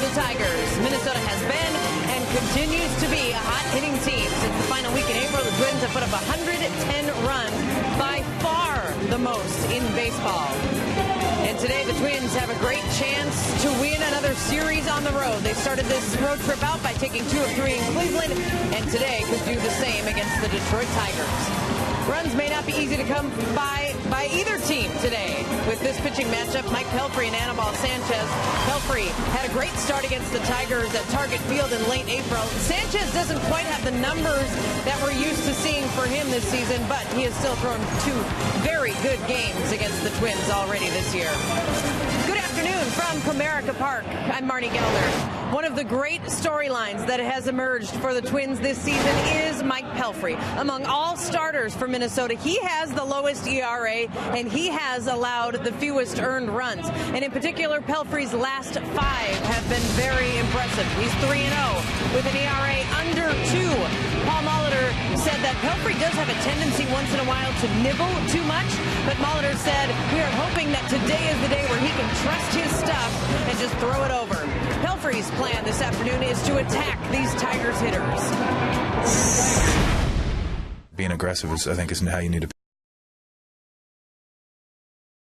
the Tigers. Minnesota has been and continues to be a hot-hitting team. Since the final week in April, the Twins have put up 110 runs, by far the most in baseball. And today the Twins have a great chance to win another series on the road. They started this road trip out by taking 2 of 3 in Cleveland, and today could do the same against the Detroit Tigers. Runs may not be easy to come by either team today. With this pitching matchup, Mike Pelfrey and Anibal Sanchez. Pelfrey had a great start against the Tigers at Target Field in late April. Sanchez doesn't quite have the numbers that we're used to seeing for him this season, but he has still thrown 2 very good games against the Twins already this year. Good afternoon from Comerica Park. I'm Marnie Gelder. One of the great storylines that has emerged for the Twins this season is Mike Pelfrey. Among all starters for Minnesota, he has the lowest ERA, and he has allowed the fewest earned runs. And in particular, Pelfrey's last 5 have been very impressive. He's 3-0 with an ERA under 2. Paul Molitor said that Pelfrey does have a tendency once in a while to nibble too much, but Molitor said, "We are hoping that today is the day where he can trust his stuff and just throw it over." Pelfrey's plan this afternoon is to attack these Tigers hitters. Being aggressive is, I think, isn't how you need to be.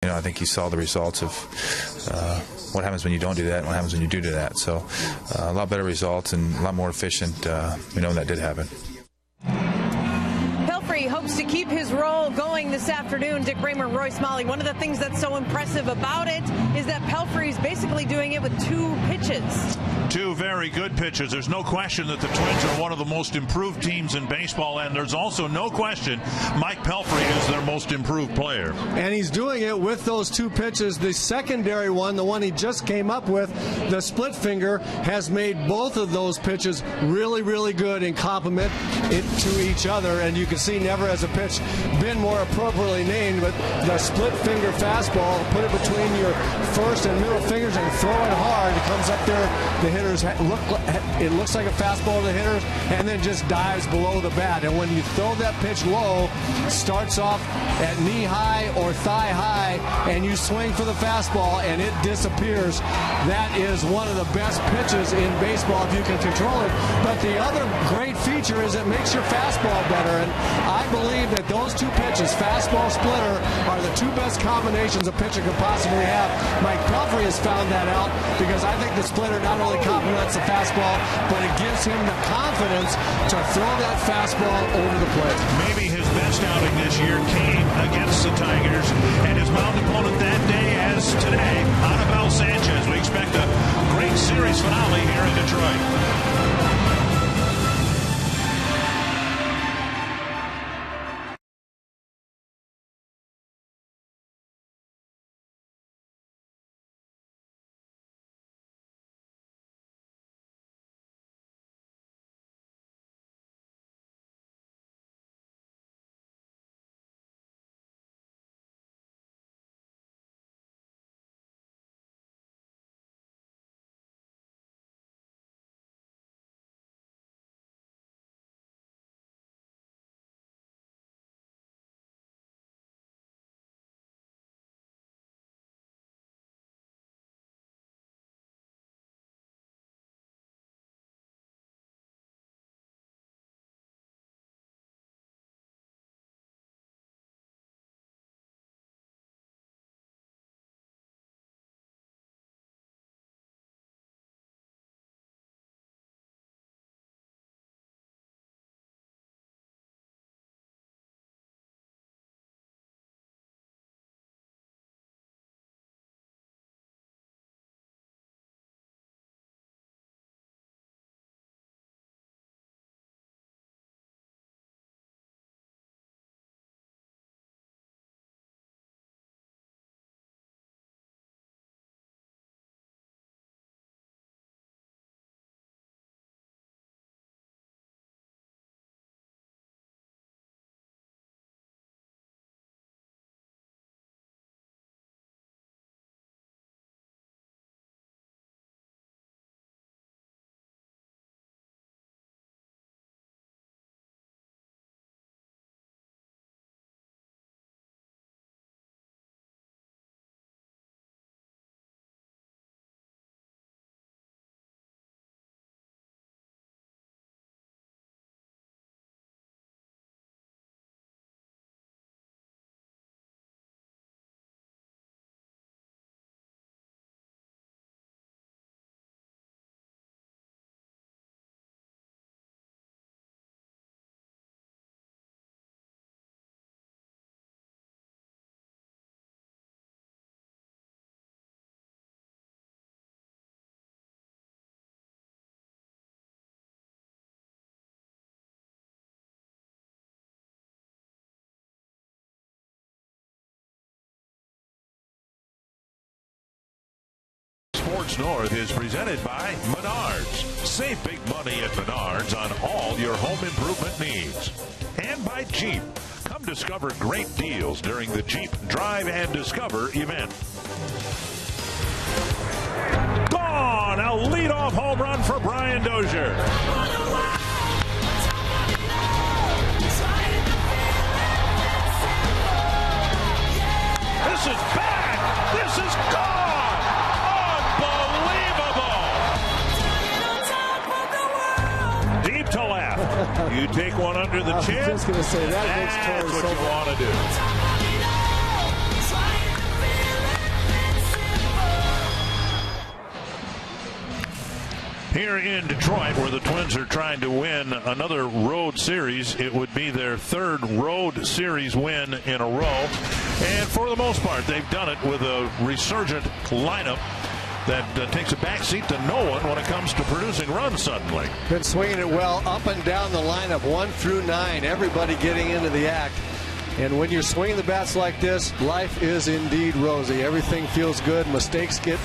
I think you saw the results of what happens when you don't do that and what happens when you do that. So a lot better results and a lot more efficient. We know that did happen. Pelfrey hopes to keep his role going this afternoon. Dick Bramer, Roy Smalley. One of the things that's so impressive about it is that Pelfrey's basically doing it with 2 pitches. 2 very good pitches. There's no question that the Twins are one of the most improved teams in baseball, and there's also no question Mike Pelfrey is their most improved player. And he's doing it with those 2 pitches. The secondary one, the one he just came up with, the split finger, has made both of those pitches really, really good and complement it to each other. And you can see never has a pitch been more appropriately named, but the split finger fastball, put it between your first and middle fingers and throw it hard. It comes up there, the hitters it looks like a fastball to the hitters, and then just dives below the bat. And when you throw that pitch low, starts off at knee high or thigh high, and you swing for the fastball and it disappears, that is one of the best pitches in baseball if you can control it. But the other great feature is it makes your fastball better, and I believe that those 2 pitches, fastball, splitter, are the 2 best combinations a pitcher could possibly have. Mike Pelfrey has found that out because I think the splitter not only complements the fastball, but it gives him the confidence to throw that fastball over the plate. Maybe his best outing this year came against the Tigers, and his mound opponent that day as today, Anibal Sanchez. We expect a great series finale here in Detroit. Sports North is presented by Menards. Save big money at Menards on all your home improvement needs. And by Jeep. Come discover great deals during the Jeep Drive and Discover event. Gone! A leadoff home run for Brian Dozier. This is back! This is gone! Unbelievable! Deep to left. You take one under the chin. I was just going to say, that's what you want to do. Here in Detroit, where the Twins are trying to win another road series, it would be their third road series win in a row. And for the most part, they've done it with a resurgent lineup that takes a backseat to no one when it comes to producing runs suddenly. Been swinging it well up and down the lineup, 1 through 9. Everybody getting into the act. And when you're swinging the bats like this, life is indeed rosy. Everything feels good. Mistakes get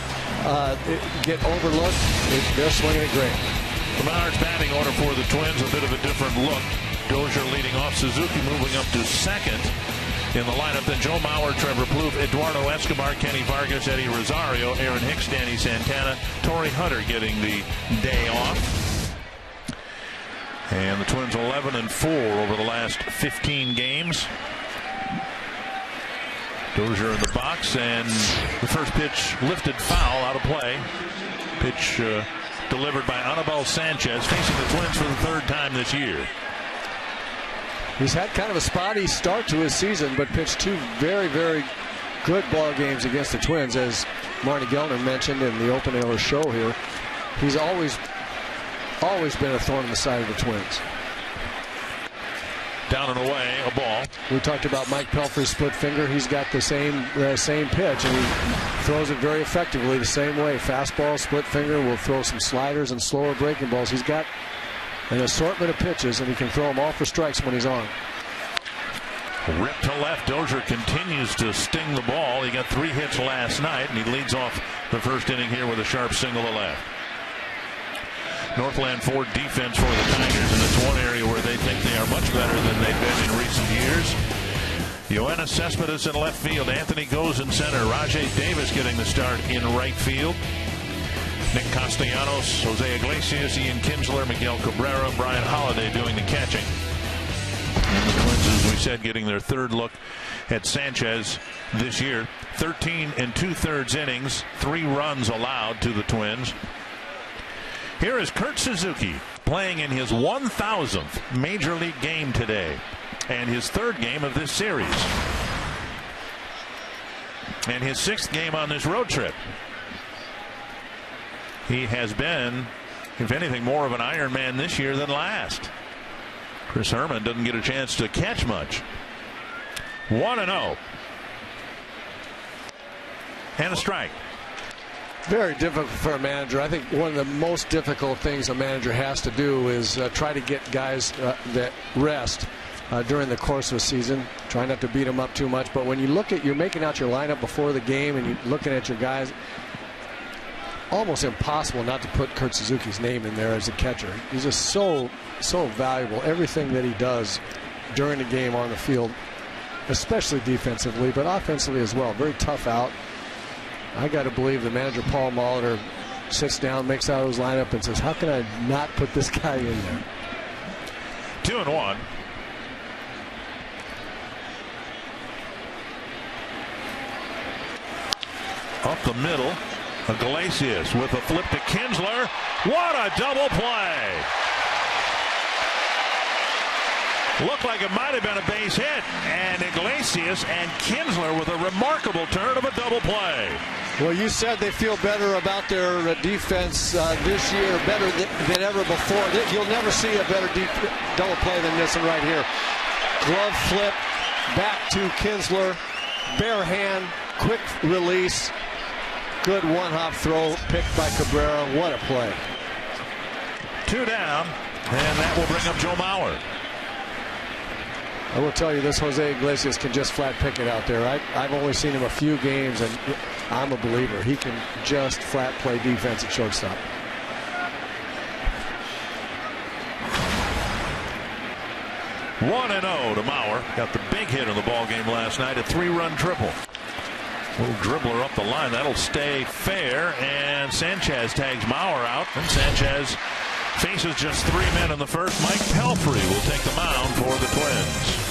overlooked. They're swinging it great. The Menards batting order for the Twins, a bit of a different look. Dozier leading off, Suzuki moving up to second in the lineup. Then Joe Mauer, Trevor Plouffe, Eduardo Escobar, Kenny Vargas, Eddie Rosario, Aaron Hicks, Danny Santana, Torrey Hunter getting the day off. And the Twins 11-4 over the last 15 games. Dozier in the box, and the first pitch lifted foul out of play. Pitch delivered by Anibal Sanchez, facing the Twins for the third time this year. He's had kind of a spotty start to his season, but pitched 2 very, very good ball games against the Twins, as Marty Gellner mentioned in the opening of our show here. He's always been a thorn in the side of the Twins. Down and away, a ball. We talked about Mike Pelfrey's split finger. He's got the same pitch, and he throws it very effectively the same way. Fastball, split finger, will throw some sliders and slower breaking balls. He's got an assortment of pitches, and he can throw them all for strikes when he's on. Rip to left. Dozier continues to sting the ball. He got 3 hits last night, and he leads off the first inning here with a sharp single to left. Northland Ford defense for the Tigers, and it's one area where they think they are much better than they've been in recent years. Yoenis Cespedes in left field. Anthony goes in center. Rajay Davis getting the start in right field. Nick Castellanos, Jose Iglesias, Ian Kinsler, Miguel Cabrera, Brian Holiday doing the catching. And the Twins, as we said, getting their third look at Sanchez this year. 13 2/3 innings, 3 runs allowed to the Twins. Here is Kurt Suzuki playing in his 1,000th Major League game today, and his 3rd game of this series, and his 6th game on this road trip. He has been, if anything, more of an Iron Man this year than last. Chris Herman doesn't get a chance to catch much. 1-0. And a strike. Very difficult for a manager. I think one of the most difficult things a manager has to do is try to get guys that rest during the course of a season. Try not to beat them up too much. But when you look at, you're making out your lineup before the game and you're looking at your guys, almost impossible not to put Kurt Suzuki's name in there as a catcher. He's just so valuable. Everything that he does during the game on the field, especially defensively, but offensively as well. Very tough out. I got to believe the manager, Paul Molitor, sits down, makes out his lineup, and says, how can I not put this guy in there? 2-1. Up the middle, Iglesias with a flip to Kinsler. What a double play! Looked like it might have been a base hit, and Iglesias and Kinsler with a remarkable turn of a double play. Well, you said they feel better about their defense this year, better than ever before. You'll never see a better double play than this one right here. Glove flip, back to Kinsler, bare hand, quick release, good one-hop throw picked by Cabrera. What a play. 2 down, and that will bring up Joe Mauer. I will tell you, this Jose Iglesias can just flat pick it out there. I've only seen him a few games, and I'm a believer. He can just flat play defense at shortstop. One and 0 to Mauer. Got the big hit in the ball game last night, a 3-run triple. Little dribbler up the line. That'll stay fair, and Sanchez tags Mauer out, and Sanchez faces just 3 men in the first. Mike Pelfrey will take the mound for the Twins.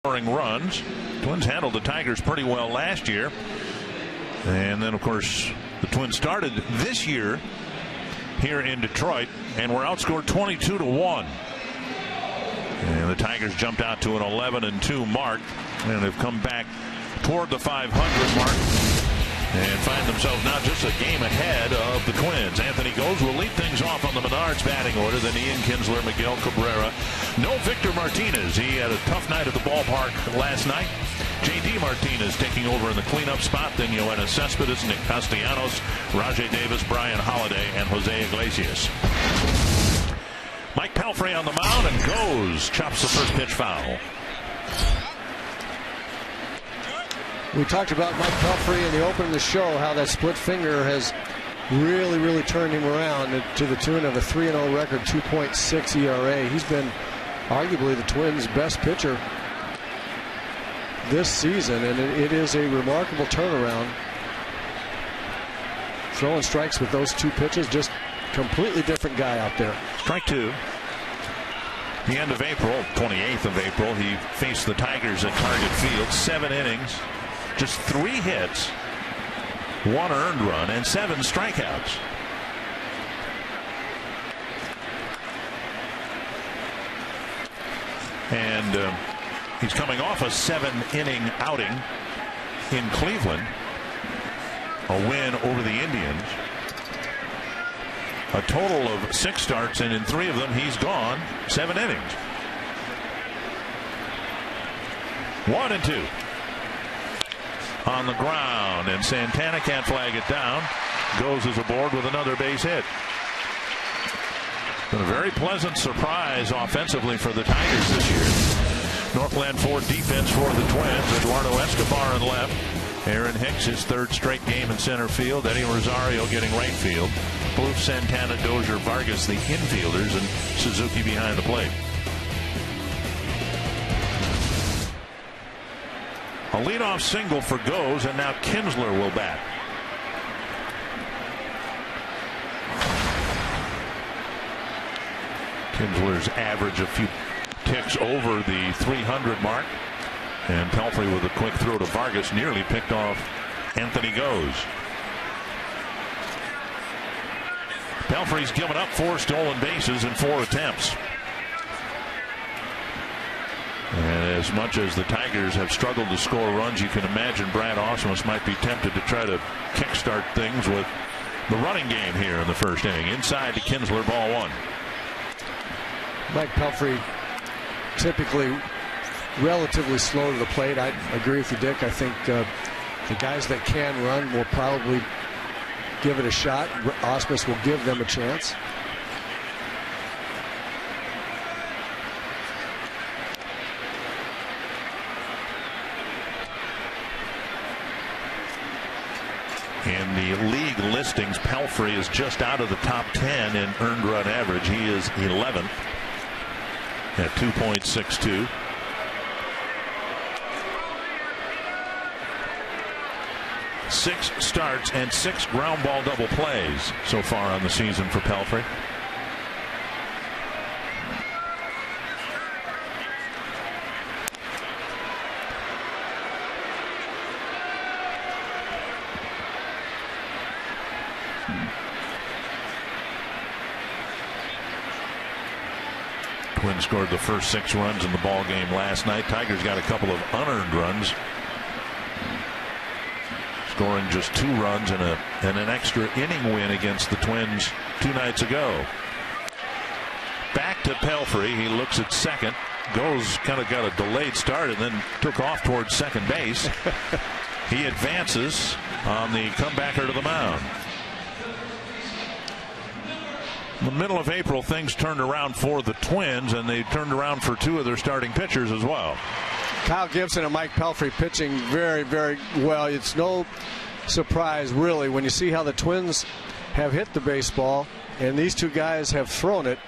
Runs. Twins handled the Tigers pretty well last year, and then of course the Twins started this year here in Detroit and were outscored 22-1, and the Tigers jumped out to an 11-2 mark and have come back toward the 500 mark and find themselves now just a game ahead of the Twins. Anthony Goes will lead things off on the Menards batting order. Then Ian Kinsler, Miguel Cabrera. No Victor Martinez. He had a tough night at the ballpark last night. J.D. Martinez taking over in the cleanup spot. Then Yoenis Cespedes, Nick Castellanos, Rajai Davis, Brian Holiday, and Jose Iglesias. Mike Pelfrey on the mound, and Goes chops the first pitch foul. We talked about Mike Pelfrey in the opening of the show, how that split finger has really turned him around to the tune of a 3-0 record, 2.6 ERA. He's been arguably the Twins' best pitcher this season, and it is a remarkable turnaround. Throwing strikes with those 2 pitches, just completely different guy out there. Strike 2. The end of April, 28th of April, he faced the Tigers at Target Field. 7 innings. Just 3 hits, 1 earned run, and 7 strikeouts. And he's coming off a 7-inning outing in Cleveland, a win over the Indians. A total of 6 starts, and in 3 of them he's gone 7 innings. 1-2. On the ground, and Santana can't flag it down. Goes as aboard with another base hit. Been a very pleasant surprise offensively for the Tigers this year. Northland Ford defense for the Twins. Eduardo Escobar in left. Aaron Hicks, his 3rd straight game in center field. Eddie Rosario getting right field. Bluth, Santana, Dozier, Vargas the infielders, and Suzuki behind the plate. A leadoff single for Goes, and now Kinsler will bat. Kinsler's average a few ticks over the 300 mark, and Pelfrey with a quick throw to Vargas nearly picked off Anthony Goes. Pelfrey's given up 4 stolen bases in 4 attempts. And as much as the Tigers have struggled to score runs, you can imagine Brad Ausmus might be tempted to try to kickstart things with the running game here in the first inning. Inside to Kinsler, ball one. Mike Pelfrey typically relatively slow to the plate. I agree with you, Dick. I think the guys that can run will probably give it a shot. Ausmus will give them a chance. In the league listings, Pelfrey is just out of the top 10 in earned run average. He is 11th at 2.62. Six starts and 6 ground ball double plays so far on the season for Pelfrey. Twins scored the first 6 runs in the ball game last night. Tigers got a couple of unearned runs, scoring just 2 runs and an extra inning win against the Twins 2 nights ago. Back to Pelfrey. He looks at second, kind of got a delayed start and then took off towards second base. He advances on the comebacker to the mound. In the middle of April, things turned around for the Twins, and they turned around for 2 of their starting pitchers as well. Kyle Gibson and Mike Pelfrey pitching very, very well. It's no surprise, really, when you see how the Twins have hit the baseball and these 2 guys have thrown it.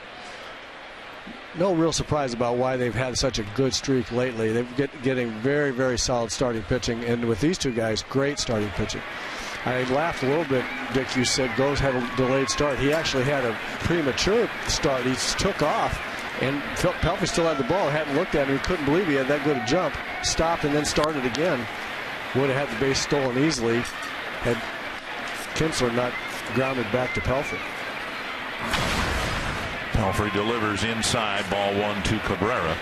No real surprise about why they've had such a good streak lately. They're getting very, very solid starting pitching, and with these 2 guys, great starting pitching. I laughed a little bit, Dick. You said Goes had a delayed start. He actually had a premature start. He took off, and Pelfrey still had the ball. Hadn't looked at him. He couldn't believe he had that good a jump. Stopped and then started again. Would have had the base stolen easily had Kinsler not grounded back to Pelfrey. Pelfrey delivers inside, ball 1 to Cabrera.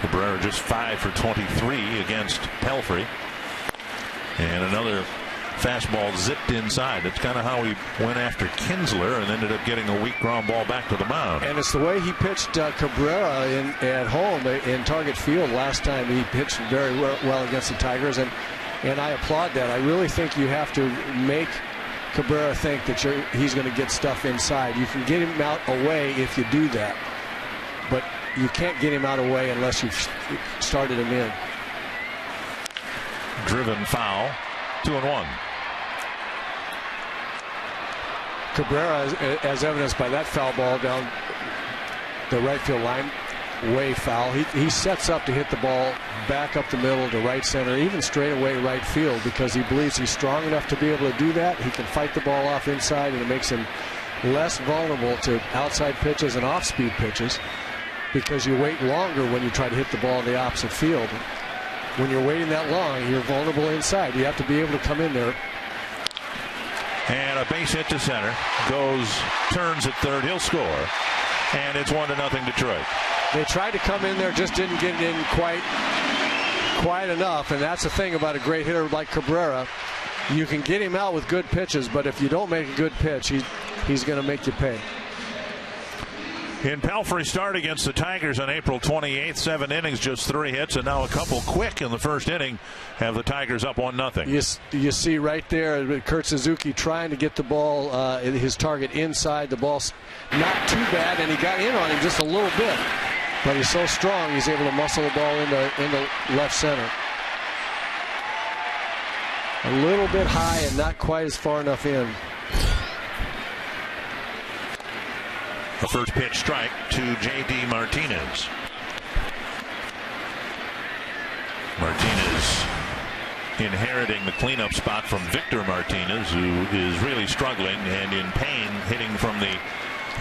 Cabrera just 5 for 23 against Pelfrey. And another fastball zipped inside. That's kind of how he went after Kinsler and ended up getting a weak ground ball back to the mound. And it's the way he pitched Cabrera at home in Target Field last time. He pitched very well against the Tigers, and I applaud that. I really think you have to make Cabrera think that he's going to get stuff inside. You can get him out away if you do that, but you can't get him out away unless you've started him in. Driven foul, 2-1. Cabrera, as evidenced by that foul ball down the right field line, way foul. He sets up to hit the ball back up the middle to right center, even straight away right field, because he believes he's strong enough to be able to do that. He can fight the ball off inside, and it makes him less vulnerable to outside pitches and off-speed pitches, because you wait longer when you try to hit the ball in the opposite field. When you're waiting that long, you're vulnerable inside. You have to be able to come in there. And a base hit to center. Turns at third. He'll score. And it's 1-0 Detroit. They tried to come in there, just didn't get it in quite enough. And that's the thing about a great hitter like Cabrera. You can get him out with good pitches, but if you don't make a good pitch, he's going to make you pay. In Pelfrey's start against the Tigers on April 28th, 7 innings, just 3 hits, and now a couple quick in the first inning have the Tigers up 1-0. You see right there Kurt Suzuki trying to get the ball, his target inside. The ball's not too bad, and he got in on him just a little bit. But he's so strong, he's able to muscle the ball into left center. A little bit high and not quite as far enough in. The first pitch strike to J.D. Martinez. Martinez inheriting the cleanup spot from Victor Martinez, who is really struggling and in pain hitting from the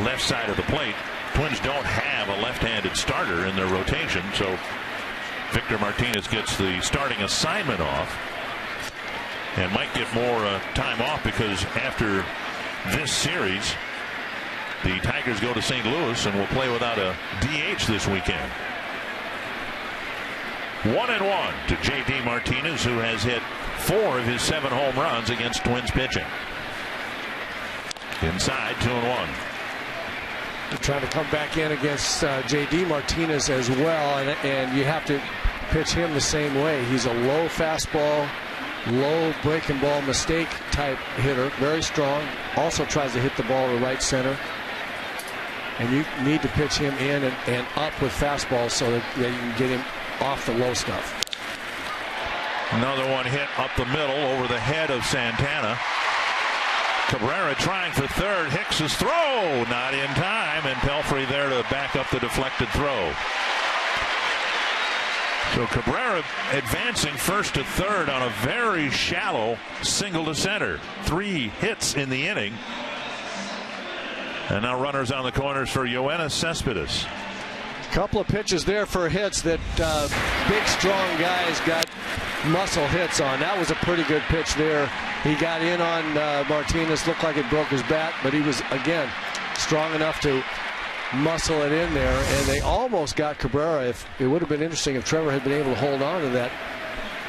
left side of the plate. Twins don't have a left-handed starter in their rotation, so Victor Martinez gets the starting assignment off and might get more time off, because after this series the Tigers go to St. Louis and will play without a DH this weekend. 1-1 to J.D. Martinez, who has hit 4 of his 7 home runs against Twins pitching. Inside, 2-1. They're trying to come back in against J.D. Martinez as well, and you have to pitch him the same way. He's a low fastball, low breaking ball mistake type hitter, very strong. Also tries to hit the ball to right center. And you need to pitch him in and up with fastballs so that you can get him off the low stuff. Another one hit up the middle over the head of Santana. Cabrera trying for third. Hicks's throw not in time, and Pelfrey there to back up the deflected throw. So Cabrera advancing first to third on a very shallow single to center. 3 hits in the inning. And now runners on the corners for Yoenis Cespedes. Couple of pitches there for hits that big strong guys got muscle hits on. That was a pretty good pitch there. He got in on Martinez, looked like it broke his bat, but he was again strong enough to muscle it in there, and they almost got Cabrera. If it would have been interesting if Trevor had been able to hold on to that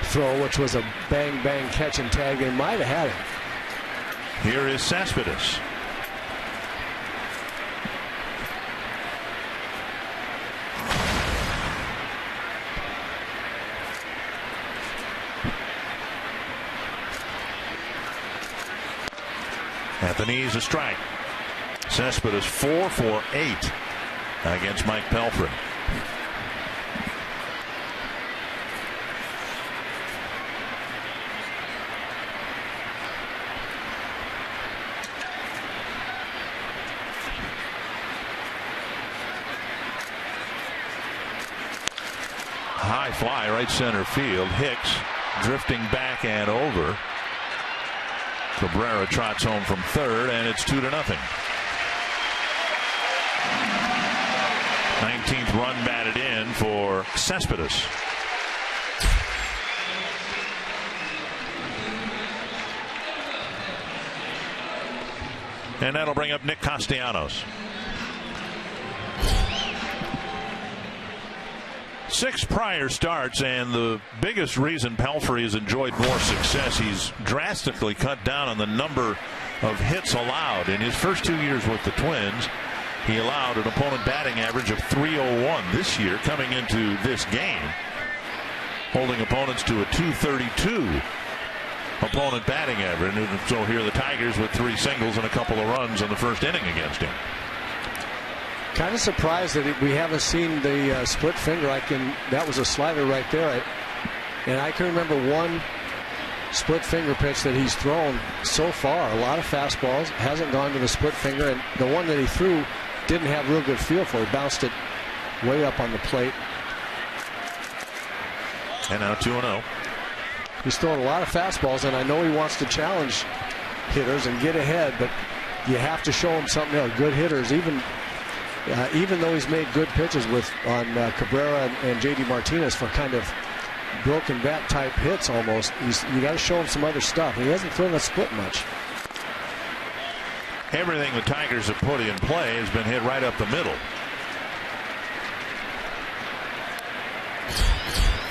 throw, which was a bang bang catch and tag. They might have had him. Here is Cespedes. At the knees, a strike. Cespedes 4 for 8 against Mike Pelfrey. High fly right center field. Hicks drifting back and over. Cabrera trots home from third, and it's 2-0. 19th run batted in for Cespedes. And that'll bring up Nick Castellanos. 6 prior starts, and the biggest reason Pelfrey has enjoyed more success, he's drastically cut down on the number of hits allowed. In his first 2 years with the Twins, he allowed an opponent batting average of .301 this year, coming into this game, holding opponents to a .232 opponent batting average. And so here are the Tigers with 3 singles and a couple of runs in the first inning against him. Kind of surprised that we haven't seen the split finger. That was a slider right there. And I can remember one split finger pitch that he's thrown so far. A lot of fastballs. Hasn't gone to the split finger. And the one that he threw didn't have real good feel for. He bounced it way up on the plate. And now 2-0. He's throwing a lot of fastballs, and I know he wants to challenge hitters and get ahead, but you have to show him something else. Good hitters, even though he's made good pitches on Cabrera and J.D. Martinez for kind of broken bat type hits almost, you got to show him some other stuff. He hasn't thrown a split much. Everything the Tigers have put in play has been hit right up the middle.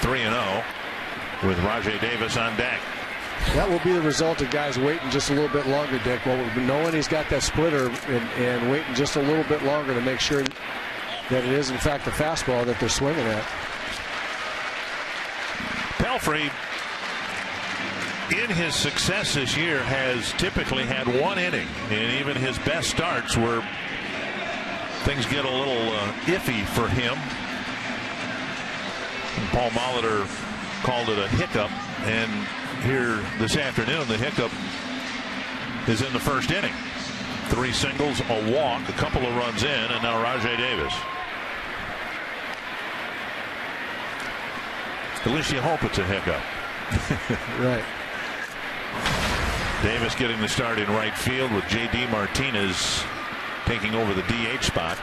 3-0 with Rajai Davis on deck. That will be the result of guys waiting just a little bit longer, Dick. Well, knowing he's got that splitter and waiting just a little bit longer to make sure that it is, in fact, the fastball that they're swinging at. Pelfrey, in his success this year, has typically had 1 inning, and even his best starts where things get a little iffy for him. And Paul Molitor called it a hiccup, and here this afternoon the hiccup is in the first inning. 3 singles, a walk, a couple of runs in, and now Rajai Davis. At least you hope it's a hiccup. Right. Davis getting the start in right field with J.D. Martinez taking over the DH spot.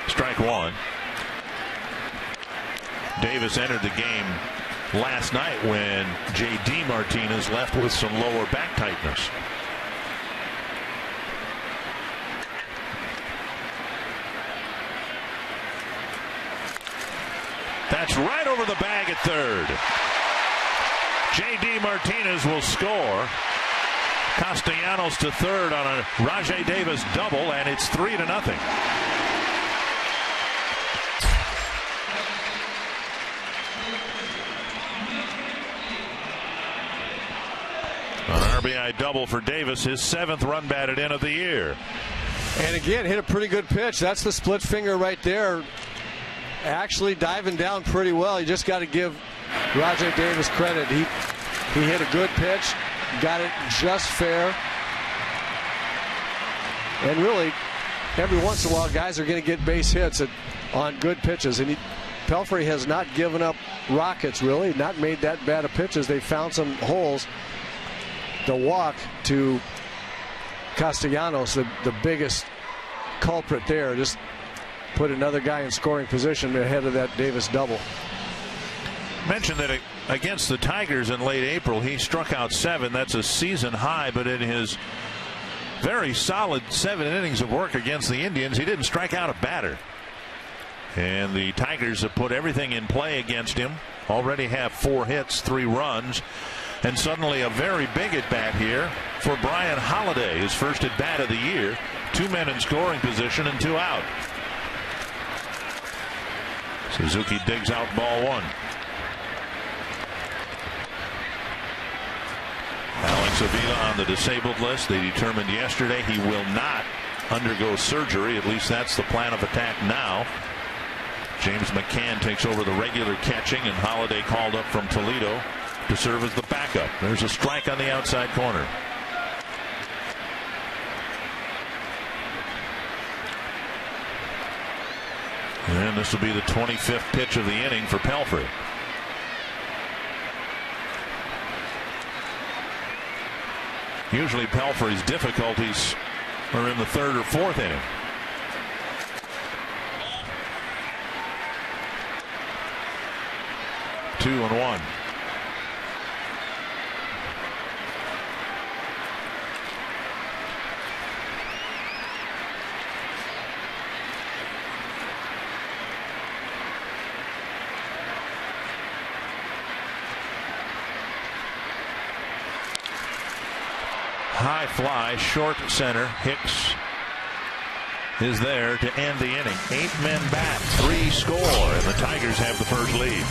Strike 1. Davis entered the game last night when J.D. Martinez left with some lower back tightness. That's right over the bag at third. J.D. Martinez will score. Castellanos to third on a Rajai Davis double, and it's 3-0. An RBI double for Davis, his 7th run batted in of the year. And again, hit a pretty good pitch. That's the split finger right there. Actually diving down pretty well. You just got to give Rajai Davis credit. He hit a good pitch, got it just fair. And really, every once in a while, guys are going to get base hits on good pitches. And Pelfrey has not given up rockets, really, not made that bad of pitches. They found some holes. The walk to Castellanos, the biggest culprit there, just put another guy in scoring position ahead of that Davis double. Mentioned that against the Tigers in late April, he struck out 7. That's a season high, but in his very solid 7 innings of work against the Indians, he didn't strike out a batter. And the Tigers have put everything in play against him. Already have 4 hits, 3 runs. And suddenly a very big at bat here for Brian Holiday, his first at bat of the year. 2 men in scoring position and 2 out. Suzuki digs out ball 1. Alex Avila on the disabled list. They determined yesterday he will not undergo surgery. At least that's the plan of attack now. James McCann takes over the regular catching, and Holiday called up from Toledo to serve as the backup. There's a strike on the outside corner. And this will be the 25th pitch of the inning for Pelfrey. Usually Pelfrey's difficulties are in the 3rd or 4th inning. Two and one. High fly, short center. Hicks is there to end the inning. 8 men back, 3 score, and the Tigers have the first lead.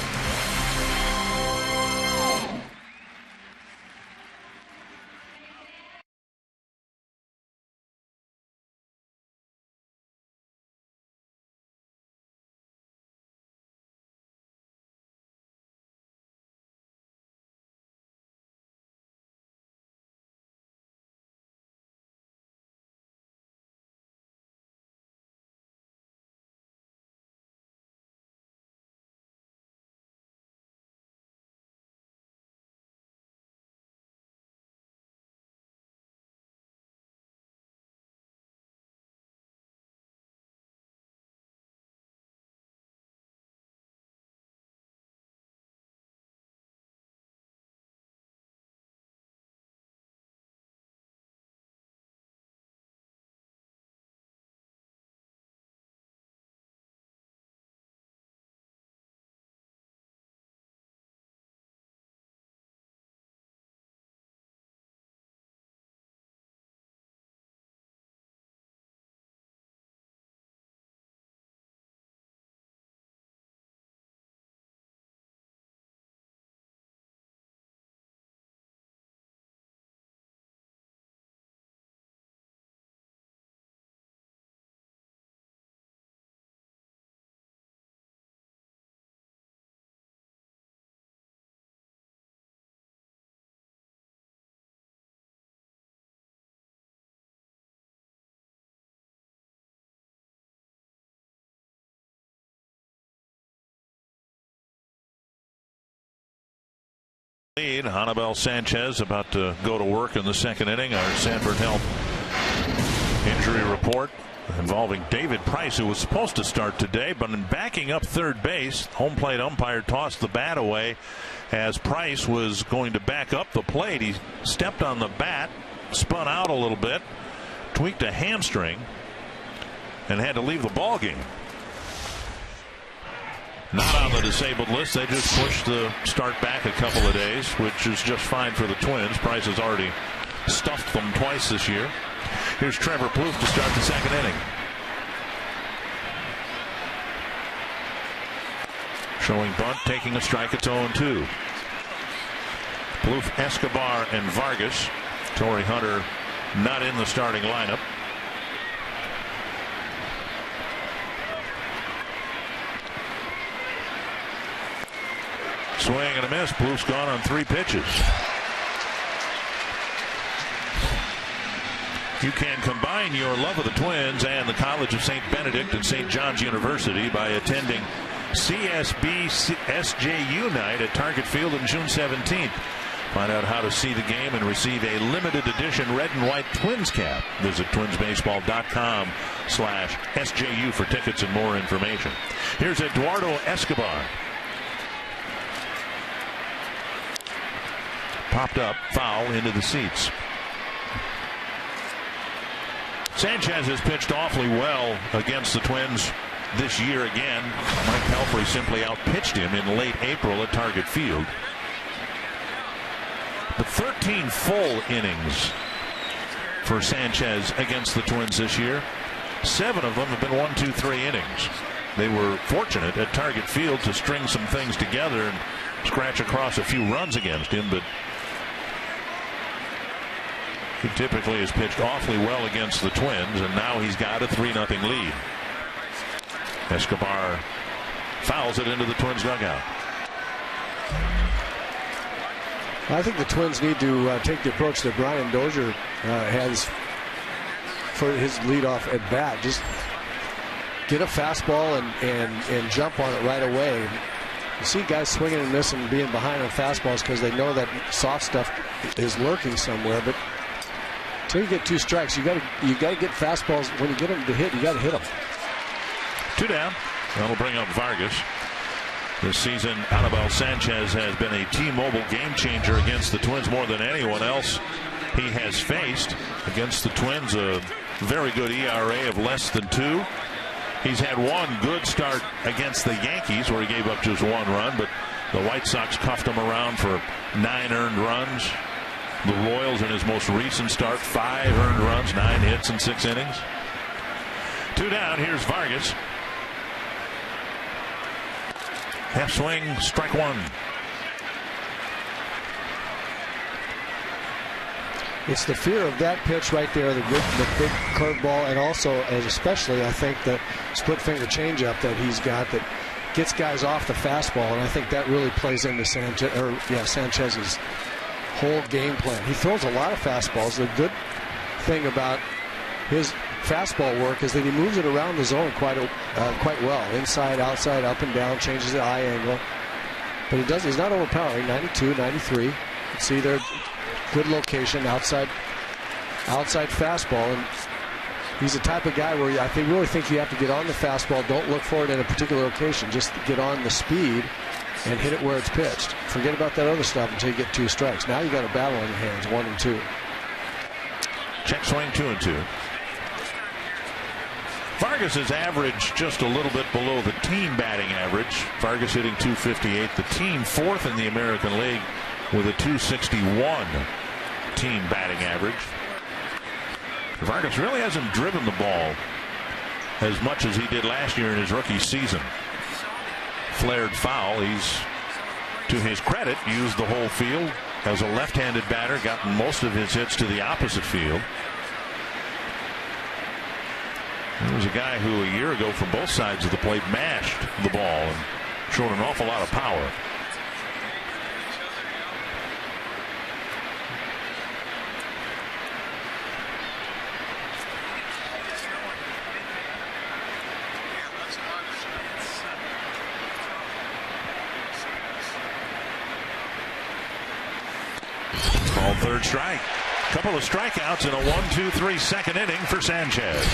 Lead. Anibal Sanchez about to go to work in the 2nd inning. Our Sanford Health injury report involving David Price, who was supposed to start today, but in backing up third base, home plate umpire tossed the bat away as Price was going to back up the plate. He stepped on the bat, spun out a little bit, tweaked a hamstring, and had to leave the ball game. not on the disabled list. They just pushed the start back a couple of days, which is just fine for the Twins. Price has already stuffed them twice this year. Here's Trevor Plouffe to start the second inning. Showing bunt, taking a strike. It's 0-2. Plouffe, Escobar, and Vargas. Torrey Hunter not in the starting lineup. Swing and a miss. Plouffe's gone on 3 pitches. You can combine your love of the Twins and the College of St. Benedict and St. John's University by attending CSB SJU night at Target Field on June 17th. Find out how to see the game and receive a limited edition red and white Twins cap. Visit twinsbaseball.com/SJU for tickets and more information. Here's Eduardo Escobar. Popped up, foul into the seats. Sanchez has pitched awfully well against the Twins this year again. Mike Pelfrey simply outpitched him in late April at Target Field. But 13 full innings for Sanchez against the Twins this year. 7 of them have been 1, 2, 3 innings. They were fortunate at Target Field to string some things together and scratch across a few runs against him, but he typically has pitched awfully well against the Twins, and now he's got a 3-0 lead. Escobar fouls it into the Twins dugout. I think the Twins need to take the approach that Brian Dozier has for his leadoff at bat. Just get a fastball and jump on it right away. You see guys swinging and missing, being behind on fastballs because they know that soft stuff is lurking somewhere. But until you get 2 strikes, you got to get fastballs. When you get them to hit, you got to hit them. 2 down. That'll bring up Vargas. This season, Anibal Sanchez has been a T-Mobile game changer against the Twins more than anyone else he has faced. Against the Twins, a very good ERA of less than 2. He's had 1 good start against the Yankees where he gave up just 1 run, but the White Sox cuffed him around for 9 earned runs. The Royals in his most recent start, 5 earned runs, 9 hits in 6 innings. 2 down. Here's Vargas. Half swing, strike 1. It's the fear of that pitch right there, the big curveball, and also, and especially, I think, the split finger changeup that he's got that gets guys off the fastball, and I think that really plays into Sanchez's whole game plan. He throws a lot of fastballs. The good thing about his fastball work is that he moves it around the zone quite well, inside, outside, up and down, changes the eye angle. But he's not overpowering. 92, 93. See there, good location, outside fastball, and he's the type of guy where I really think you have to get on the fastball. Don't look for it in a particular location. Just get on the speed and hit it where it's pitched. Forget about that other stuff until you get 2 strikes. Now you got a battle on your hands, 1 and 2. Check swing, 2 and 2. Vargas is averaged just a little bit below the team batting average. Vargas hitting .258. The team 4th in the American League with a .261 team batting average. Vargas really hasn't driven the ball as much as he did last year in his rookie season. Flared foul. He's, to his credit, used the whole field. As a left-handed batter, gotten most of his hits to the opposite field. He was a guy who a year ago from both sides of the plate mashed the ball and showed an awful lot of power. Called 3rd strike. Couple of strikeouts in a 1-2-3 second inning for Sanchez.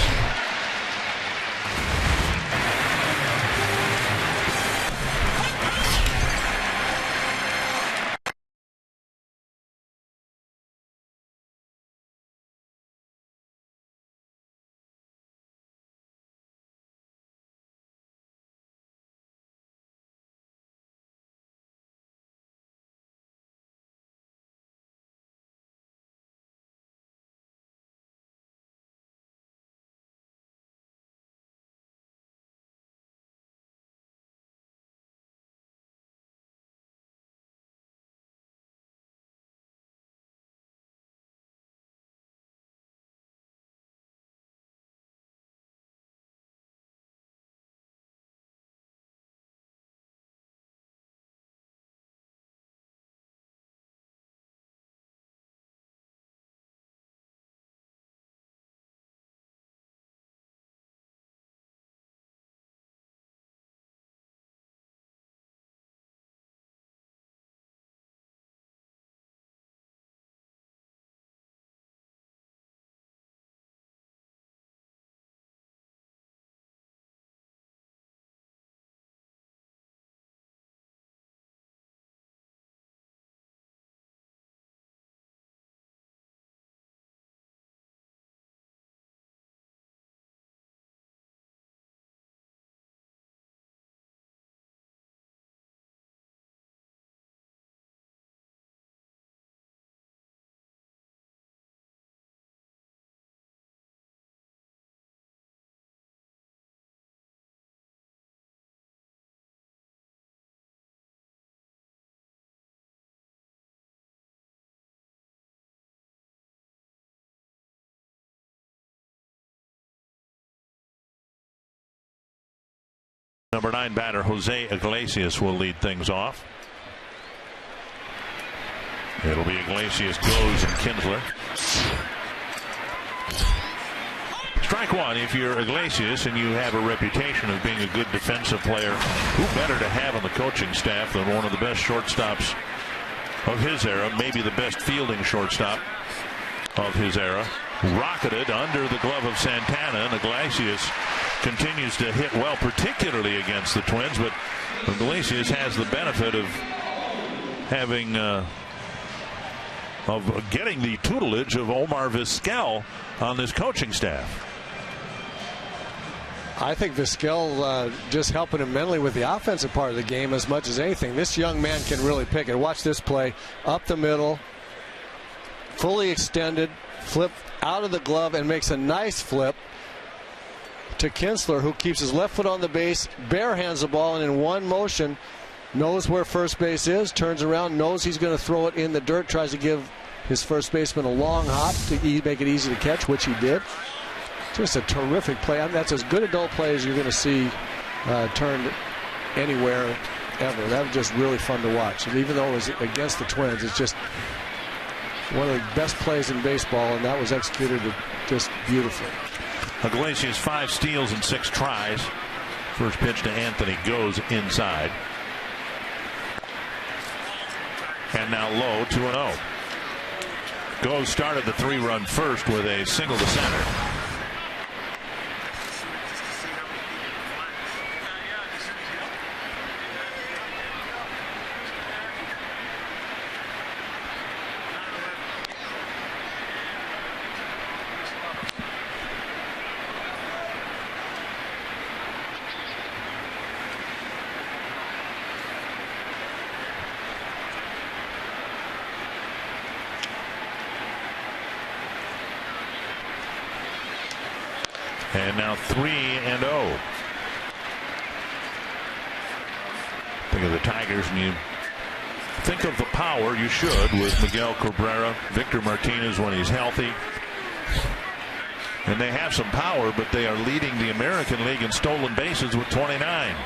Number 9 batter Jose Iglesias will lead things off. It'll be Iglesias, goes, and Kinsler. Strike one. If you're Iglesias and you have a reputation of being a good defensive player, who better to have on the coaching staff than one of the best shortstops of his era, maybe the best fielding shortstop of his era. Rocketed under the glove of Santana, and Iglesias continues to hit well, particularly against the Twins, but Iglesias has the benefit of having of getting the tutelage of Omar Vizquel on this coaching staff. I think Vizquel just helping him mentally with the offensive part of the game as much as anything. This young man can really pick it. Watch this play. Up the middle, fully extended, flip out of the glove, and makes a nice flip to Kinsler, who keeps his left foot on the base, bare hands the ball, and in one motion knows where first base is, turns around, knows he's going to throw it in the dirt, tries to give his first baseman a long hop to make it easy to catch, which he did. Just a terrific play. I mean, that's as good adult play as you're going to see turned anywhere ever. That was just really fun to watch. And even though it was against the Twins, it's just one of the best plays in baseball, and that was executed just beautifully. Iglesias 5 steals and 6 tries. First pitch to Anthony goes inside. And now low, 2-0. Goes started the 3-run first with a single to center. And now 3-0. Think of the Tigers, and you think of the power, you should, with Miguel Cabrera, Victor Martinez when he's healthy. And they have some power, but they are leading the American League in stolen bases with 29.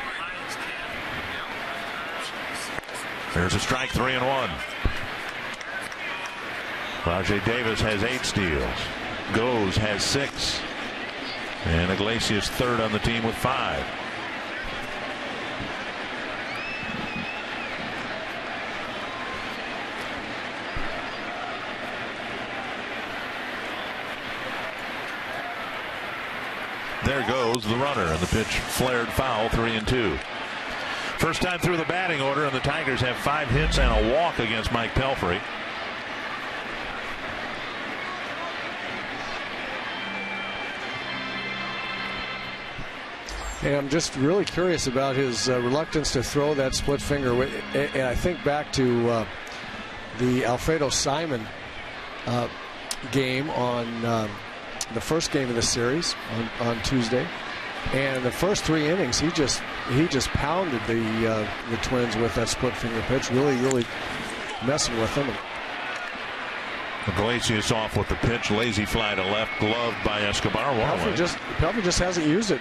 There's a strike, 3-1. Rajai Davis has 8 steals. Goes has 6. And Iglesias third on the team with 5. There goes the runner, and the pitch flared foul, 3-2. First time through the batting order, and the Tigers have 5 hits and a walk against Mike Pelfrey. Hey, I'm just really curious about his reluctance to throw that split finger. And I think back to the Alfredo Simon game on the first game of the series on Tuesday. And the first 3 innings, he just pounded the Twins with that split finger pitch, really messing with them. Iglesias off with the pitch, lazy fly to left, gloved by Escobar. Pelfrey just hasn't used it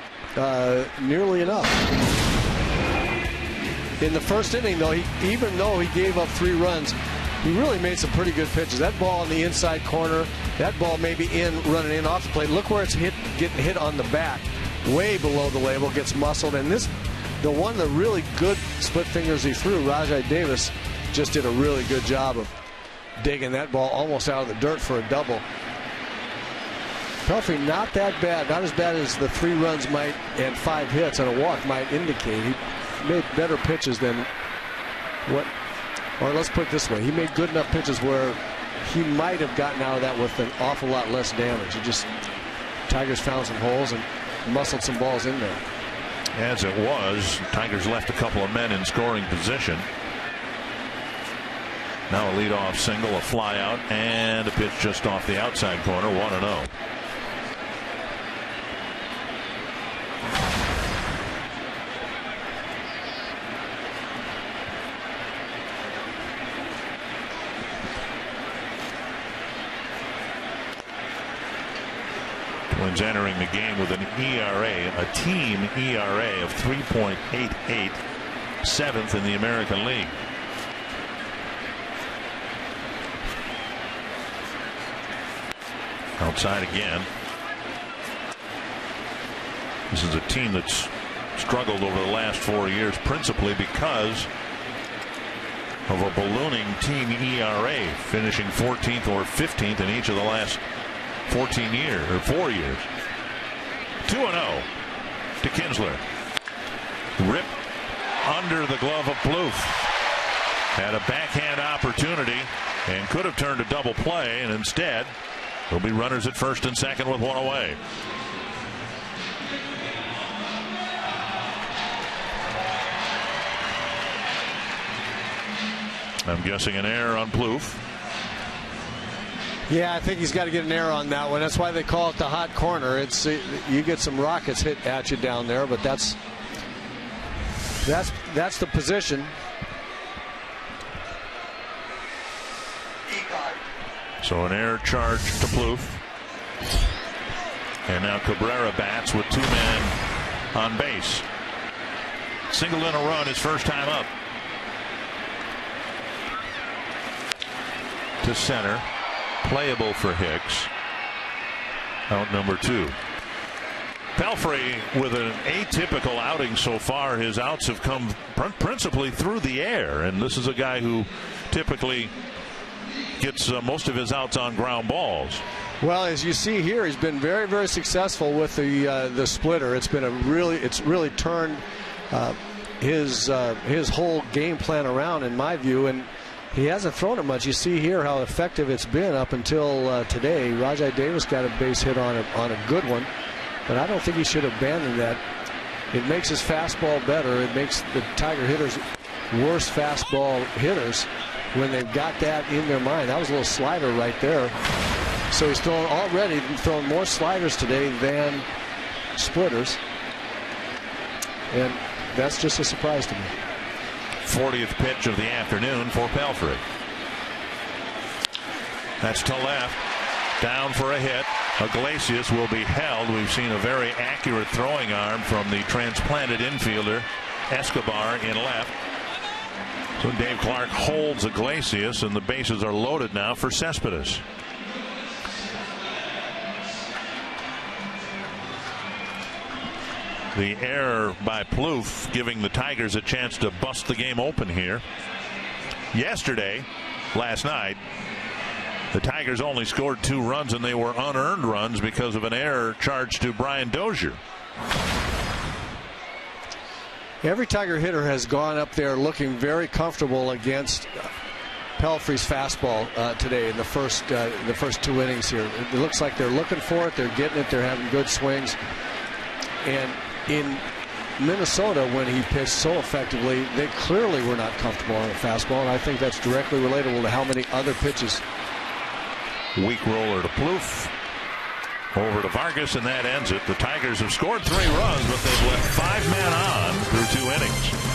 nearly enough. In the first inning, though, even though he gave up 3 runs, he really made some pretty good pitches. That ball in the inside corner, that ball maybe running in off the plate. Look where it's getting hit on the back, way below the label, gets muscled. And the one of the really good split fingers he threw, Rajai Davis, just did a really good job of digging that ball almost out of the dirt for a double. Pelfrey not that bad, not as bad as the 3 runs might and 5 hits and a walk might indicate. He made better pitches than what, or let's put it this way, he made good enough pitches where he might have gotten out of that with an awful lot less damage. Tigers found some holes and muscled some balls in there. As it was, Tigers left a couple of men in scoring position. Now a leadoff single, a fly out, and a pitch just off the outside corner, 1-0. Twins Marlins entering the game with an ERA, a team ERA of 3.88, 7th in the American League. Outside again. This is a team that's struggled over the last 4 years, principally because of a ballooning team ERA, finishing 14th or 15th in each of the last 14 years or 4 years. 2-0 to Kinsler. Rip under the glove of Plouffe. Had a backhand opportunity and could have turned a double play, and instead there'll be runners at first and second with one away. I'm guessing an error on Plouffe. Yeah, I think he's got to get an error on that one. That's why they call it the hot corner. It's you get some rockets hit at you down there, but that's the position. So an error charge to Plouffe. And now Cabrera bats with 2 men on base. Singled in a run his first time up. To center. Playable for Hicks. Out number 2. Pelfrey with an atypical outing so far. His outs have come principally through the air, and this is a guy who typically gets most of his outs on ground balls. Well, as you see here, he's been very, very successful with the splitter. It's really turned his whole game plan around, in my view, and he hasn't thrown it much. You see here how effective it's been up until today. Rajai Davis got a base hit on a good one, but I don't think he should abandon that. It makes his fastball better. It makes the Tiger hitters worse fastball hitters when they've got that in their mind. That was a little slider right there. So he's already thrown more sliders today than splitters, and that's just a surprise to me. 40th pitch of the afternoon for Pelfrey. That's to left. Down for a hit. Iglesias will be held. We've seen a very accurate throwing arm from the transplanted infielder Escobar in left. So Dave Clark holds Iglesias, and the bases are loaded now for Cespedes. The error by Plouffe giving the Tigers a chance to bust the game open here. Last night, the Tigers only scored 2 runs, and they were unearned runs because of an error charged to Brian Dozier. Every Tiger hitter has gone up there looking very comfortable against Pelfrey's fastball today in the first 2 innings here. It looks like they're looking for it, they're getting it, they're having good swings. And in Minnesota, when he pitched so effectively, they clearly were not comfortable on the fastball, and I think that's directly relatable to how many other pitches. Weak roller to Plouffe. Over to Vargas, and that ends it. The Tigers have scored 3 runs, but they've left 5 men on through 2 innings.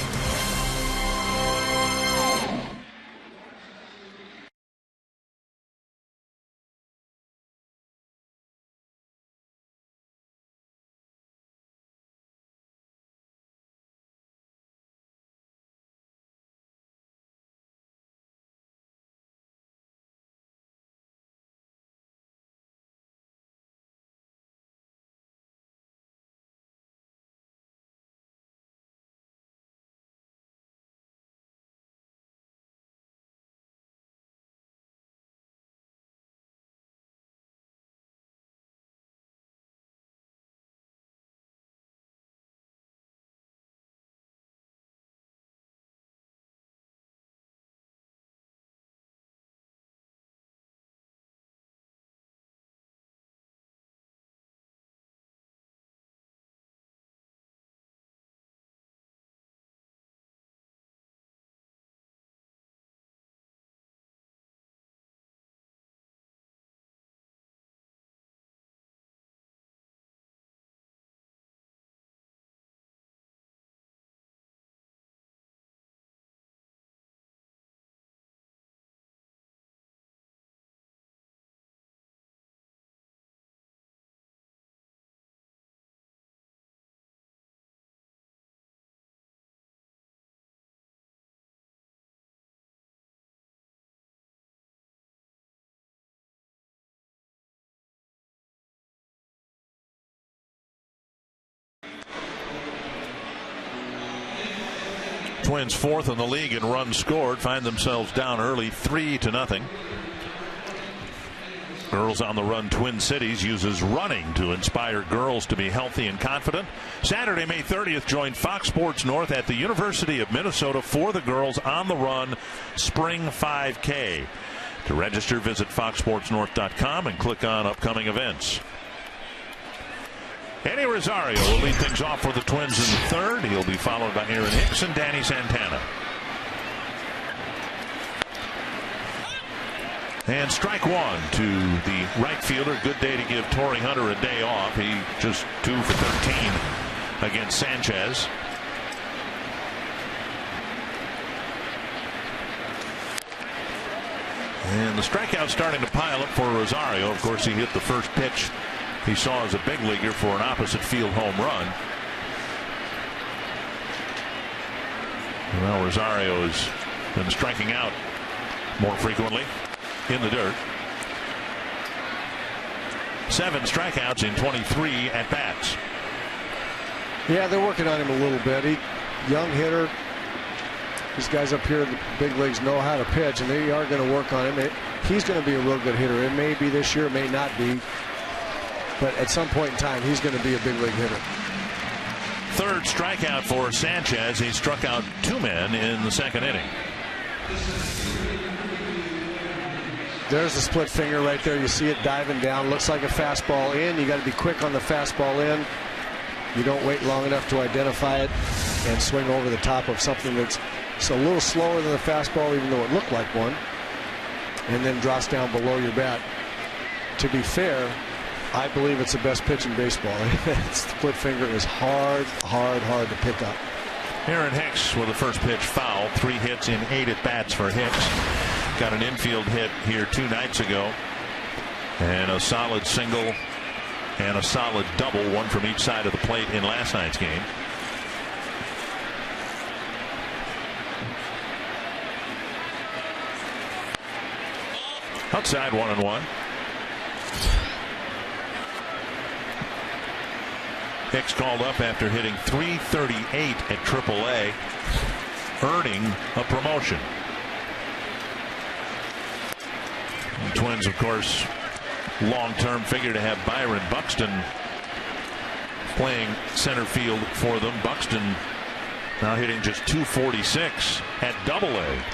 Twins 4th in the league in runs scored, find themselves down early 3-0. Girls on the Run Twin Cities uses running to inspire girls to be healthy and confident. Saturday, May 30th, join Fox Sports North at the University of Minnesota for the Girls on the Run Spring 5K. To register, visit foxsportsnorth.com and click on upcoming events. Eddie Rosario will lead things off for the Twins in the third. He'll be followed by Aaron Hicks and Danny Santana. And strike one to the right fielder. Good day to give Torrey Hunter a day off. He just 2 for 13 against Sanchez. And the strikeout starting to pile up for Rosario. Of course, he hit the first pitch he saw as a big leaguer for an opposite field home run. Well, Rosario has been striking out more frequently in the dirt. 7 strikeouts in 23 at bats. Yeah, they're working on him a little bit. Young hitter. These guys up here in the big leagues know how to pitch, and they are going to work on him. He's going to be a real good hitter. It may be this year, it may not be. But at some point in time, he's going to be a big league hitter. 3rd strikeout for Sanchez. He struck out 2 men in the 2nd inning. There's the split finger right there. You see it diving down. Looks like a fastball in. You got to be quick on the fastball in. You don't wait long enough to identify it and swing over the top of something that's a little slower than the fastball, even though it looked like one, and then drops down below your bat. To be fair, I believe it's the best pitch in baseball. Split finger is hard to pick up. Aaron Hicks with the first pitch foul. 3 hits in 8 at bats for Hicks. Got an infield hit here 2 nights ago, and a solid single and a solid double, one from each side of the plate in last night's game. Outside 1-1. Hicks called up after hitting .338 at AAA, earning a promotion. The Twins, of course, long-term figure to have Byron Buxton playing center field for them. Buxton now hitting just .246 at AA.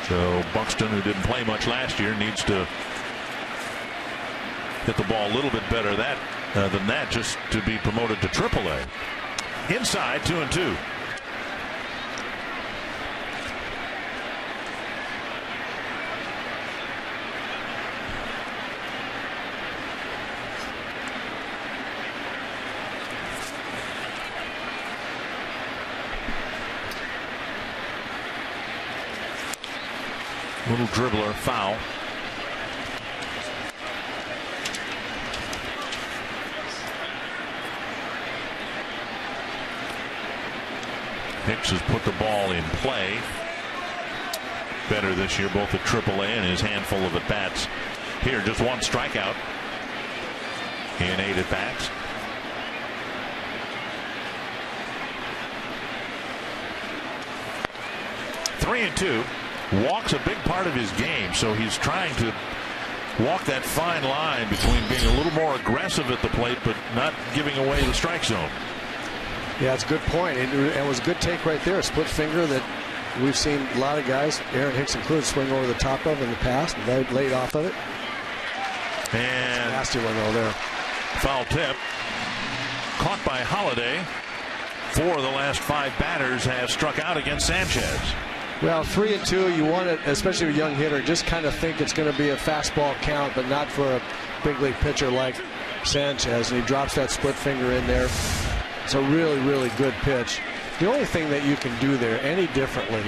So Buxton, who didn't play much last year, needs to hit the ball a little bit better than that just to be promoted to AAA. Inside 2-2. Little dribbler foul. Hicks has put the ball in play better this year, both at AAA and his handful of at bats here. Just 1 strikeout in 8 at bats. Three and 2. Walks a big part of his game, so he's trying to walk that fine line between being a little more aggressive at the plate but not giving away the strike zone. Yeah, it's a good point. It was a good take right there. A split finger that we've seen a lot of guys, Aaron Hicks included, swing over the top of in the past, and they laid off of it. And nasty one though there. Foul tip. Caught by Holiday. 4 of the last 5 batters have struck out against Sanchez. Well, 3 and 2, you want it, especially a young hitter, just kind of think it's going to be a fastball count, but not for a big league pitcher like Sanchez. And he drops that split finger in there. It's a really good pitch. The only thing that you can do there any differently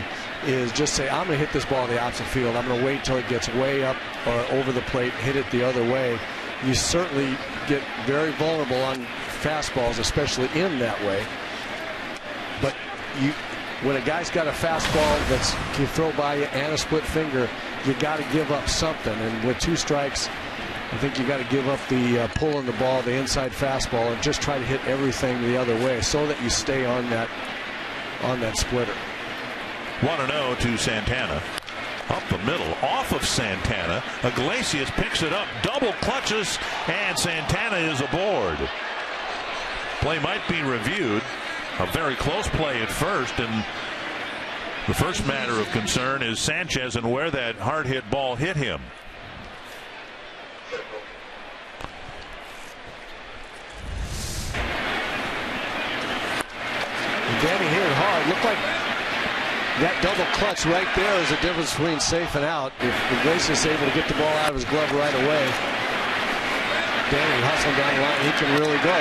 is just say, I'm going to hit this ball in the opposite field. I'm going to wait till it gets way up or over the plate, hit it the other way. You certainly get very vulnerable on fastballs, especially in that way. But when a guy's got a fastball that's can throw by you and a split finger, you got to give up something. And with 2 strikes, I think you got to give up the pulling the ball, the inside fastball, and just try to hit everything the other way so that you stay on that splitter. 1-0 to Santana. Up the middle, off of Santana. Iglesias picks it up, double clutches, and Santana is aboard. Play might be reviewed. A very close play at first, and the first matter of concern is Sanchez and where that hard hit ball hit him. Danny hit it hard. Looked like that double clutch right there is the difference between safe and out. If Iglesias is able to get the ball out of his glove right away, Danny hustling down the line, he can really go.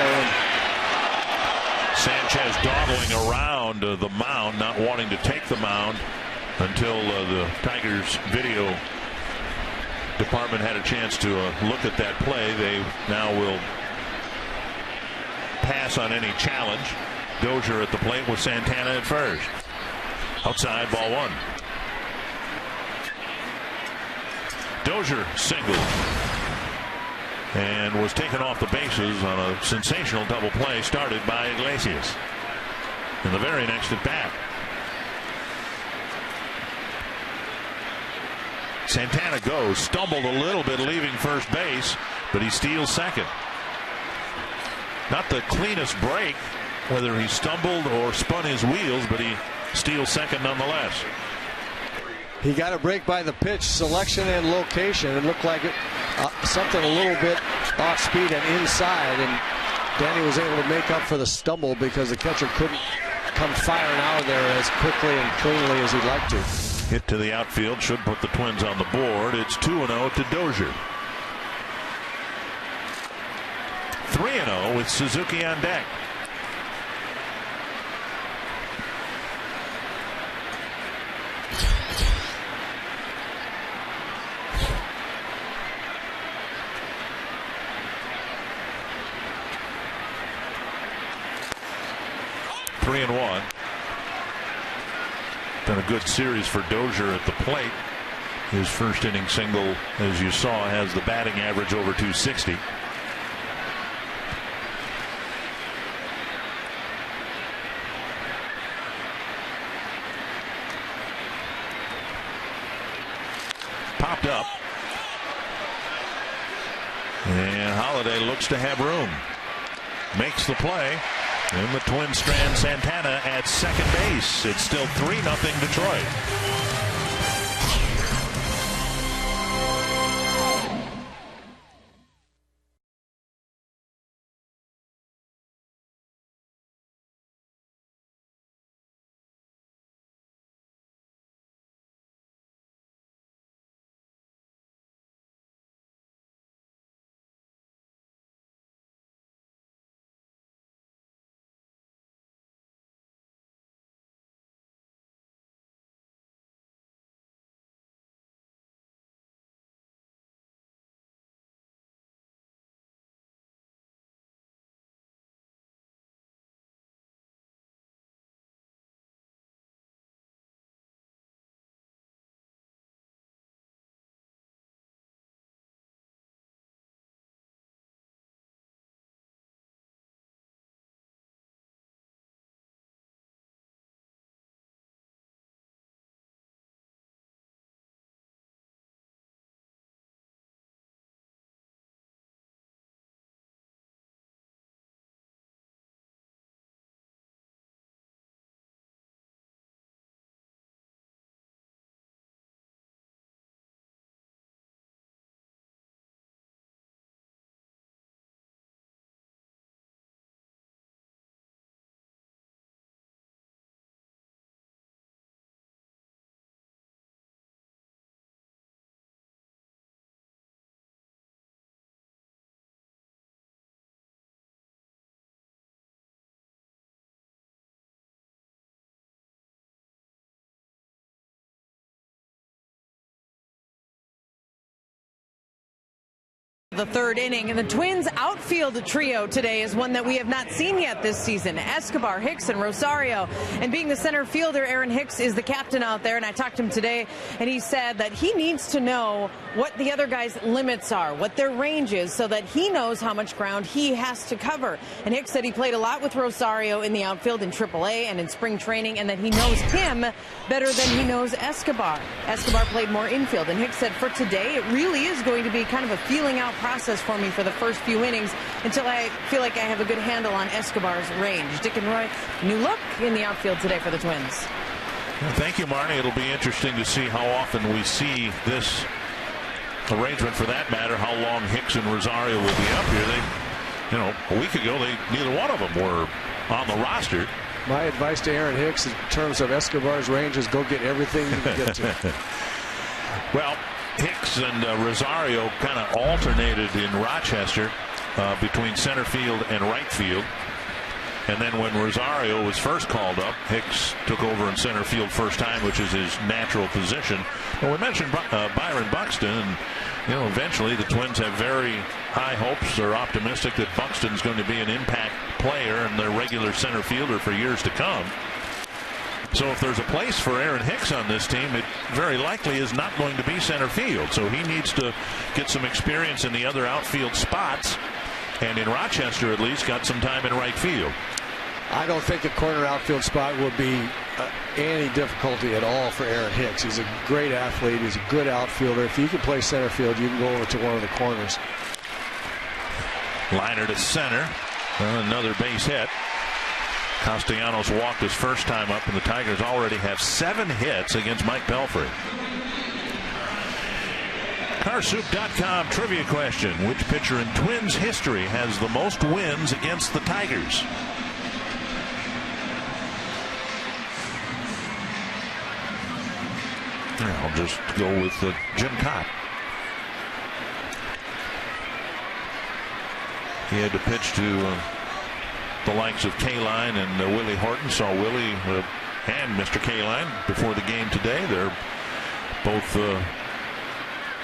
Sanchez dawdling around the mound, not wanting to take the mound until the Tigers video department had a chance to look at that play. They now will pass on any challenge. Dozier at the plate with Santana at first. Outside, ball one. Dozier singled and was taken off the bases on a sensational double play started by Iglesias in the very next at bat. Santana goes, stumbled a little bit leaving first base, but he steals second. Not the cleanest break, whether he stumbled or spun his wheels, but he steals second nonetheless. He got a break by the pitch selection and location. It looked like something a little bit off speed and inside, and Danny was able to make up for the stumble because the catcher couldn't come firing out of there as quickly and cleanly as he'd like to. Hit to the outfield should put the Twins on the board. It's 2-0 to Dozier. 3-0 with Suzuki on deck. Three and one. Been a good series for Dozier at the plate. His first inning single, as you saw, has the batting average over 260. Popped up. And Holiday looks to have room. Makes the play. And the Twins strand Santana at second base. It's still 3-0 Detroit. The third inning, and the Twins outfield trio today is one that we have not seen yet this season. Escobar, Hicks, and Rosario. And being the center fielder, Aaron Hicks is the captain out there, and I talked to him today, and he said that he needs to know what the other guy's limits are, what their range is, so that he knows how much ground he has to cover. And Hicks said he played a lot with Rosario in the outfield in AAA and in spring training, and that he knows him better than he knows Escobar. Escobar played more infield, and Hicks said for today, it really is going to be kind of a feeling out process for me for the first few innings until I feel like I have a good handle on Escobar's range. Dick and Roy, new look in the outfield today for the Twins. Well, thank you, Marnie. It'll be interesting to see how often we see this arrangement, for that matter, how long Hicks and Rosario will be up here. A week ago, neither one of them were on the roster. My advice to Aaron Hicks in terms of Escobar's range is go get everything you can get to. Well, Hicks and Rosario kind of alternated in Rochester between center field and right field. And then when Rosario was first called up, Hicks took over in center field first time, which is his natural position. Well, we mentioned Byron Buxton, and eventually the Twins have very high hopes. They're optimistic that Buxton's going to be an impact player and their regular center fielder for years to come. So if there's a place for Aaron Hicks on this team, it very likely is not going to be center field. So he needs to get some experience in the other outfield spots, and in Rochester at least got some time in right field. I don't think a corner outfield spot will be any difficulty at all for Aaron Hicks. He's a great athlete. He's a good outfielder. If you can play center field, you can go over to one of the corners. Liner to center. Another base hit. Castellanos walked his first time up, and the Tigers already have 7 hits against Mike Pelfrey. Carsoup.com trivia question. Which pitcher in Twins history has the most wins against the Tigers? I'll just go with Jim Cott. He had to pitch to the likes of Kaline and Willie Horton. Saw Willie and Mr. Kaline before the game today. They're both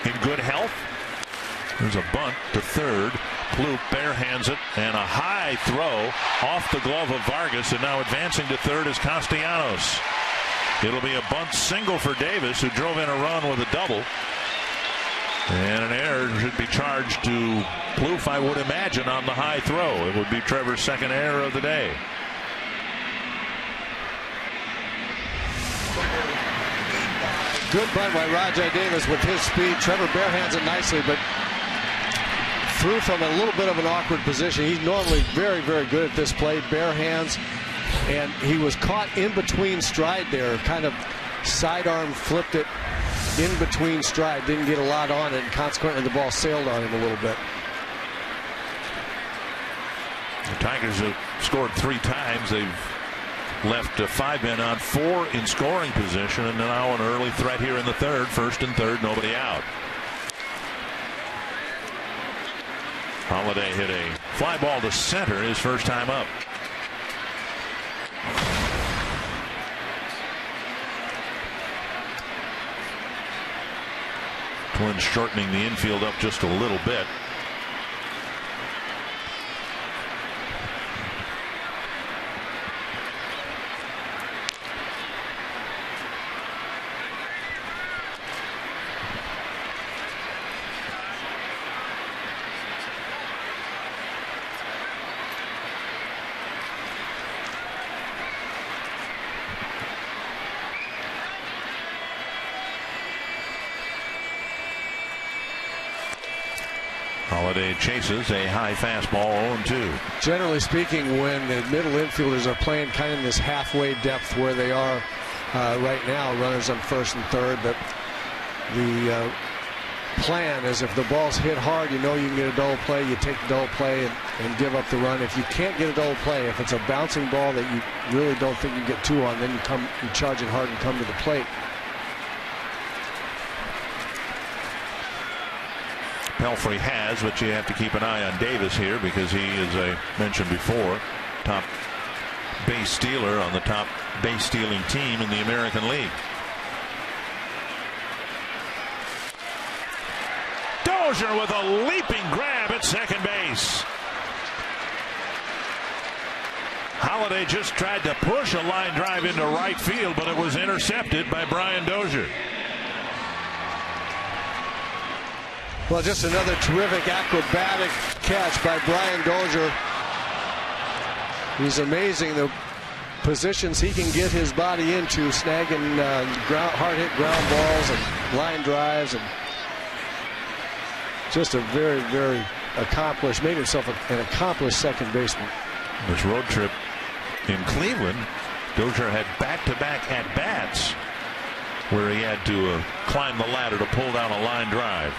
in good health. There's a bunt to third. Plouffe barehands it, and a high throw off the glove of Vargas, and now advancing to third is Castellanos. It'll be a bunt single for Davis, who drove in a run with a double. And an error should be charged to Plouffe, I would imagine, on the high throw. It would be Trevor's second error of the day. Good bunt by Rajai Davis with his speed. Trevor barehands it nicely, but threw from a little bit of an awkward position. He's normally very, very good at this play. Barehands, and he was caught in between stride there. Kind of sidearm flipped it in between stride. Didn't get a lot on it, and consequently the ball sailed on him a little bit. The Tigers have scored 3 times. They've left 5 men on, 4 in scoring position, and now an early threat here in the third. First and third, nobody out. Holiday hit a fly ball to center his first time up. Twins shortening the infield up just a little bit. Holiday chases a high fastball 0-2. Generally speaking, when the middle infielders are playing kind of in this halfway depth where they are right now, runners on first and third, that the plan is if the ball's hit hard, you know you can get a double play, you take the double play and give up the run. If you can't get a double play, if it's a bouncing ball that you really don't think you get 2 on, then you charge it hard and come to the plate. Pelfrey has, but you have to keep an eye on Davis here because he, as I mentioned before, top base stealer on the top base stealing team in the American League. Dozier with a leaping grab at second base. Holiday just tried to push a line drive into right field, but it was intercepted by Brian Dozier. Well, just another terrific acrobatic catch by Brian Dozier. He's amazing the positions he can get his body into, snagging hard-hit ground balls and line drives, and just a very, very accomplished, made himself an accomplished second baseman. This road trip in Cleveland, Dozier had back-to-back at-bats where he had to climb the ladder to pull down a line drive.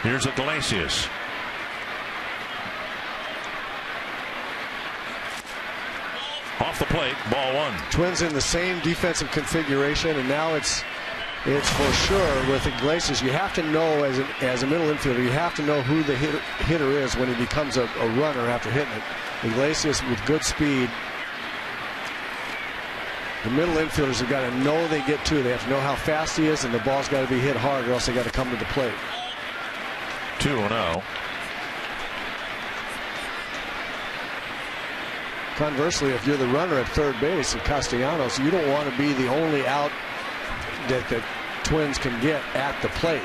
Here's Iglesias. Off the plate, ball one. Twins in the same defensive configuration, and now it's for sure with Iglesias. You have to know as a middle infielder, you have to know who the hitter is when he becomes a runner after hitting it. Iglesias with good speed. The middle infielders have got to know they get to. They have to know how fast he is, and the ball's got to be hit hard, or else they got to come to the plate. 2-0. Conversely, if you're the runner at third base at Castellanos, you don't want to be the only out that the Twins can get at the plate.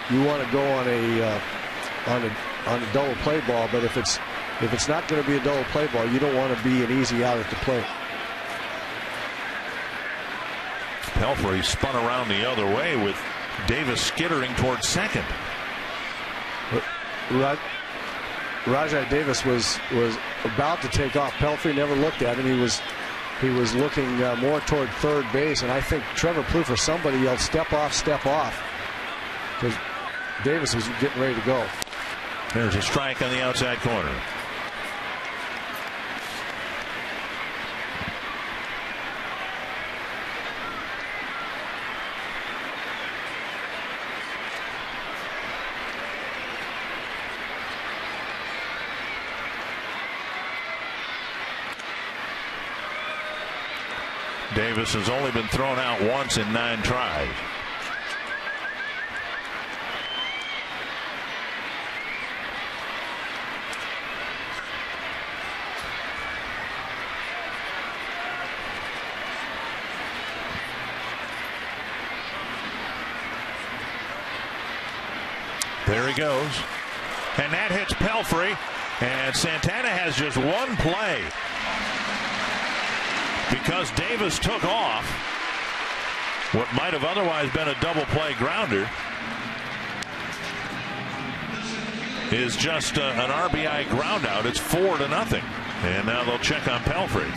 You want to go on a double play ball, but if it's not going to be a double play ball, you don't want to be an easy out at the plate. Pelfrey spun around the other way with Davis skittering towards second. Rajai Davis was about to take off. Pelfrey never looked at him. He was looking more toward third base, and I think Trevor Plouffe or somebody yelled, "Step off, step off," because Davis was getting ready to go. There's a strike on the outside corner. Davis has only been thrown out once in 9 tries. There he goes. And that hits Pelfrey. And Santana has just one play. Because Davis took off what might have otherwise been a double play grounder is just an RBI ground out. It's 4-0. And now they'll check on Pelfrey.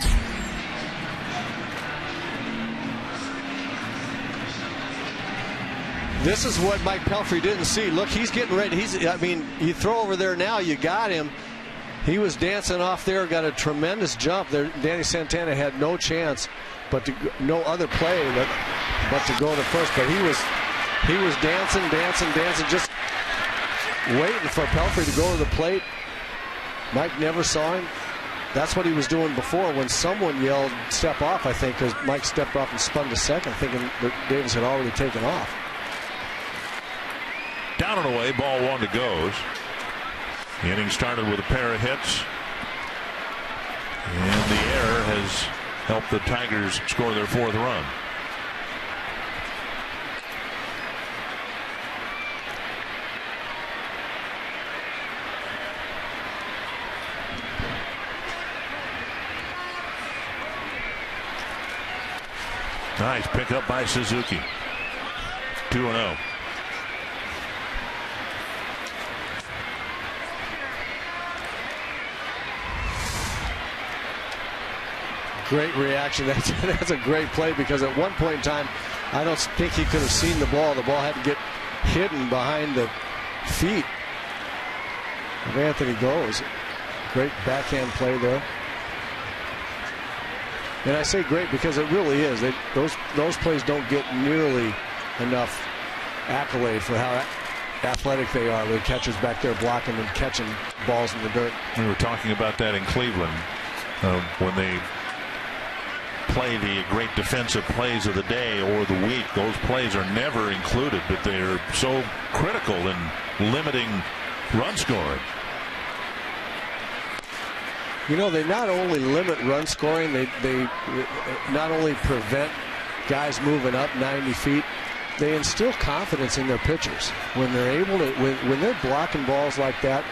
This is what Mike Pelfrey didn't see. Look, he's getting ready. You throw over there now, you got him. He was dancing off there, got a tremendous jump there. Danny Santana had no chance, no other play but to go to first. But he was dancing, just waiting for Pelfrey to go to the plate. Mike never saw him. That's what he was doing before when someone yelled "step off," I think, because Mike stepped off and spun to second, thinking that Davis had already taken off. Down and away, ball one to goes. The inning started with a pair of hits, and the error has helped the Tigers score their 4th run. Nice pickup by Suzuki. 2-0. Great reaction. That's a great play, because at one point in time, I don't think he could have seen the ball. The ball had to get hidden behind the feet of Anthony Goes. Great backhand play there. And I say great because it really is. Those plays don't get nearly enough accolade for how athletic they are. The catchers back there blocking and catching balls in the dirt. We were talking about that in Cleveland when they play the great defensive plays of the day or the week. Those plays are never included, but they're so critical in limiting run scoring. You know, they not only limit run scoring, they not only prevent guys moving up 90 feet, they instill confidence in their pitchers when they're able to, when they're blocking balls like that.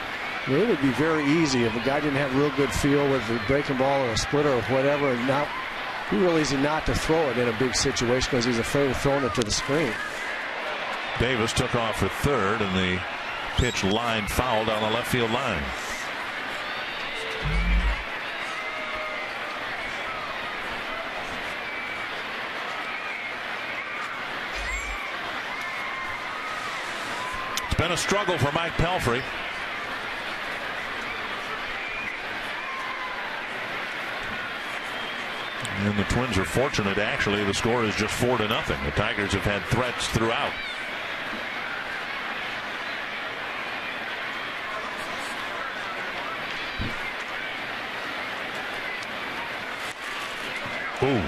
It would be very easy if a guy didn't have real good feel with a breaking ball or a splitter or whatever, and now it'd be real easy not to throw it in a big situation because he's afraid of throwing it to the screen. Davis took off for third, and the pitch line fouled on the left field line. It's been a struggle for Mike Pelfrey. And the Twins are fortunate, actually. The score is just 4-0. The Tigers have had threats throughout. Ooh.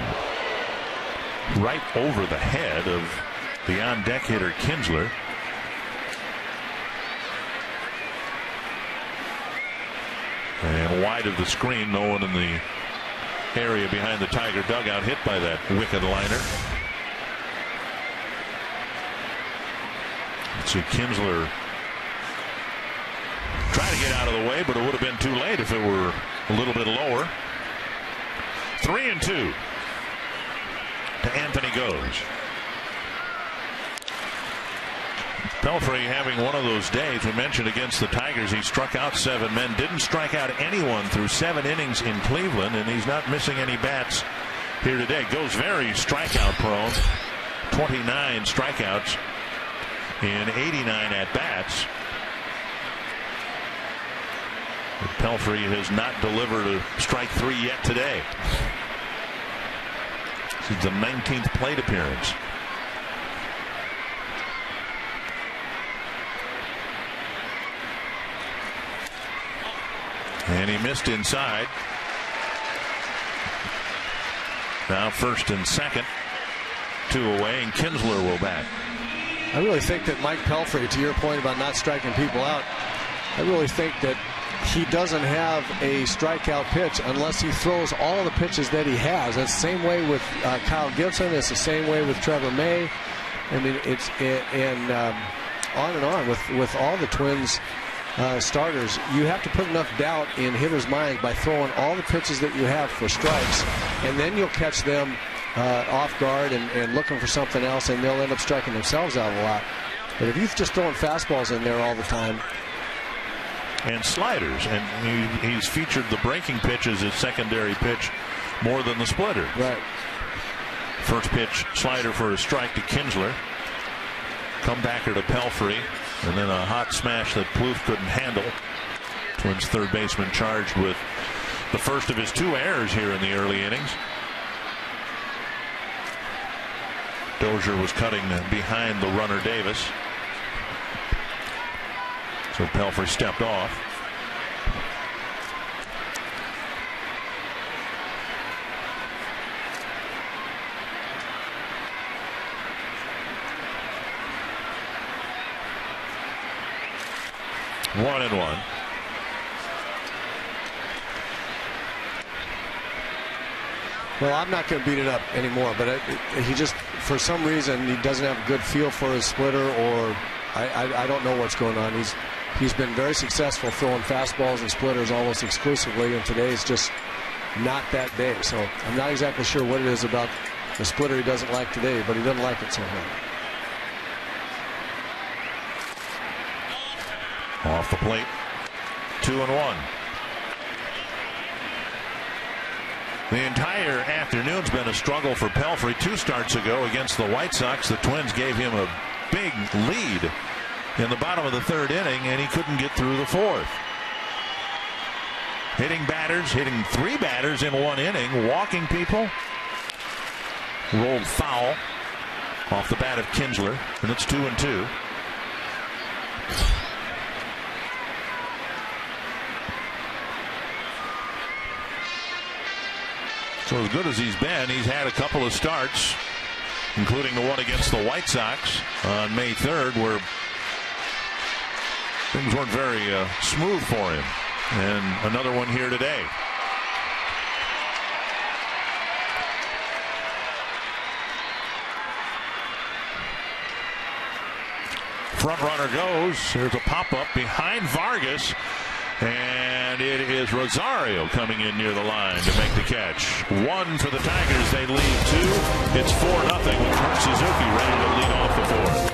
Right over the head of the on-deck hitter Kinsler. And wide of the screen, no one in the area behind the Tiger dugout hit by that wicked liner. Let's see, Kinsler try to get out of the way, but it would have been too late if it were a little bit lower. 3-2 to Anthony Goes. Pelfrey having one of those days. We mentioned against the Tigers he struck out 7 men, didn't strike out anyone through 7 innings in Cleveland, and he's not missing any bats here today. Goes very strikeout prone, 29 strikeouts in 89 at bats. But Pelfrey has not delivered a strike 3 yet today. This is the 19th plate appearance. And he missed inside. Now first and second, 2 away, and Kinsler will bat. I really think that Mike Pelfrey, to your point about not striking people out, I really think that he doesn't have a strikeout pitch unless he throws all the pitches that he has. That's the same way with Kyle Gibson. It's the same way with Trevor May. I mean, it's on and on with all the Twins starters. You have to put enough doubt in hitters' minds by throwing all the pitches that you have for strikes, and then you'll catch them off guard and looking for something else, and they'll end up striking themselves out a lot. But if you're just throwing fastballs in there all the time, and sliders, and he's featured the breaking pitch as his secondary pitch more than the splitter. Right. First pitch slider for a strike to Kinsler. Comebacker to Pelfrey, and then a hot smash that Plouffe couldn't handle. Twins third baseman charged with the first of his 2 errors here in the early innings. Dozier was cutting behind the runner Davis. So Pelfrey stepped off. One and one. Well, I'm not going to beat it up anymore, but he just, for some reason, he doesn't have a good feel for his splitter, or I don't know what's going on. He's been very successful throwing fastballs and splitters almost exclusively, and today is just not that day. So I'm not exactly sure what it is about the splitter he doesn't like today, but he doesn't like it somehow. Off the plate, 2-1. The entire afternoon's been a struggle for Pelfrey. 2 starts ago against the White Sox, the Twins gave him a big lead in the bottom of the 3rd inning, and he couldn't get through the 4th. Hitting 3 batters in 1 inning, walking people. Rolled foul off the bat of Kinsler, and it's 2-2. So as good as he's been, he's had a couple of starts, including the one against the White Sox on May 3rd, where things weren't very smooth for him. And another one here today. front runner goes. There's a pop-up behind Vargas. And it is Rosario coming in near the line to make the catch. 1 for the Tigers. They lead 2. It's 4-0 with Kurt Suzuki ready to lead off the fourth.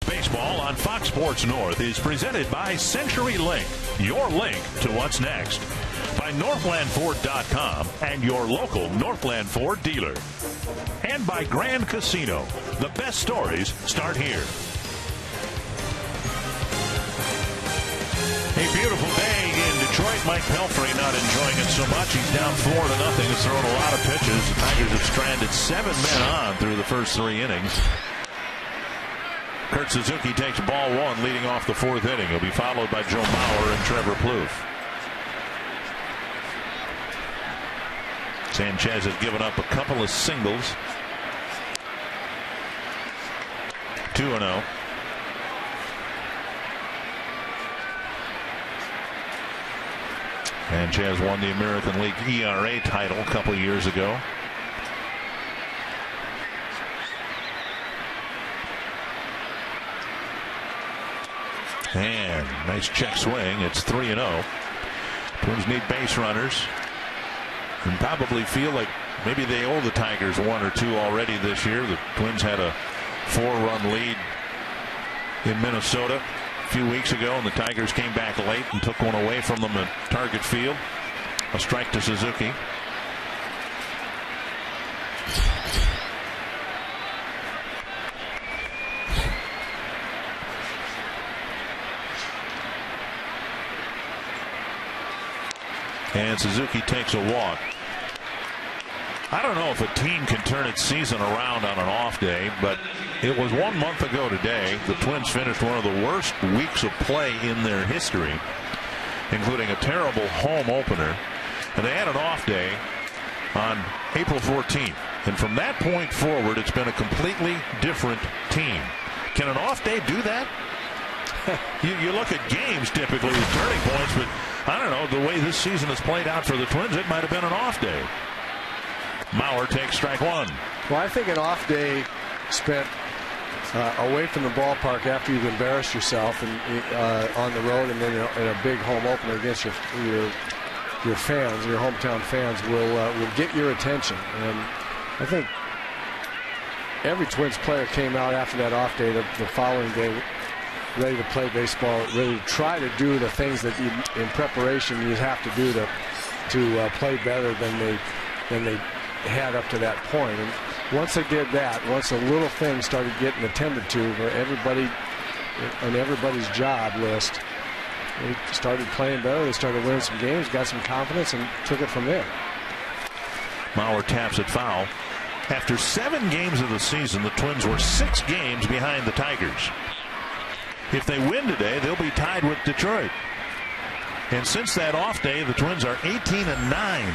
Baseball on Fox Sports North is presented by CenturyLink, your link to what's next. By NorthlandFord.com and your local Northland Ford dealer. And by Grand Casino. The best stories start here. A beautiful day in Detroit. Mike Pelfrey not enjoying it so much. He's down 4-0. He's thrown a lot of pitches. The Tigers have stranded 7 men on through the first 3 innings. Kurt Suzuki takes ball 1 leading off the 4th inning. He'll be followed by Joe Mauer and Trevor Plouffe. Sanchez has given up a couple of singles. 2-0. Sanchez won the American League ERA title a couple of years ago. And nice check swing. It's 3-0. Twins need base runners. And probably feel like maybe they owe the Tigers 1 or 2 already this year. The Twins had a 4-run lead in Minnesota a few weeks ago, and the Tigers came back late and took one away from them at Target Field. A strike to Suzuki. And Suzuki takes a walk. I don't know if a team can turn its season around on an off day, but it was 1 month ago today. The Twins finished one of the worst weeks of play in their history, including a terrible home opener. And they had an off day on April 14th. And from that point forward, it's been a completely different team. Can an off day do that? You look at games typically as turning points, but I don't know, the way this season has played out for the Twins, it might have been an off day. Mauer takes strike 1. Well, I think an off day spent away from the ballpark after you've embarrassed yourself and on the road, and then in a big home opener against your fans, your hometown fans, will get your attention. And I think every Twins player came out after that off day the following day ready to play baseball, ready to try to do the things that in preparation you have to do to play better than they had up to that point. And once they did that, once a little thing started getting attended to for everybody on everybody's job list, They started playing better. They started winning some games, got some confidence, and took it from there. Mauer taps it foul. After 7 games of the season, the Twins were 6 games behind the Tigers. If they win today, they'll be tied with Detroit. And since that off day, the Twins are 18-9.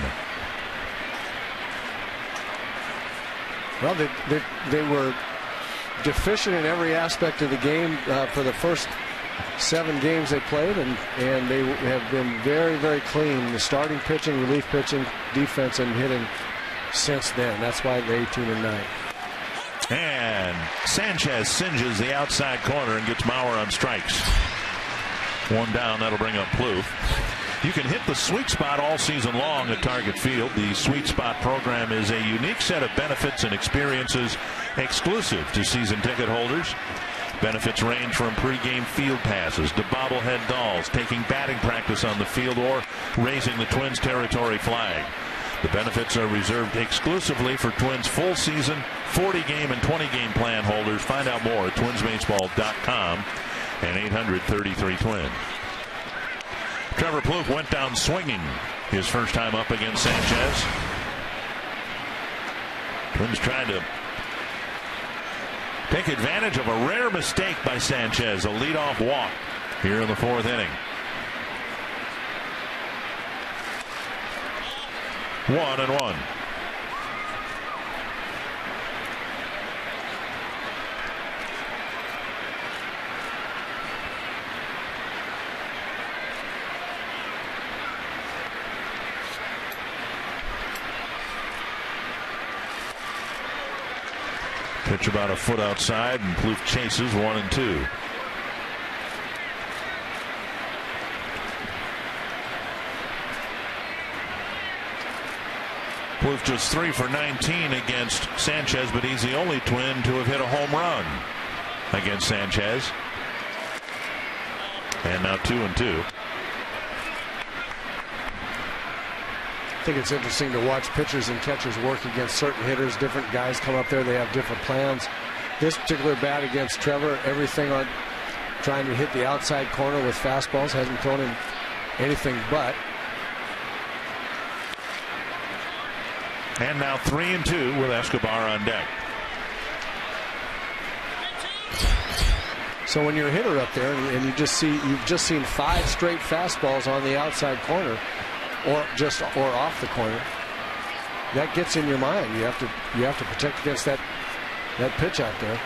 Well, they were deficient in every aspect of the game for the first 7 games they played, and they have been very, very clean. The starting pitching, relief pitching, defense, and hitting since then. That's why they're 18-9. And Sanchez singes the outside corner and gets Mauer on strikes. 1 down. That'll bring up Plouffe. You can hit the sweet spot all season long at Target Field. The Sweet Spot program is a unique set of benefits and experiences exclusive to season ticket holders. Benefits range from pregame field passes to bobblehead dolls, taking batting practice on the field, or raising the Twins territory flag. The benefits are reserved exclusively for Twins full season, 40-game and 20-game plan holders. Find out more at twinsbaseball.com and 800-33-TWIN. Trevor Plouffe went down swinging his first time up against Sanchez. Twins trying to take advantage of a rare mistake by Sanchez, a leadoff walk here in the 4th inning. 1-1. Pitch about a foot outside, and Plouffe chases 1-2. Plouffe just 3 for 19 against Sanchez, but he's the only Twin to have hit a home run against Sanchez. And now 2-2. I think it's interesting to watch pitchers and catchers work against certain hitters. Different guys come up there, they have different plans. This particular bat against Trevor, everything on trying to hit the outside corner with fastballs, hasn't thrown him anything but. And now 3-2 with Escobar on deck. So when you're a hitter up there and you've just seen 5 straight fastballs on the outside corner, or off the corner, that gets in your mind. You have to protect against that pitch out there.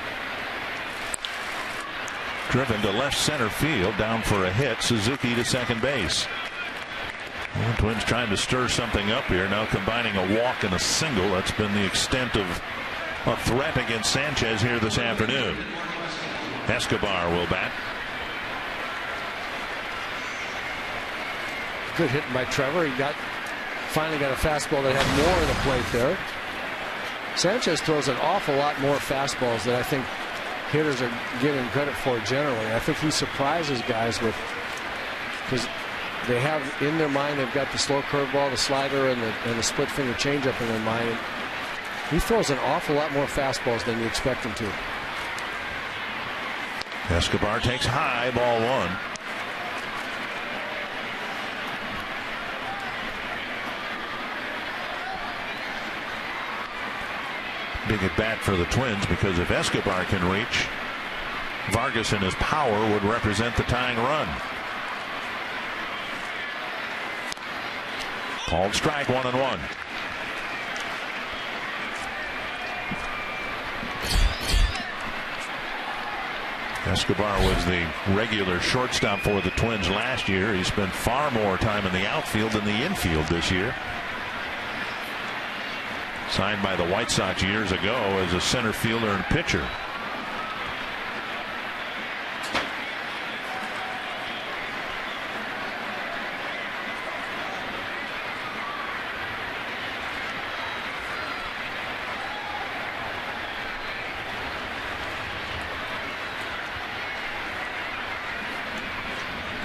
Driven to left center field, down for a hit. Suzuki to second base. Well, the Twins trying to stir something up here, now combining a walk and a single. That's been the extent of a threat against Sanchez here this afternoon. Escobar will bat. Good hit by Trevor. He finally got a fastball that had more of the plate there. Sanchez throws an awful lot more fastballs than I think hitters are giving credit for generally. I think he surprises guys with, because they have in their mind, they've got the slow curveball, the slider, and the split finger changeup in their mind. And he throws an awful lot more fastballs than you expect him to. Escobar takes high, ball 1. Big at bat for the Twins, because if Escobar can reach, Vargas and his power would represent the tying run. Called strike, 1-1. Escobar was the regular shortstop for the Twins last year. He spent far more time in the outfield than the infield this year. Signed by the White Sox years ago as a center fielder and pitcher.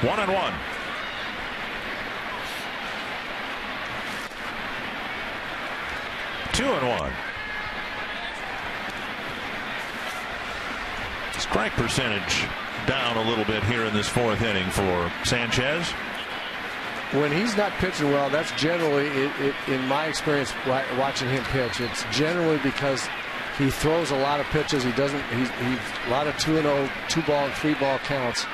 One and one. Two and one. Strike percentage down a little bit here in this fourth inning for Sanchez. When he's not pitching well, that's generally, in my experience watching him pitch, it's generally because he throws a lot of pitches. He's a lot of 2-0, 2-ball and 3-ball counts.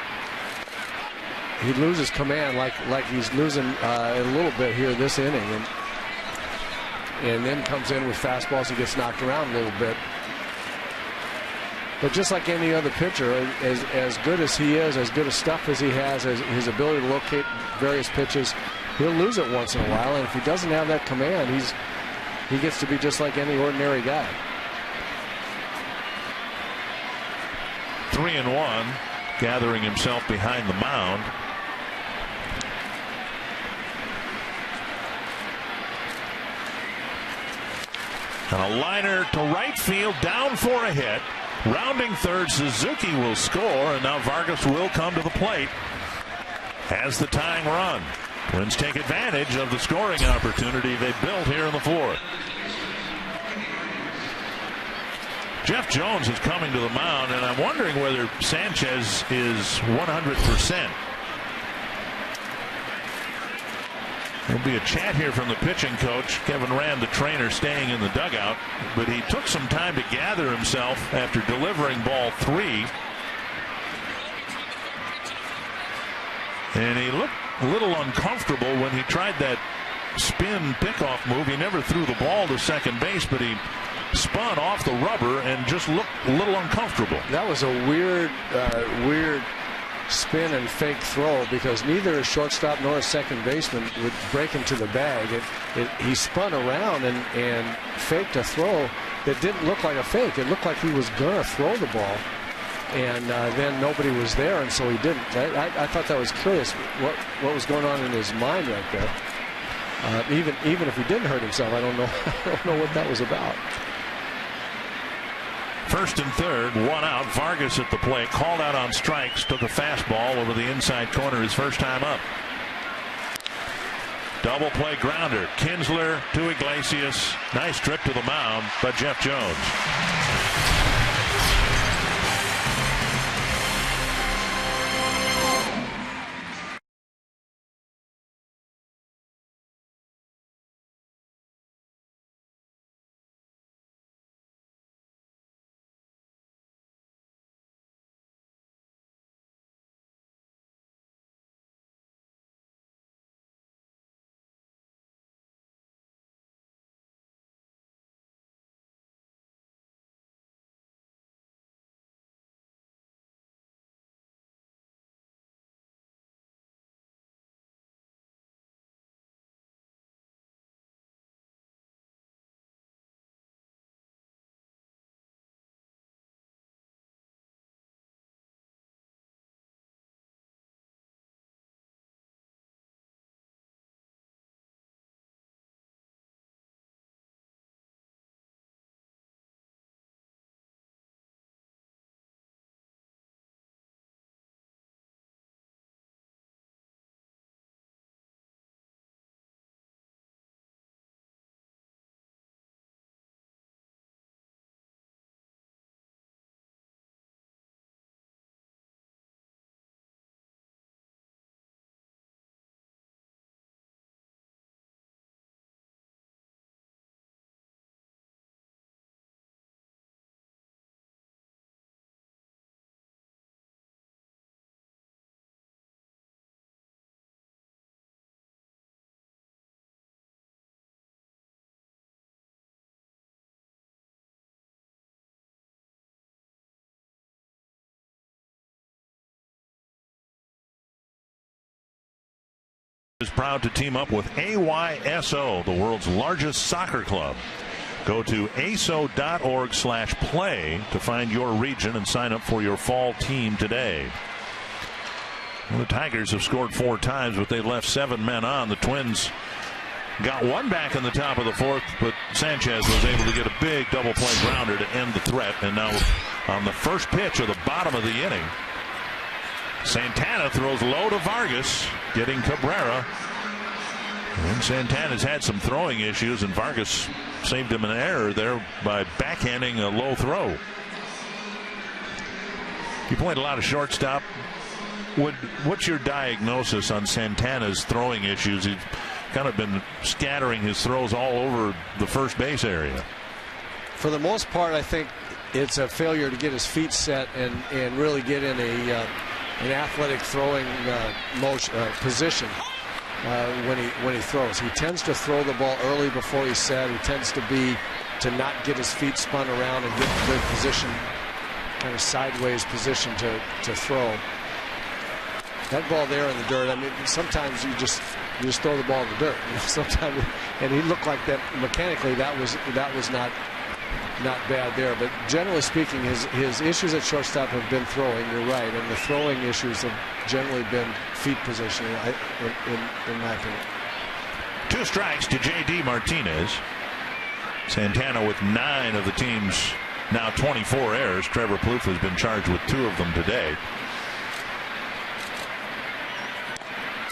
He loses command like he's losing a little bit here this inning, and then comes in with fastballs and gets knocked around a little bit. But just like any other pitcher, as good as he is, as good a stuff as he has, as his ability to locate various pitches, he'll lose it once in a while. And if he doesn't have that command, he gets to be just like any ordinary guy. 3-1, gathering himself behind the mound. And a liner to right field, down for a hit. Rounding third, Suzuki will score, and now Vargas will come to the plate as the tying run. Twins take advantage of the scoring opportunity they built here in the fourth. Jeff Jones is coming to the mound, and I'm wondering whether Sanchez is 100%. There'll be a chat here from the pitching coach, Kevin Rand, the trainer, staying in the dugout, but he took some time to gather himself after delivering ball 3. And he looked a little uncomfortable when he tried that spin pickoff move. He never threw the ball to second base, but he spun off the rubber and just looked a little uncomfortable. That was a weird spin and fake throw, because neither a shortstop nor a second baseman would break into the bag. He spun around and faked a throw that didn't look like a fake. It looked like he was going to throw the ball, and then nobody was there, and so he didn't. I thought that was curious, what was going on in his mind right there. Even if he didn't hurt himself, I don't know what that was about. First and third, 1 out. Vargas at the plate, called out on strikes, took a fastball over the inside corner his first time up. Double play grounder. Kinsler to Iglesias. Nice trip to the mound by Jeff Jones. Is proud to team up with AYSO, the world's largest soccer club. Go to aso.org/play to find your region and sign up for your fall team today. Well, the Tigers have scored 4 times, but they left 7 men on. The Twins got 1 back in the top of the 4th, but Sanchez was able to get a big double play grounder to end the threat. And now on the first pitch of the bottom of the inning, Santana throws low to Vargas, getting Cabrera. And Santana's had some throwing issues, and Vargas saved him an error there by backhanding a low throw. You played a lot of shortstop. What's your diagnosis on Santana's throwing issues? He's kind of been scattering his throws all over the first base area. For the most part, I think it's a failure to get his feet set and really get in an athletic throwing position when he throws. He tends to throw the ball early before he's set. He tends to not get his feet spun around and get in good position, kind of sideways position to throw. That ball there in the dirt, I mean, sometimes you just throw the ball in the dirt. Sometimes, and he looked like that mechanically. That was not bad there. But generally speaking, his issues at shortstop have been throwing. You're right, and the throwing issues have generally been feet positioning, in my opinion. 2 strikes to J.D. Martinez. Santana with 9 of the team's now 24 errors. Trevor Plouffe has been charged with 2 of them today.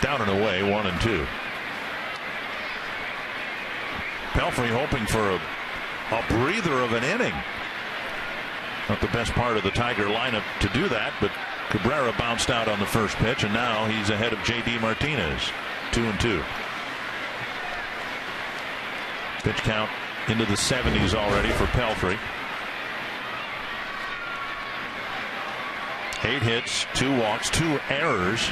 Down and away, 1-2. Pelfrey hoping for a breather of an inning. Not the best part of the Tiger lineup to do that, but Cabrera bounced out on the first pitch, and now he's ahead of J.D. Martinez. 2-2. Pitch count into the 70s already for Pelfrey. 8 hits, 2 walks, 2 errors.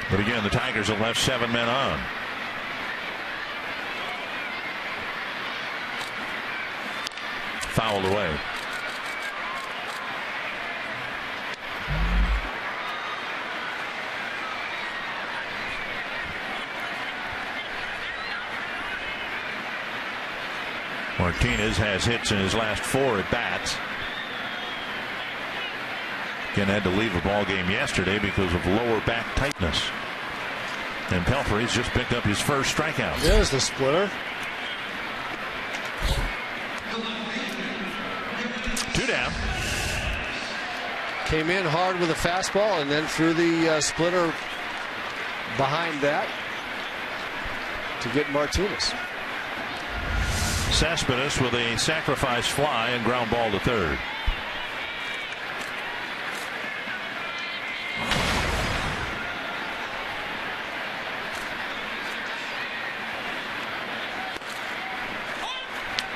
But again, the Tigers have left 7 men on. Fouled away. Martinez has hits in his last 4 at bats. Again, had to leave a ball game yesterday because of lower back tightness. And Pelfrey's just picked up his first strikeout. There's the splitter. 2 down. Came in hard with a fastball and then threw the splitter behind that to get Martinez. Cespedes with a sacrifice fly and ground ball to third.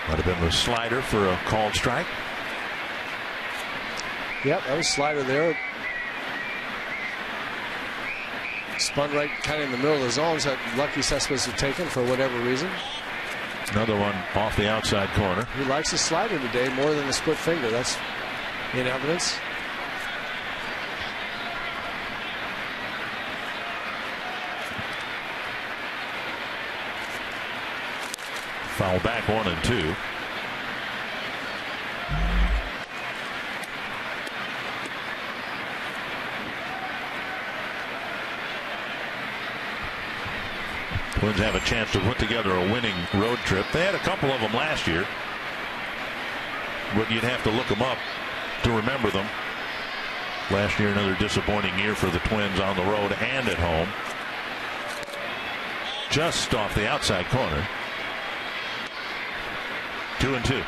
Might have been the slider for a called strike. Yep, that was slider there. Spun right kind of in the middle of the zones that lucky Cespedes had taken for whatever reason. Another one off the outside corner. He likes the slider today more than the split finger. That's in evidence. Foul back, 1-2. Twins have a chance to put together a winning road trip. They had a couple of them last year, but you'd have to look them up to remember them. Last year, another disappointing year for the Twins on the road and at home. Just off the outside corner. 2-2.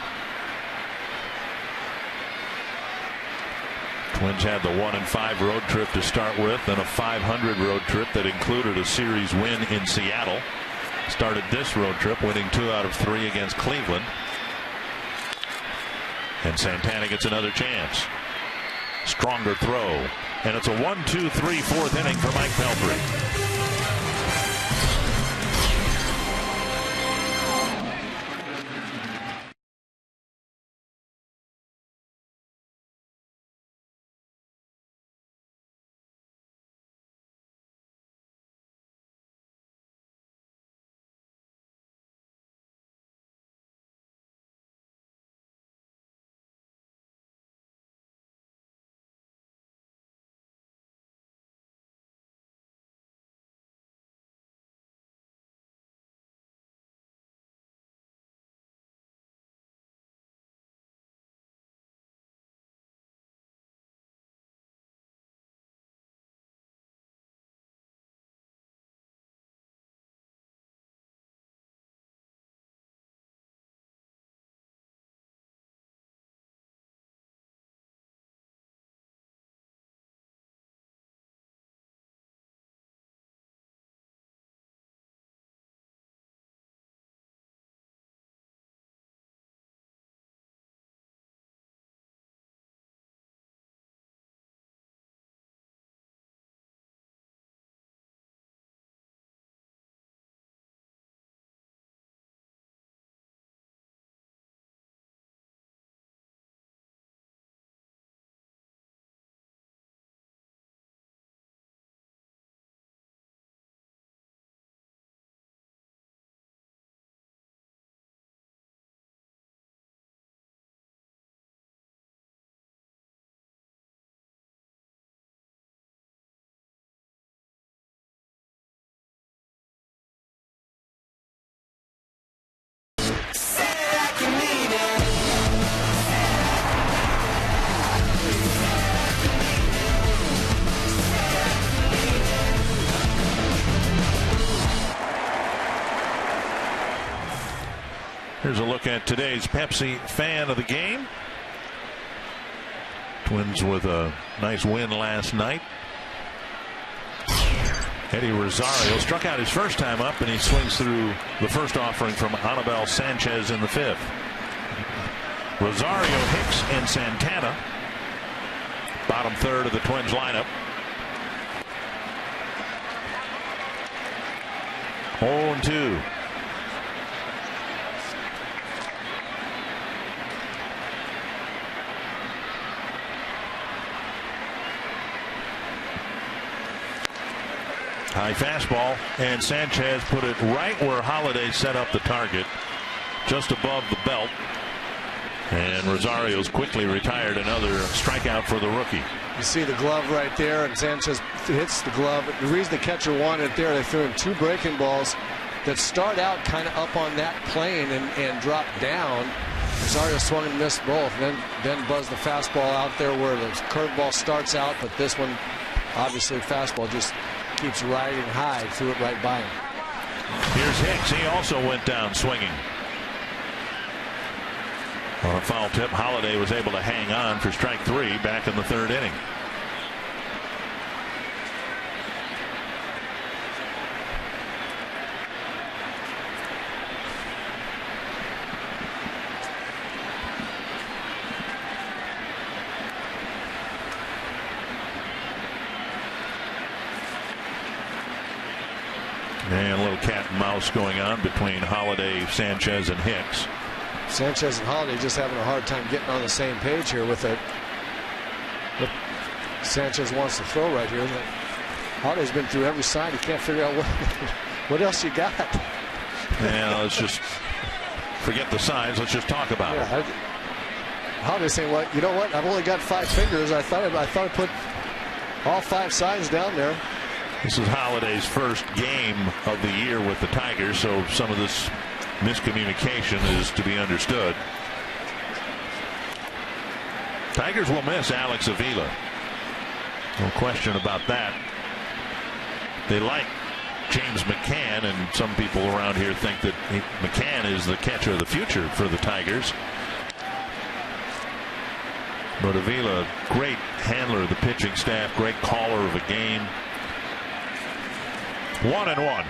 Twins had the 1-5 road trip to start with, and a .500 road trip that included a series win in Seattle. Started this road trip winning 2 out of 3 against Cleveland. And Santana gets another chance. Stronger throw. And it's a 1-2-3 4th inning for Mike Pelfrey. Here's a look at today's Pepsi fan of the game. Twins with a nice win last night. Eddie Rosario struck out his first time up, and he swings through the first offering from Anibal Sanchez in the 5th. Rosario, Hicks, and Santana, bottom third of the Twins lineup. 0-2. High fastball, and Sanchez put it right where Holiday set up the target, just above the belt. And Rosario's quickly retired. Another strikeout for the rookie. You see the glove right there, and Sanchez hits the glove. The reason the catcher wanted it there, they threw him 2 breaking balls that start out kind of up on that plane and drop down. Rosario swung and missed both, and then buzzed the fastball out there where the curveball starts out, but this one, obviously, fastball just keeps riding high, threw it right by him. Here's Hicks. He also went down swinging. On a foul tip, Holiday was able to hang on for strike 3 back in the 3rd inning. And a little cat and mouse going on between Holiday, Sanchez, and Hicks. Sanchez and Holiday just having a hard time getting on the same page here with it. But Sanchez wants to throw right here. Holiday's been through every side. He can't figure out what else you got. Yeah, let's just forget the signs. Let's just talk about it. Holiday's saying, "Well, you know what? I've only got 5 fingers. I thought I put all 5 signs down there." This is Holiday's first game of the year with the Tigers, so some of this miscommunication is to be understood. Tigers will miss Alex Avila. No question about that. They like James McCann, and some people around here think that McCann is the catcher of the future for the Tigers. But Avila, great handler of the pitching staff, great caller of a game. 1-1.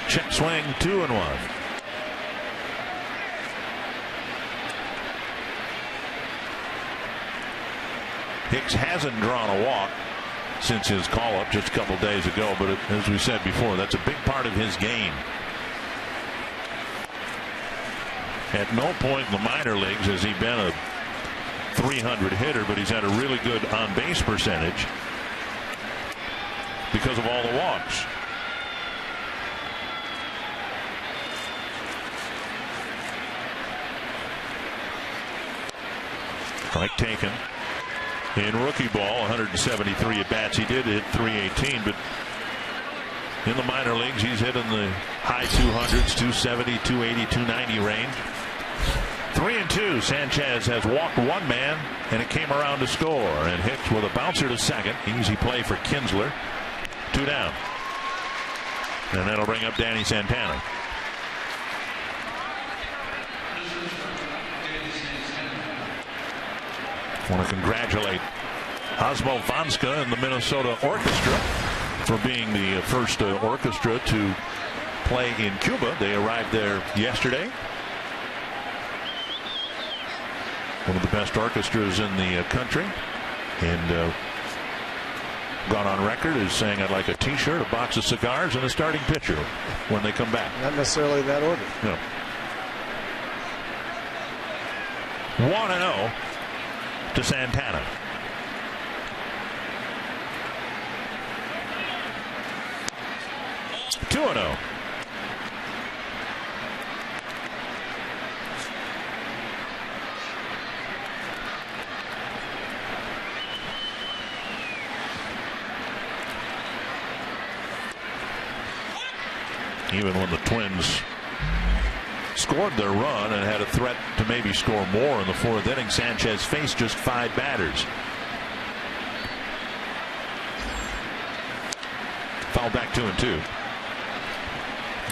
Check swing, 2-1. Hicks hasn't drawn a walk since his call-up just a couple days ago, but as we said before, that's a big part of his game. At no point in the minor leagues has he been a 300 hitter, but he's had a really good on-base percentage because of all the walks. Strike taken. In rookie ball, 173 at bats. He did hit 318, but in the minor leagues, he's hit in the high 200s, 270, 280, 290 range. 3-2. Sanchez has walked 1 man, and it came around to score. And Hicks with a bouncer to second. Easy play for Kinsler. 2 down. And that'll bring up Danny Santana. I want to congratulate Osmo Vanska and the Minnesota Orchestra for being the first orchestra to play in Cuba. They arrived there yesterday. One of the best orchestras in the country, and gone on record as saying, "I'd like a T-shirt, a box of cigars, and a starting pitcher when they come back." Not necessarily in that order. No. 1-0 to Santana. Two 2-0. Even when the Twins scored their run and had a threat to maybe score more in the 4th inning, Sanchez faced just 5 batters. Foul back 2-2.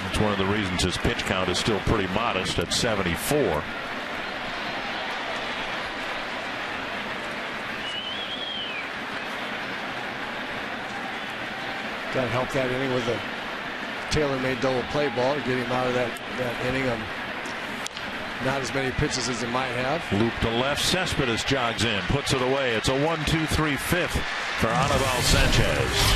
It's one of the reasons his pitch count is still pretty modest at 74. Got to help that inning with a tailor-made double play ball to get him out of that inning. Not as many pitches as he might have. Loop to left. Cespedes jogs in, puts it away. It's a 1-2-3 fifth for Anibal Sanchez.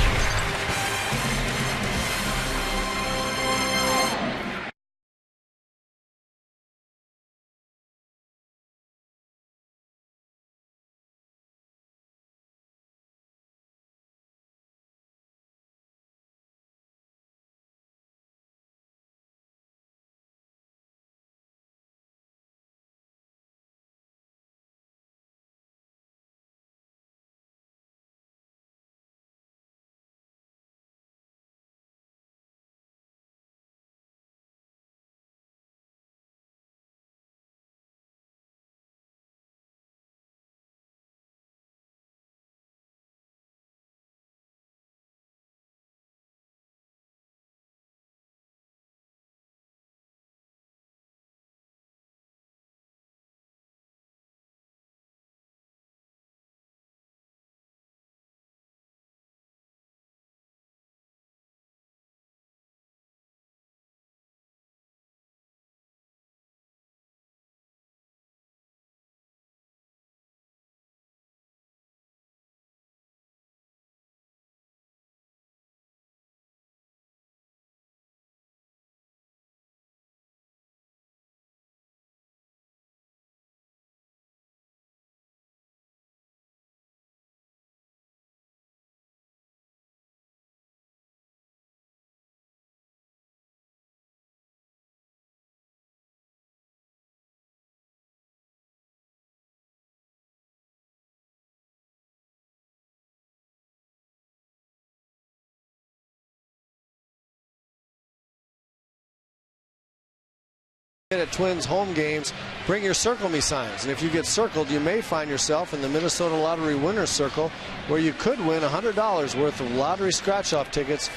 At Twins home games, bring your Circle Me signs, and if you get circled, you may find yourself in the Minnesota Lottery winner's circle, where you could win $100 worth of lottery scratch-off tickets,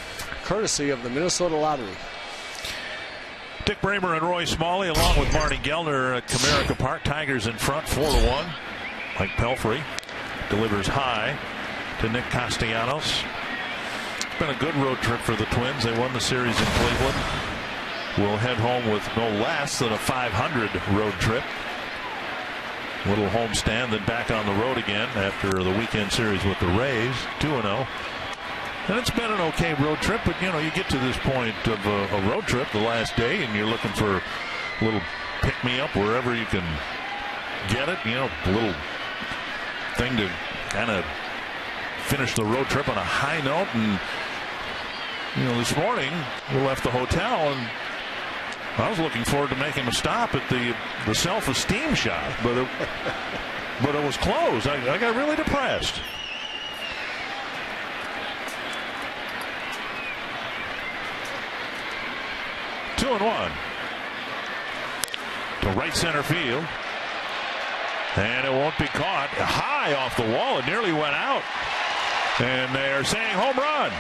courtesy of the Minnesota Lottery. Dick Bramer and Roy Smalley, along with Marty Gellner at Comerica Park. Tigers in front, 4-1. Mike Pelfrey delivers high to Nick Castellanos. It's been a good road trip for the Twins. They won the series in Cleveland. Will head home with no less than a 500 road trip. Little homestand, then back on the road again after the weekend series with the Rays, 2-0. And it's been an okay road trip, but you know, you get to this point of a road trip the last day, and you're looking for a little pick-me-up wherever you can get it. You know, a little thing to kind of finish the road trip on a high note. And you know, this morning we left the hotel, and I was looking forward to making a stop at the self-esteem shop, but it was closed. I got really depressed. Two and one to right center field, and it won't be caught. High off the wall, it nearly went out, and they are saying home run.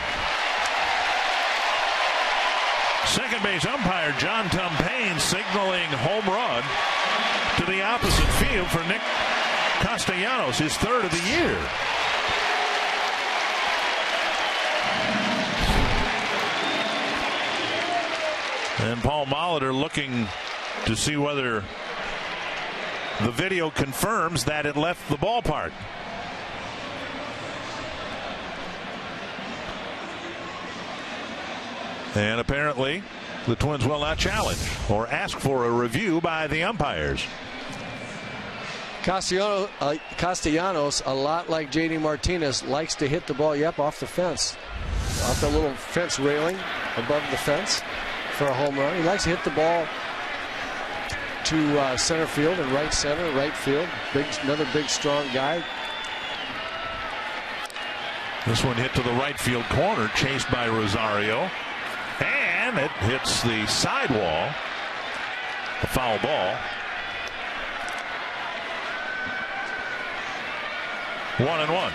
Second base umpire John Tumpane signaling home run to the opposite field for Nick Castellanos, his third of the year. And Paul Molitor looking to see whether the video confirms that it left the ballpark. And apparently the Twins will not challenge or ask for a review by the umpires. Castellanos, a lot like J.D. Martinez, likes to hit the ball, off the fence. Off the little fence railing above the fence for a home run. He likes to hit the ball to center field and right center, right field. Another big, strong guy. This one hit to the right field corner, chased by Rosario. And it hits the sidewall. A foul ball. 1-1.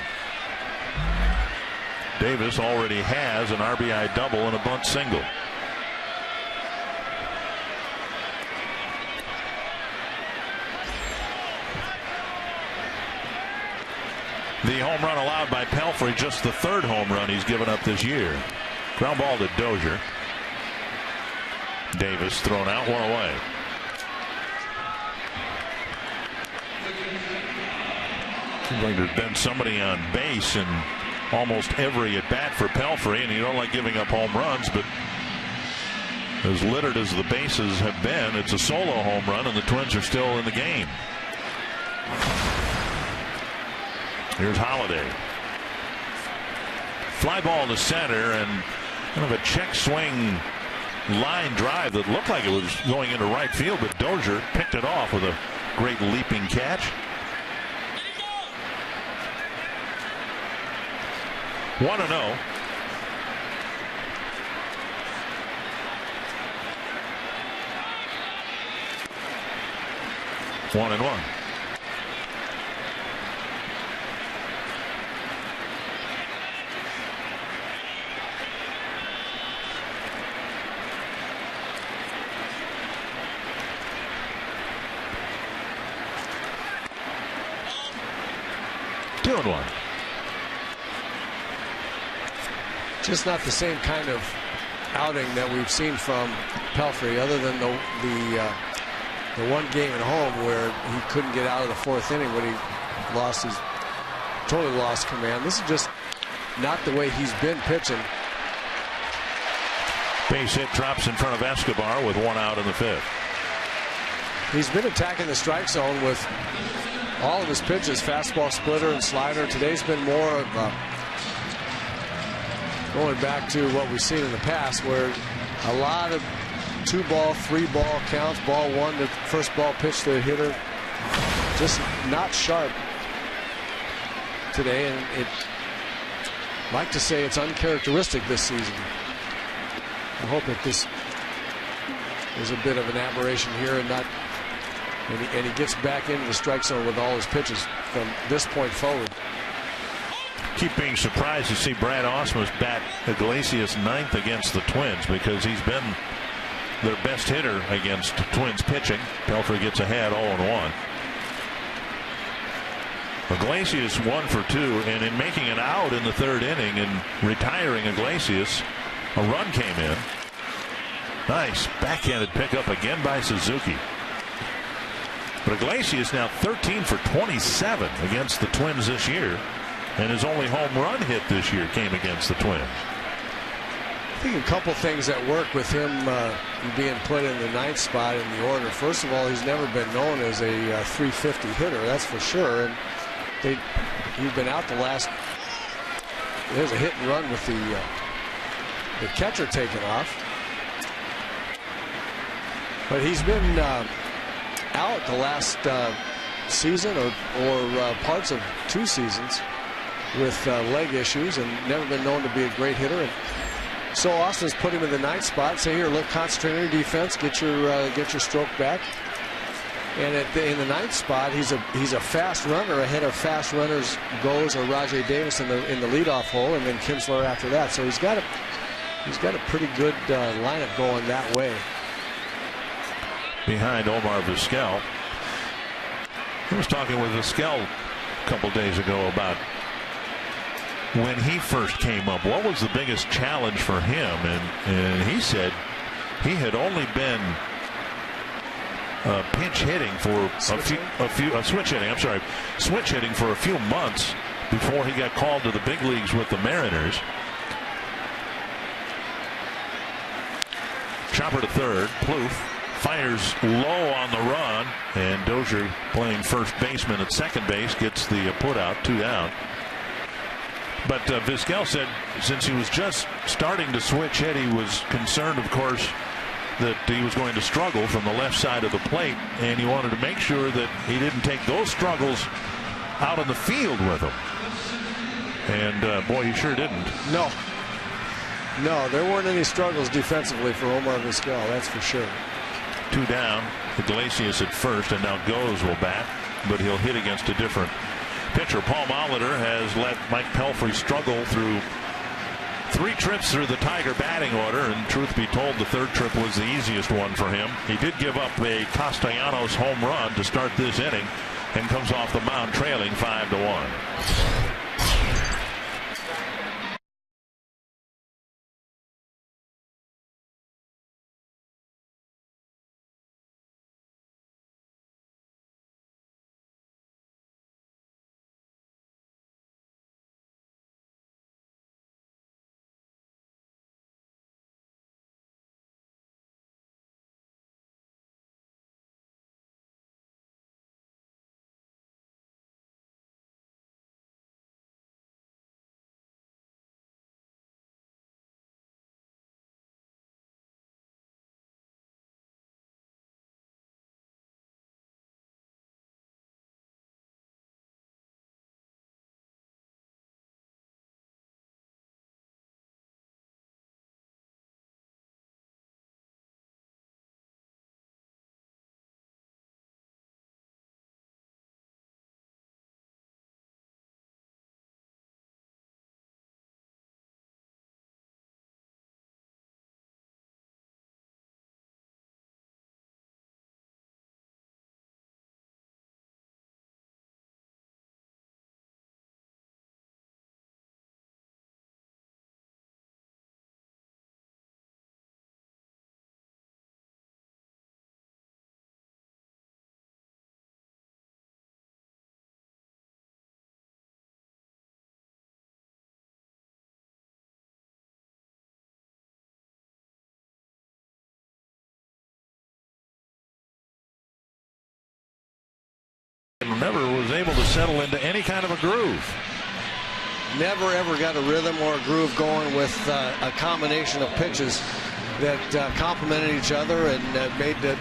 Davis already has an RBI double and a bunt single. The home run allowed by Pelfrey, just the third home run he's given up this year. Ground ball to Dozier. Davis thrown out, one away. Seems like there's been somebody on base in almost every at bat for Pelfrey, and you don't like giving up home runs, but as littered as the bases have been, it's a solo home run, and the Twins are still in the game. Here's Holiday. Fly ball to center, and kind of a check swing line drive that looked like it was going into right field, but Dozier picked it off with a great leaping catch. 1-0. One and one. Two and one. Just not the same kind of outing that we've seen from Pelfrey, other than the one game at home where he couldn't get out of the fourth inning when he totally lost command. This is just not the way he's been pitching. Base hit, drops in front of Escobar with one out in the fifth. He's been attacking the strike zone with all of his pitches, fastball, splitter, and slider. Today's been more of going back to what we've seen in the past, where a lot of 2-ball, 3-ball counts, ball one, the first ball pitch to the hitter, just not sharp today, and I'd like to say it's uncharacteristic this season. I hope that this is a bit of an aberration here, and not, and he gets back into the strike zone with all his pitches from this point forward. Keep being surprised to see Brad Ausmus bat Iglesias ninth against the Twins, because he's been their best hitter against Twins pitching. Pelfrey gets ahead 0-1. Iglesias 1 for 2, and in making an out in the third inning and retiring Iglesias, a run came in. Nice backhanded pickup again by Suzuki. But Iglesias now 13 for 27 against the Twins this year, and his only home run hit this year came against the Twins. I think a couple things that work with him being put in the ninth spot in the order. First of all, he's never been known as a 350 hitter, that's for sure. And he's been out the last. There's a hit and run with the catcher taken off. But he's been out the last season or parts of 2 seasons with leg issues, and never been known to be a great hitter. And so Austin's put him in the ninth spot. Say, here, look, concentrate on your defense, get your stroke back. And in the ninth spot, he's a fast runner. Ahead of fast runners goes or Rajay Davis in the leadoff hole, and then Kinsler after that. So he's got a pretty good lineup going that way. Behind Omar Vizquel. I was talking with Vizquel a couple days ago about when he first came up, what was the biggest challenge for him? And he said he had only been pinch hitting for switch hitting for a few months before he got called to the big leagues with the Mariners. Chopper to third. Plouffe fires low on the run, and Dozier, playing first baseman at second base, gets the put out, 2 down. But Vizquel said since he was just starting to switch hit, he was concerned, of course, that he was going to struggle from the left side of the plate, and he wanted to make sure that he didn't take those struggles out on the field with him. And boy, he sure didn't. No, there weren't any struggles defensively for Omar Vizquel, that's for sure. 2 down. Iglesias at first, and now Goes will bat, but he'll hit against a different pitcher. Paul Molitor has let Mike Pelfrey struggle through 3 trips through the Tiger batting order, and truth be told, the third trip was the easiest one for him. He did give up a Castellanos home run to start this inning, and comes off the mound trailing 5-1. never was able to settle into any kind of a groove. Never ever got a rhythm or a groove going with a combination of pitches that complemented each other and made the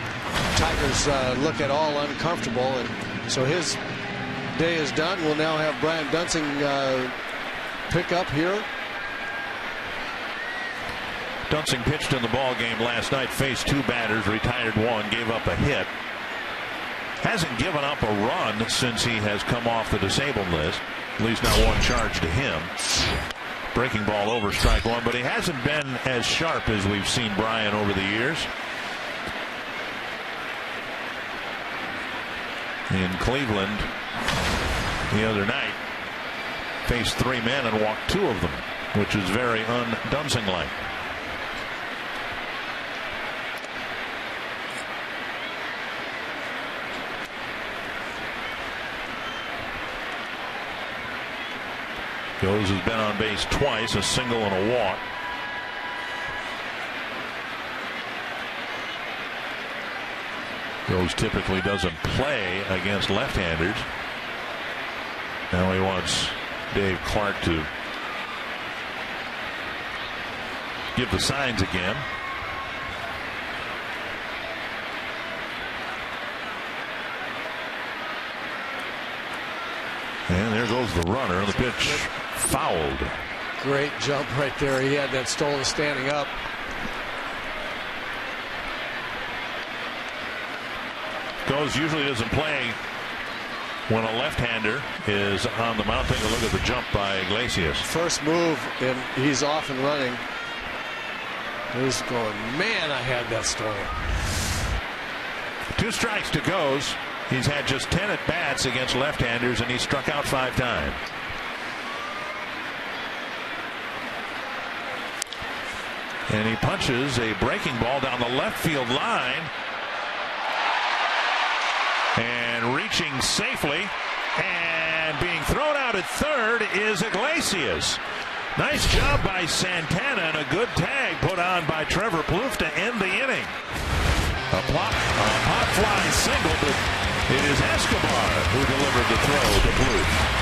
Tigers look at all uncomfortable. And so his day is done. We'll now have Brian Dunsing pick up here. Dunsing pitched in the ball game last night, faced 2 batters, retired 1, gave up a hit. Hasn't given up a run since he has come off the disabled list. At least not 1 charge to him. Breaking ball over, strike 1, but he hasn't been as sharp as we've seen Brian over the years. In Cleveland the other night, faced 3 men and walked 2 of them, which is very un-Dunsing-like. Goes has been on base twice, a single and a walk. Goes typically doesn't play against left-handers. Now he wants Dave Clark to give the signs again. And there goes the runner. The pitch fouled. Great jump right there. He had that stolen standing up. Goes usually doesn't play when a left-hander is on the mound. Take a look at the jump by Iglesias. First move, and he's off and running. He's going, man, I had that stolen. 2 strikes to Goes. He's had just 10 at-bats against left-handers, and he struck out 5 times. And he punches a breaking ball down the left field line. And reaching safely and being thrown out at third is Iglesias. Nice job by Santana, and a good tag put on by Trevor Plouffe to end the inning. A pop fly single, but it is Escobar who delivered the throw to Plouffe.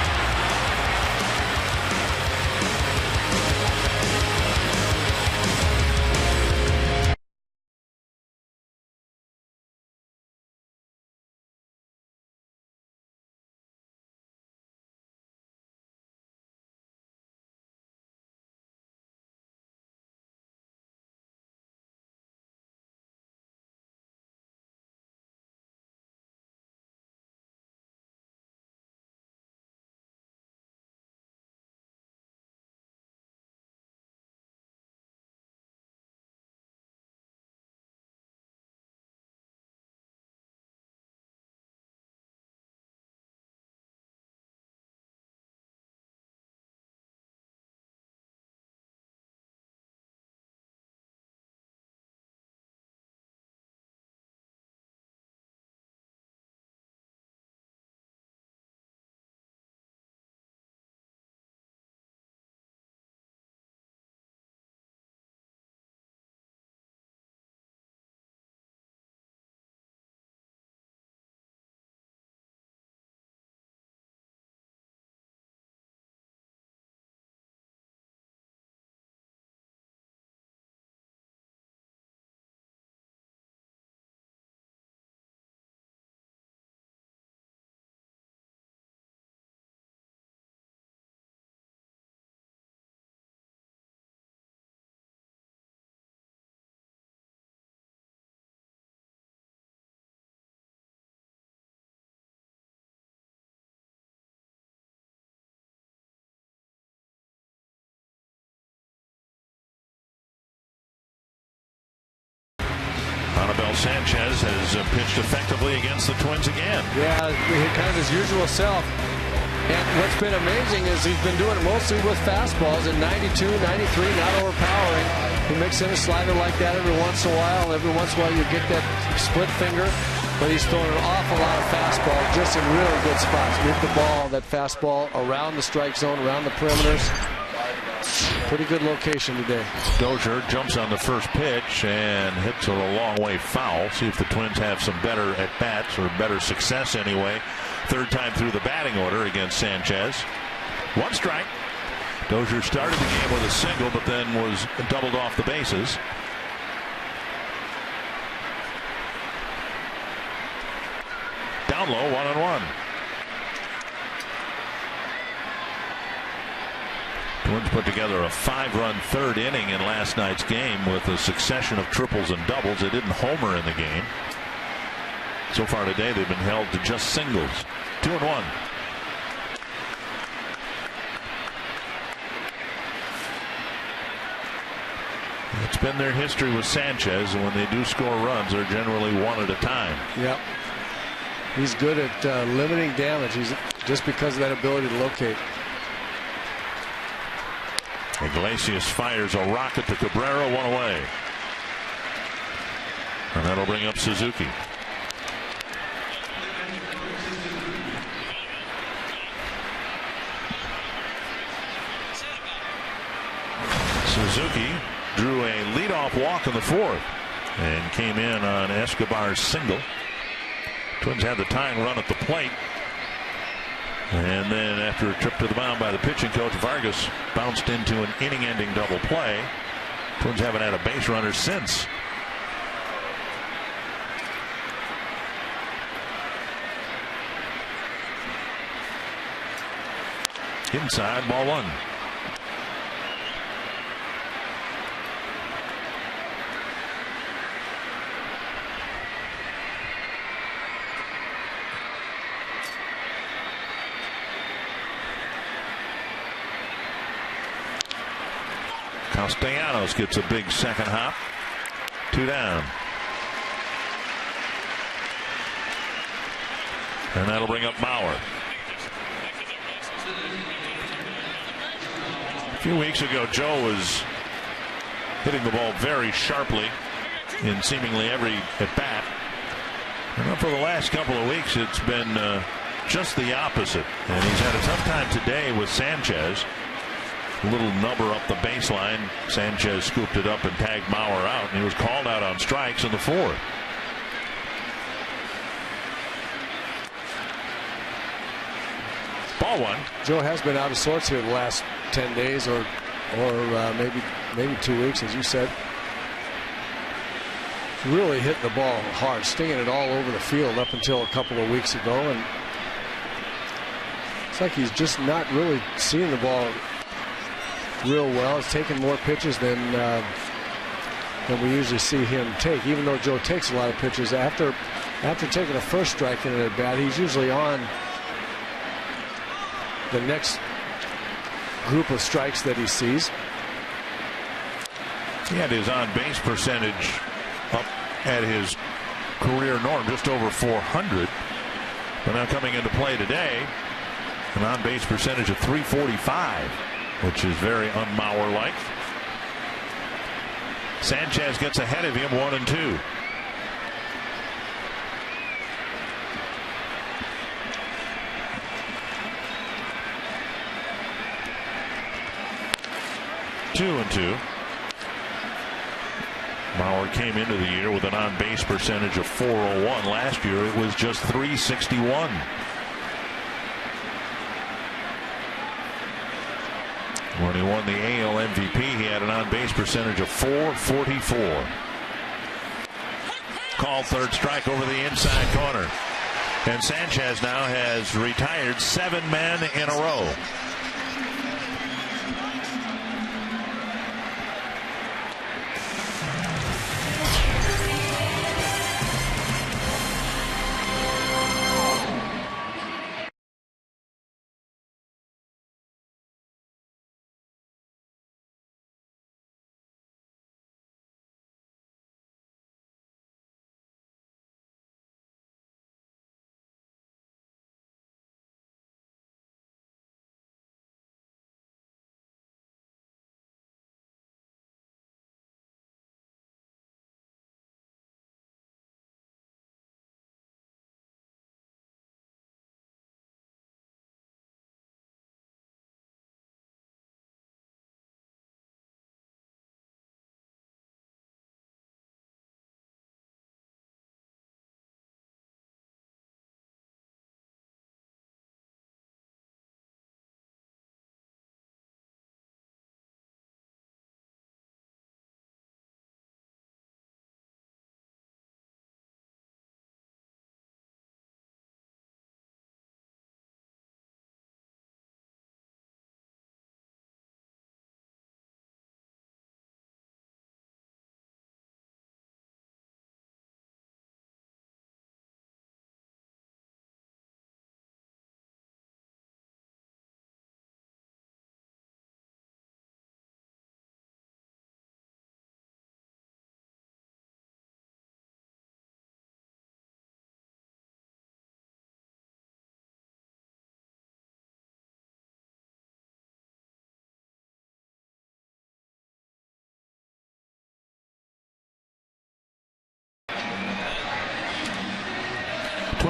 Anibal Sanchez has pitched effectively against the Twins again. Yeah, kind of his usual self. And what's been amazing is he's been doing it mostly with fastballs at 92, 93, not overpowering. He mixes in a slider like that every once in a while. Every once in a while you get that split finger. But he's throwing an awful lot of fastball just in really good spots. Move the ball, that fastball around the strike zone, around the perimeters. Pretty good location today. Dozier jumps on the first pitch and hits it a long way foul. See if the Twins have some better at-bats, or better success anyway, Third time through the batting order against Sanchez. One strike. Dozier started the game with a single, but then was doubled off the bases. Down low, 1-1. Twins put together a 5-run third inning in last night's game with a succession of triples and doubles. They didn't homer in the game. So far today, they've been held to just singles. 2-1. It's been their history with Sanchez, and when they do score runs, they're generally one at a time. Yep. He's good at limiting damage. He's just because of that ability to locate. Iglesias fires a rocket to Cabrera, one away. And that'll bring up Suzuki. Suzuki drew a leadoff walk in the fourth and came in on Escobar's single. Twins had the tying run at the plate. And then after a trip to the mound by the pitching coach, Vargas bounced into an inning-ending double play. Twins haven't had a base runner since. Inside, ball one. Castellanos gets a big second hop. 2 down. And that'll bring up Mauer. A few weeks ago, Joe was hitting the ball very sharply in seemingly every at bat. And for the last couple of weeks, it's been just the opposite. And he's had a tough time today with Sanchez. A little number up the baseline. Sanchez scooped it up and tagged Mauer out, and he was called out on strikes in the fourth. Ball one. Joe has been out of sorts here the last 10 days or maybe 2 weeks, as you said. Really hitting the ball hard, stinging it all over the field up until a couple of weeks ago, and it's like he's just not really seeing the ball real well. He's taking more pitches than we usually see him take. Even though Joe takes a lot of pitches, after taking a first strike in an at bat, he's usually on the next group of strikes that he sees. He had his on-base percentage up at his career norm, just over 400. But now coming into play today, an on-base percentage of 345. Which is very un-Mauer-like. Sanchez gets ahead of him, 1-2. Mauer came into the year with an on-base percentage of 401. Last year it was just 361. When he won the AL MVP, he had an on-base percentage of 444. Called third strike over the inside corner. And Sanchez now has retired 7 men in a row.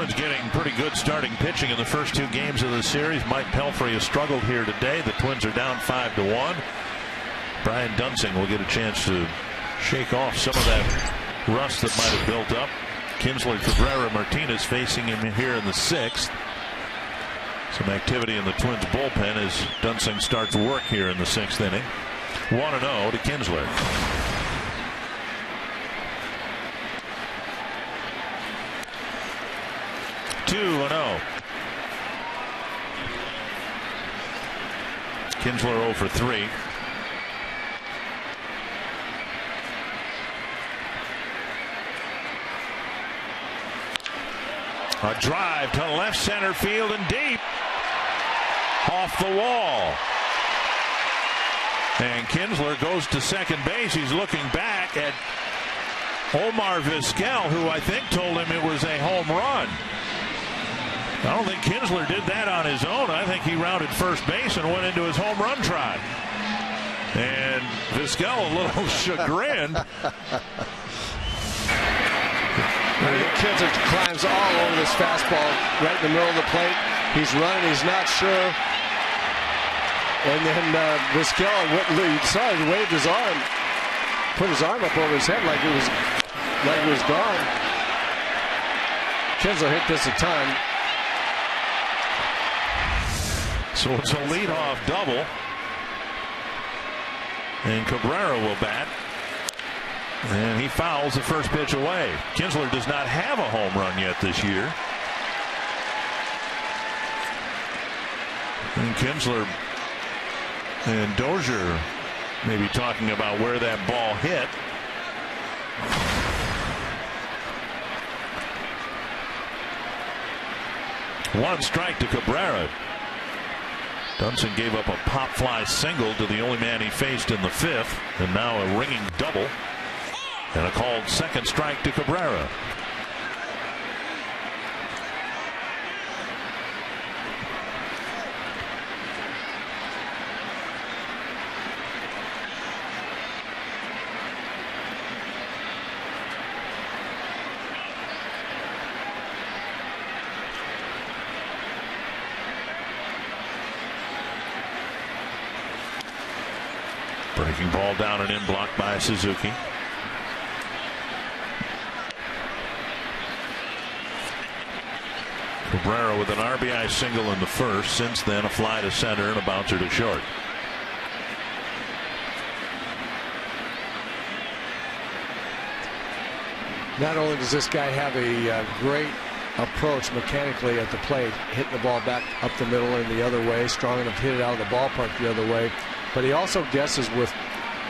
Twins getting pretty good starting pitching in the first 2 games of the series. Mike Pelfrey has struggled here today. The Twins are down 5-1. Brian Dunsing will get a chance to shake off some of that rust that might have built up. Kinsler, Cabrera, Martinez facing him here in the 6th. Some activity in the Twins bullpen as Dunsing starts work here in the 6th inning. 1-0 to Kinsler. Kinsler 0 for 3. A drive to left center field and deep. Off the wall. And Kinsler goes to second base. He's looking back at Omar Vizquel, who I think told him it was a home run. I don't think Kinsler did that on his own. I think he rounded first base and went into his home run trot. And Vizquel a little chagrined. Kinsler climbs all over this fastball right in the middle of the plate. He's running. He's not sure. And then Vizquel, you saw he waved his arm, put his arm up over his head like it was gone. Kinsler hit this a ton. So it's a leadoff double. And Cabrera will bat. And he fouls the first pitch away. Kinsler does not have a home run yet this year. And Kinsler and Dozier maybe talking about where that ball hit. One strike to Cabrera. Dunsing gave up a pop fly single to the only man he faced in the 5th, and now a ringing double and a called second strike to Cabrera. Breaking ball down and in, blocked by Suzuki. Cabrera with an RBI single in the 1st. Since then, a fly to center and a bouncer to short. Not only does this guy have a great approach mechanically at the plate, hitting the ball back up the middle and the other way, strong enough to hit it out of the ballpark the other way, but he also guesses with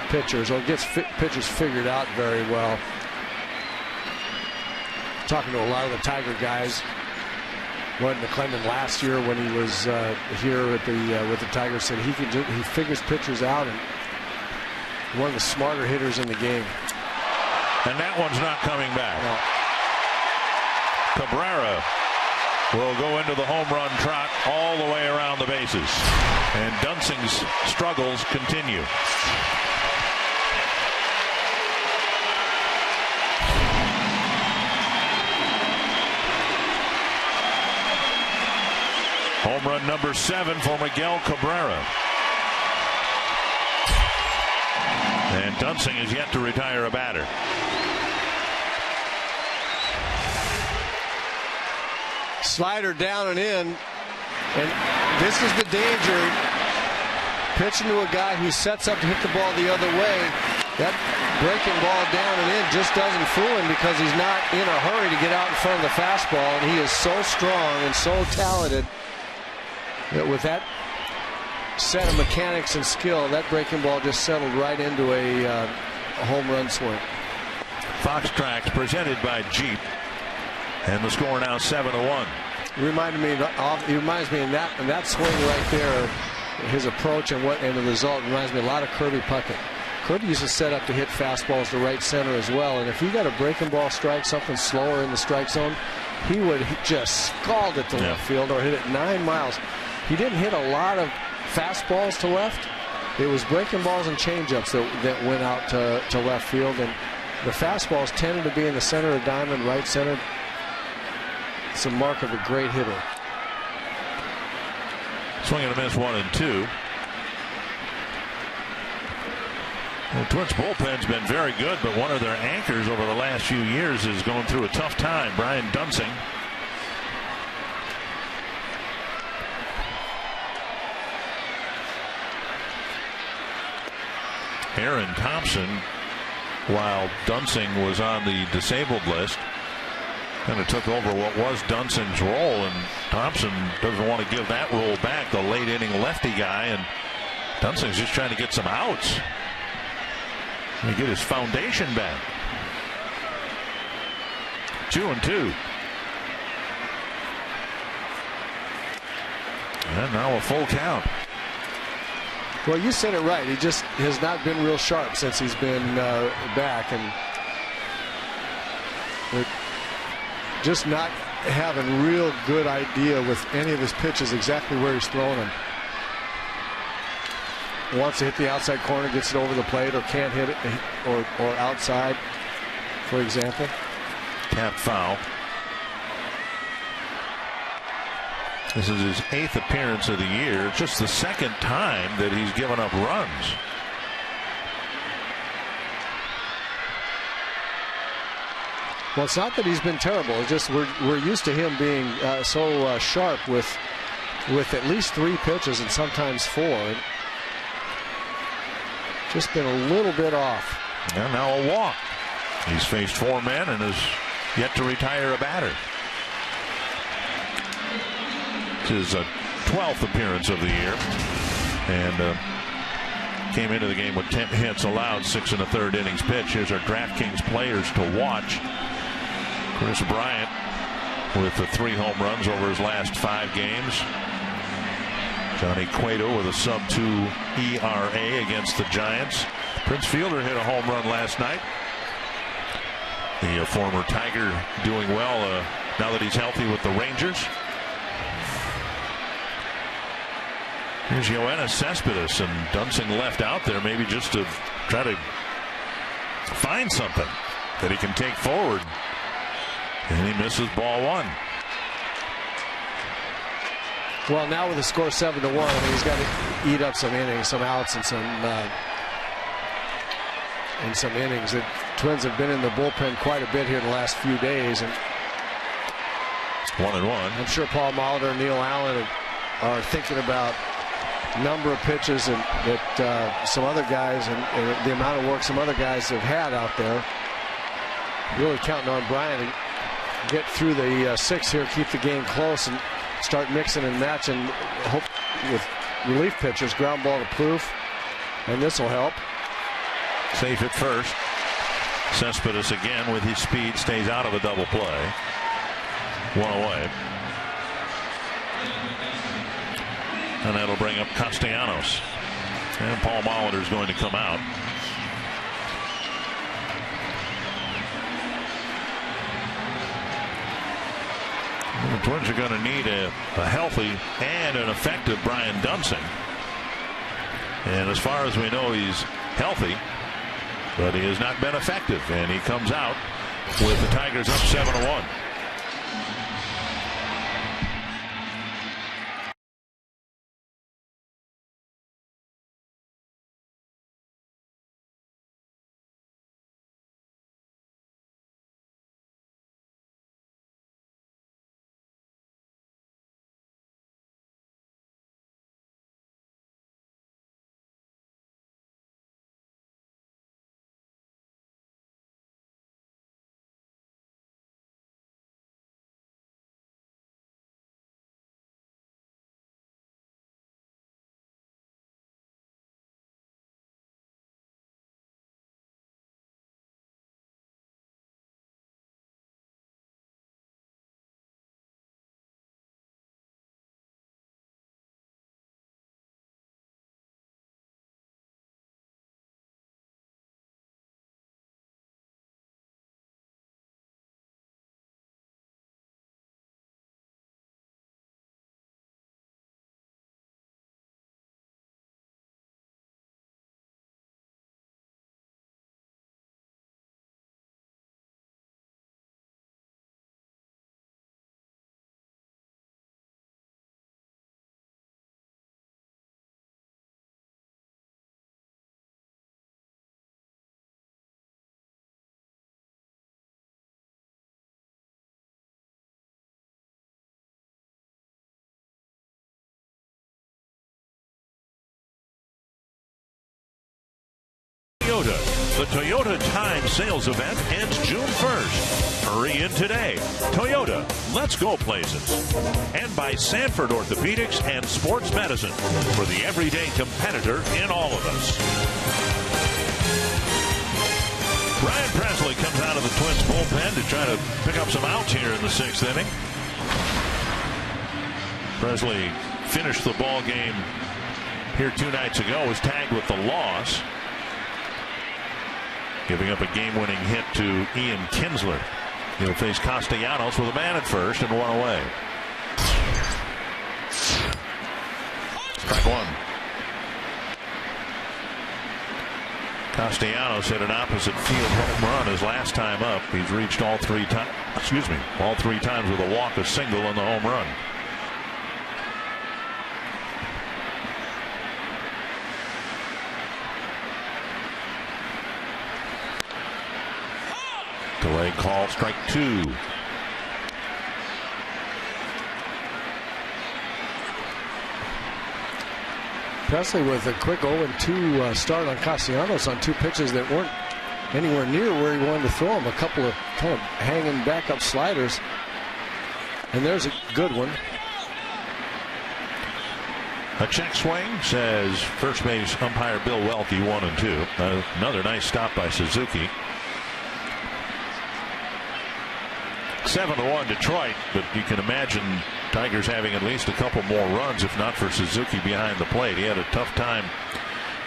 pitchers, or gets pitchers figured out very well. Talking to a lot of the Tiger guys. Went to McClendon last year when he was here at with the Tigers, said he figures pitchers out, and one of the smarter hitters in the game. And that one's not coming back. No. Cabrera will go into the home run trot all the way around the bases. And Dunsing's struggles continue. Home run number 7 for Miguel Cabrera. And Dunsing is yet to retire a batter. Slider down and in. And this is the danger. Pitching to a guy who sets up to hit the ball the other way. That breaking ball down and in just doesn't fool him because he's not in a hurry to get out in front of the fastball. And he is so strong and so talented that with that set of mechanics and skill, that breaking ball just settled right into a home run swing. Fox Tracks presented by Jeep. And the score now 7-1. He reminds me in that swing right there, his approach and the result reminds me a lot of Kirby Puckett. Kirby used to set up to hit fastballs to right center as well, and if he got a breaking ball strike, something slower in the strike zone, he would just scald it to left field or hit it 9 miles. He didn't hit a lot of fastballs to left. It was breaking balls and changeups that went out to left field, and the fastballs tended to be in the center of diamond, right center. It's a mark of a great hitter. Swing and a miss, 1-2. The Twins bullpen's been very good, but one of their anchors over the last few years is going through a tough time. Brian Dunsing. Aaron Thompson, while Dunsing was on the disabled list, kind of took over what was Dunsing's role, and Thompson doesn't want to give that role back, the late inning lefty guy, and Dunsing's just trying to get some outs and get his foundation back. 2-2. And now a full count. Well, you said it right. He just has not been real sharp since he's been back, and just not having real good idea with any of his pitches exactly where he's throwing them. Wants to hit the outside corner, gets it over the plate, or can't hit it, or outside, for example. Tapped foul. This is his 8th appearance of the year. Just the second time that he's given up runs. Well, it's not that he's been terrible. It's just we're used to him being so sharp with at least 3 pitches and sometimes 4. Just been a little bit off. And now a walk. He's faced 4 men and has yet to retire a batter. His 12th appearance of the year, and came into the game with 10 hits allowed, 6 1/3 innings pitched. Here's our DraftKings players to watch. Chris Bryant with the 3 home runs over his last 5 games. Johnny Cueto with a sub-2 ERA against the Giants. Prince Fielder hit a home run last night. The former Tiger doing well now that he's healthy with the Rangers. Here's Yoenis Cespedes, and Dunsing left out there maybe just to try to find something that he can take forward. And he misses ball 1. Well, now with the score 7-1, I mean, he's got to eat up some innings, some outs, and some innings. The Twins have been in the bullpen quite a bit here the last few days, and 1-1. I'm sure Paul Molitor and Neil Allen are thinking about number of pitches and that some other guys and the amount of work some other guys have had out there. Really counting on Brian to get through the 6th here, keep the game close, and start mixing and matching. Hope with relief pitchers, ground ball to Plouffe, and this will help. Safe at first. Cespedes again with his speed stays out of a double play. 1 away. And that'll bring up Castellanos. And Paul Molitor is going to come out. The Twins are going to need a healthy and an effective Brian Dunsing. And as far as we know, he's healthy, but he has not been effective. And he comes out with the Tigers up 7-1. The Toyota Time Sales Event ends June 1st. Hurry in today. Toyota, let's go places. And by Sanford Orthopedics and Sports Medicine, for the everyday competitor in all of us. Ryan Presley comes out of the Twins bullpen to try to pick up some outs here in the 6th inning. Presley finished the ball game here 2 nights ago, was tagged with the loss, giving up a game-winning hit to Ian Kinsler. He'll face Castellanos with a man at first and 1 away. Strike 1. Castellanos hit an opposite field home run his last time up. He's reached all 3 times. All 3 times with a walk, a single, and the home run. Delay call, strike 2. Presley with a quick 0-2 start on Castellanos on 2 pitches that weren't anywhere near where he wanted to throw them. A couple of kind of hanging back up sliders. And there's a good one. A check swing, says first base umpire Bill Welke, 1-2. Another nice stop by Suzuki. 7-1 Detroit, but you can imagine Tigers having at least a couple more runs, if not for Suzuki behind the plate. He had a tough time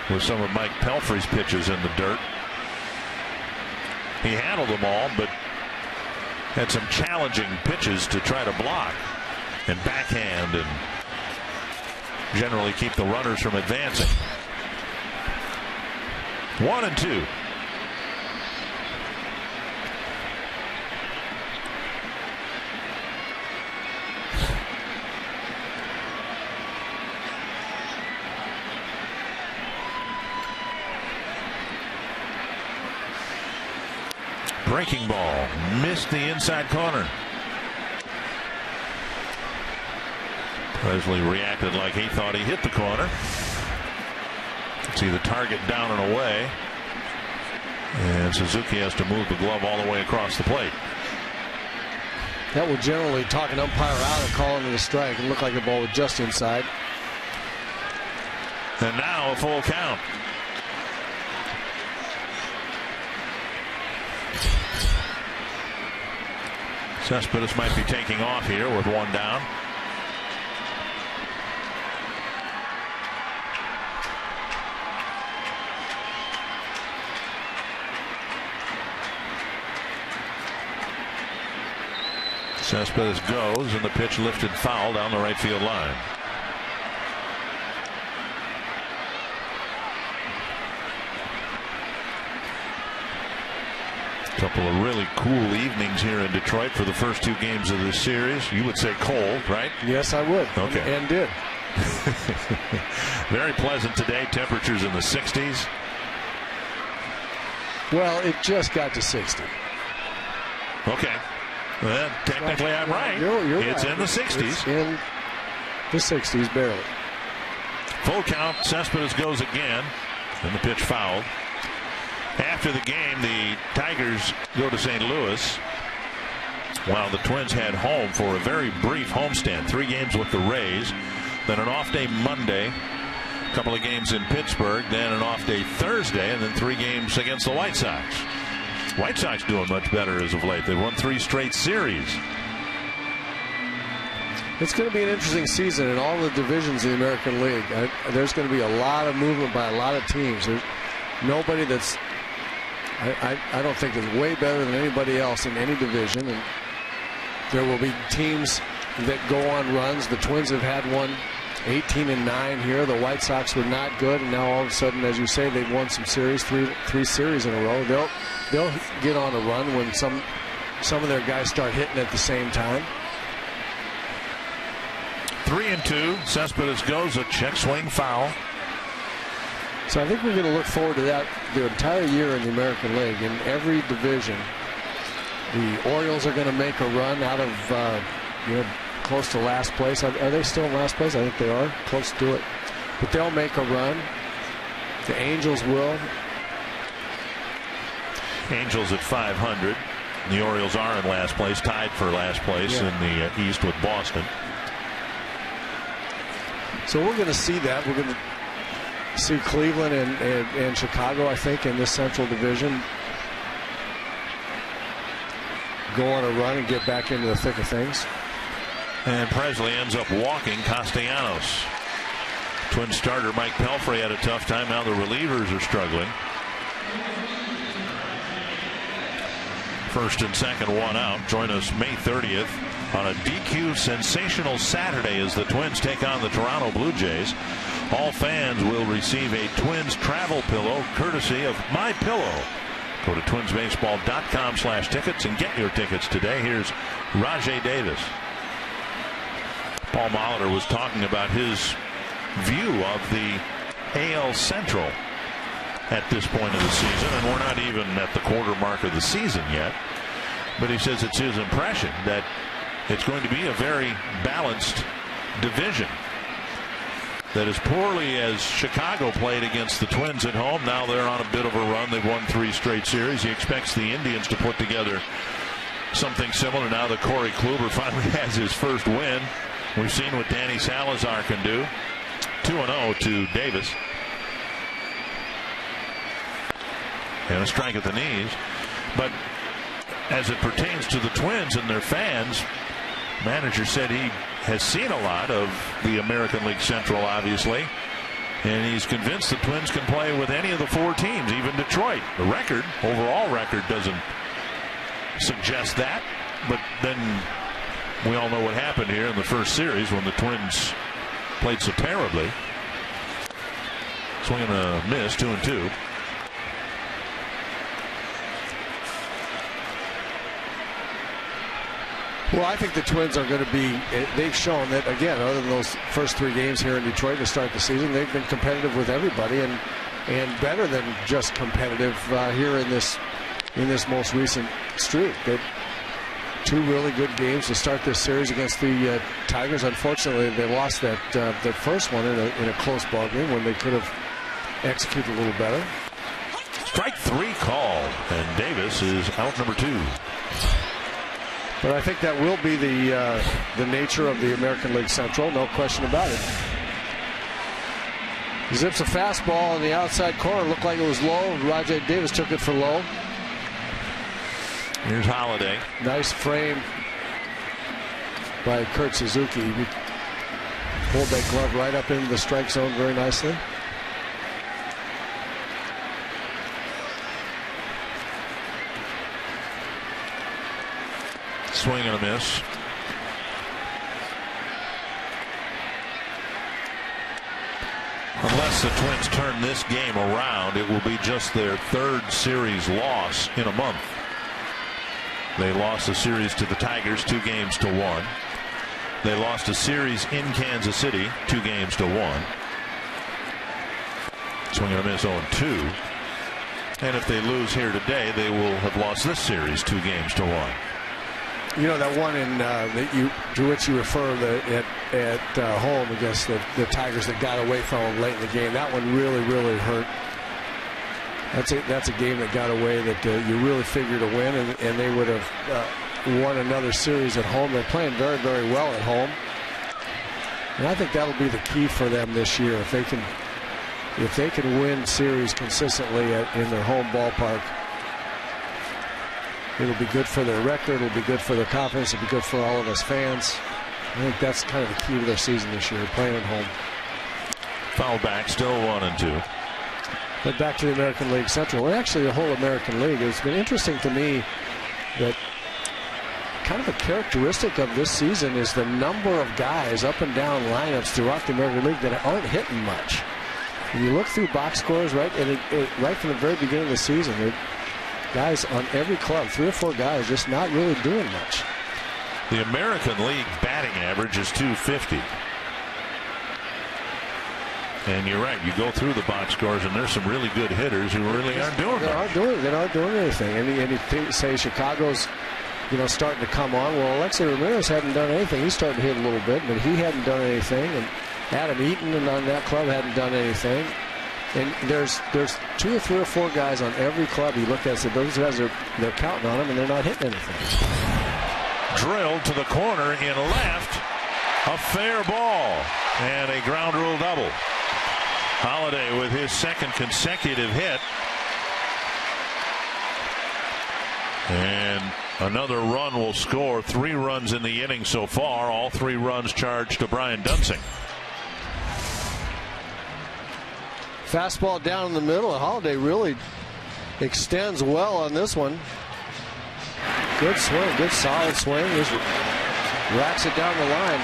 with some of Mike Pelfrey's pitches in the dirt. He handled them all, but had some challenging pitches to try to block and backhand and generally keep the runners from advancing. 1-2. Breaking ball, missed the inside corner. Presley reacted like he thought he hit the corner. See the target down and away, and Suzuki has to move the glove all the way across the plate. That will generally talk an umpire out and call it a strike and look like the ball was just inside. And now a full count. Cespedes might be taking off here with 1 down. Cespedes goes, and the pitch lifted foul down the right field line. Couple of really cool evenings here in Detroit for the first 2 games of this series. You would say cold, right? Yes, I would. Okay. And did. Very pleasant today. Temperatures in the 60s. Well, it just got to 60. Okay. Well, technically, I'm right. You're it's right. In the 60s. It's in the 60s, barely. Full count. Cespedes goes again, and the pitch fouled. After the game, the Tigers go to St. Louis, while the Twins head home for a very brief homestand. 3 games with the Rays, then an off day Monday, a couple of games in Pittsburgh, then an off day Thursday, and then 3 games against the White Sox. White Sox doing much better as of late. They won 3 straight series. It's going to be an interesting season in all the divisions in the American League. There's going to be a lot of movement by a lot of teams. There's nobody that's I don't think is way better than anybody else in any division, and there will be teams that go on runs. The Twins have had one 18-9 here. The White Sox were not good, and now all of a sudden, as you say, they've won some series, three series in a row. They'll get on a run when some of their guys start hitting at the same time. 3-2. Cespedes goes, a check swing foul. So I think we're going to look forward to that the entire year in the American League. In every division, the Orioles are going to make a run out of close to last place. Are they still in last place? I think they are close to it. But they'll make a run. The Angels will. Angels at 500. The Orioles are in last place, tied for last place in the East with Boston. So we're going to see that. We're going to see Cleveland and Chicago, I think, in this Central Division go on a run and get back into the thick of things. And Presley ends up walking Castellanos. Twin starter Mike Pelfrey had a tough time. Now the relievers are struggling. First and second, one out. Join us May 30th on a DQ sensational Saturday as the Twins take on the Toronto Blue Jays. All fans will receive a Twins travel pillow courtesy of My Pillow. Go to twinsbaseball.com/tickets and get your tickets today. Here's Rajay Davis. Paul Molitor was talking about his view of the AL Central at this point of the season, and we're not even at the quarter mark of the season yet, but he says it's his impression that it's going to be a very balanced division. That as poorly as Chicago played against the Twins at home, now they're on a bit of a run. They've won 3 straight series. He expects the Indians to put together something similar now that Corey Kluber finally has his first win. We've seen what Danny Salazar can do. 2-0 to Davis. And a strike at the knees. But as it pertains to the Twins and their fans, manager said he has seen a lot of the American League Central, obviously, and he's convinced the Twins can play with any of the 4 teams, even Detroit. The record, overall record, doesn't suggest that, but then we all know what happened here in the first series when the Twins played so terribly. Swing and a miss, 2-2. Well, I think the Twins are going to be, they've shown that, again, other than those first 3 games here in Detroit to start the season, they've been competitive with everybody and better than just competitive here in this most recent streak. They 2 really good games to start this series against the Tigers. Unfortunately, they lost that first one in a close ball game when they could have executed a little better. Strike 3 called, and Davis is out number 2. But I think that will be the nature of the American League Central, no question about it. Zips a fastball on the outside corner, looked like it was low. Rajay Davis took it for low. Here's Holiday. Nice frame by Kurt Suzuki. He pulled that glove right up into the strike zone very nicely. Swing and a miss. Unless the Twins turn this game around, it will be just their 3rd series loss in a month. They lost a series to the Tigers 2-1. They lost a series in Kansas City 2-1. Swing and a miss 0-2. And if they lose here today, they will have lost this series 2-1. You know, that one to which you refer at home against the Tigers that got away from them late in the game, that one really, really hurt. That's a game that got away that you really figured to win, and they would have won another series at home. They're playing very, very well at home, and I think that'll be the key for them this year. If they can win series consistently in their home ballpark, it'll be good for their record. It'll be good for their confidence. It'll be good for all of us fans. I think that's kind of the key to their season this year, playing at home. Foul back, still 1-2. But back to the American League Central, and actually the whole American League. It's been interesting to me that kind of a characteristic of this season is the number of guys up and down lineups throughout the American League that aren't hitting much. When you look through box scores, right from the very beginning of the season, guys on every club, 3 or 4 guys, just not really doing much. The American League batting average is .250. And you're right, you go through the box scores, and there's some really good hitters who really aren't doing much. They're not doing anything. And you say Chicago's, starting to come on. Well, Alexei Ramirez hadn't done anything. He's starting to hit a little bit, but he hadn't done anything. And Adam Eaton on that club hadn't done anything. And there's 2 or 3 or 4 guys on every club you look at and said those guys they're counting on them and they're not hitting anything. Drilled to the corner in left. A fair ball and a ground rule double. Holiday with his second consecutive hit. And another run will score. 3 runs in the inning so far. All 3 runs charged to Brian Dunsing. Fastball down in the middle. Holiday really extends well on this one. Good swing, good solid swing. Just racks it down the line.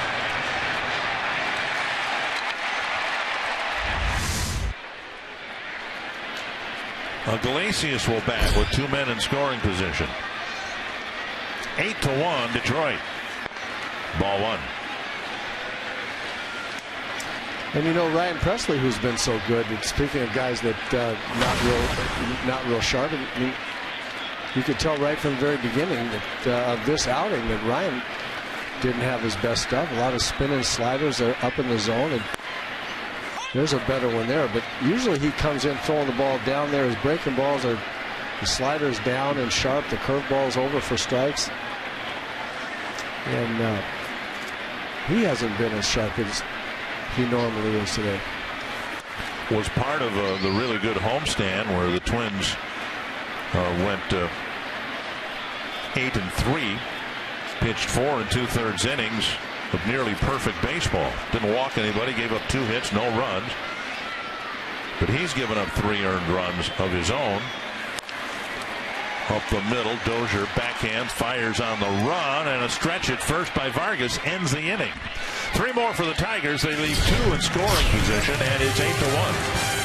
Iglesias will bat with 2 men in scoring position. 8-1 Detroit. Ball 1. And you know, Ryan Presley, who's been so good, speaking of guys that not real sharp, I mean, you could tell right from the very beginning that of this outing that Ryan didn't have his best stuff. A lot of spinning sliders are up in the zone, and there's a better one there. But usually he comes in throwing the ball down there. His breaking balls are the sliders down and sharp, the curveball's over for strikes. And he hasn't been as sharp as he normally is today. Was part of the really good homestand where the Twins went 8-3, pitched 4 2/3 innings of nearly perfect baseball. Didn't walk anybody, gave up 2 hits, no runs. But he's given up 3 earned runs of his own. Up the middle, Dozier backhand, fires on the run, and a stretch at first by Vargas ends the inning. 3 more for the Tigers. They leave 2 in scoring position, and it's 8-1.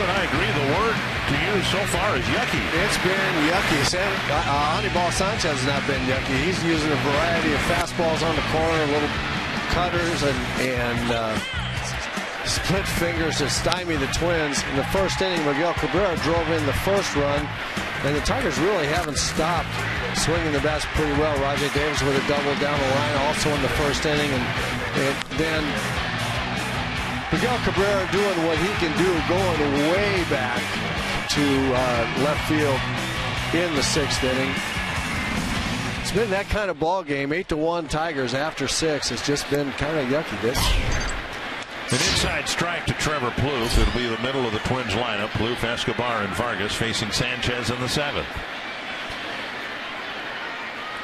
I agree, the word to use so far is yucky. It's been yucky. Anibal Sanchez has not been yucky. He's using a variety of fastballs on the corner, little cutters, and split fingers to stymie the Twins. In the first inning, Miguel Cabrera drove in the first run, and the Tigers really haven't stopped swinging the bats pretty well. Rajai Davis with a double down the line also in the first inning, and then Miguel Cabrera doing what he can do, going way back to left field in the 6th inning. It's been that kind of ball game. 8-1 Tigers after 6. It's just been kind of yucky, this. An inside strike to Trevor Plouffe. It'll be the middle of the Twins lineup. Plouffe, Escobar, and Vargas facing Sanchez in the 7th.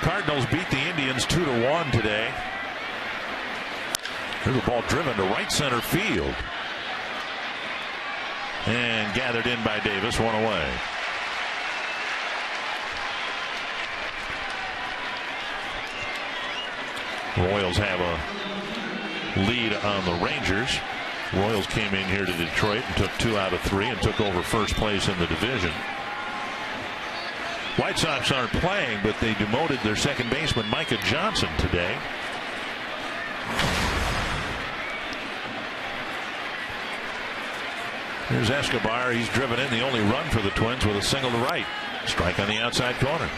Cardinals beat the Indians 2-1 today. Here's a ball driven to right center field. And gathered in by Davis, 1 away. Royals have a lead on the Rangers. Royals came in here to Detroit and took 2 out of 3 and took over first place in the division. White Sox aren't playing, but they demoted their second baseman Micah Johnson today. Here's Escobar. He's driven in the only run for the Twins with a single to right. Strike on the outside corner.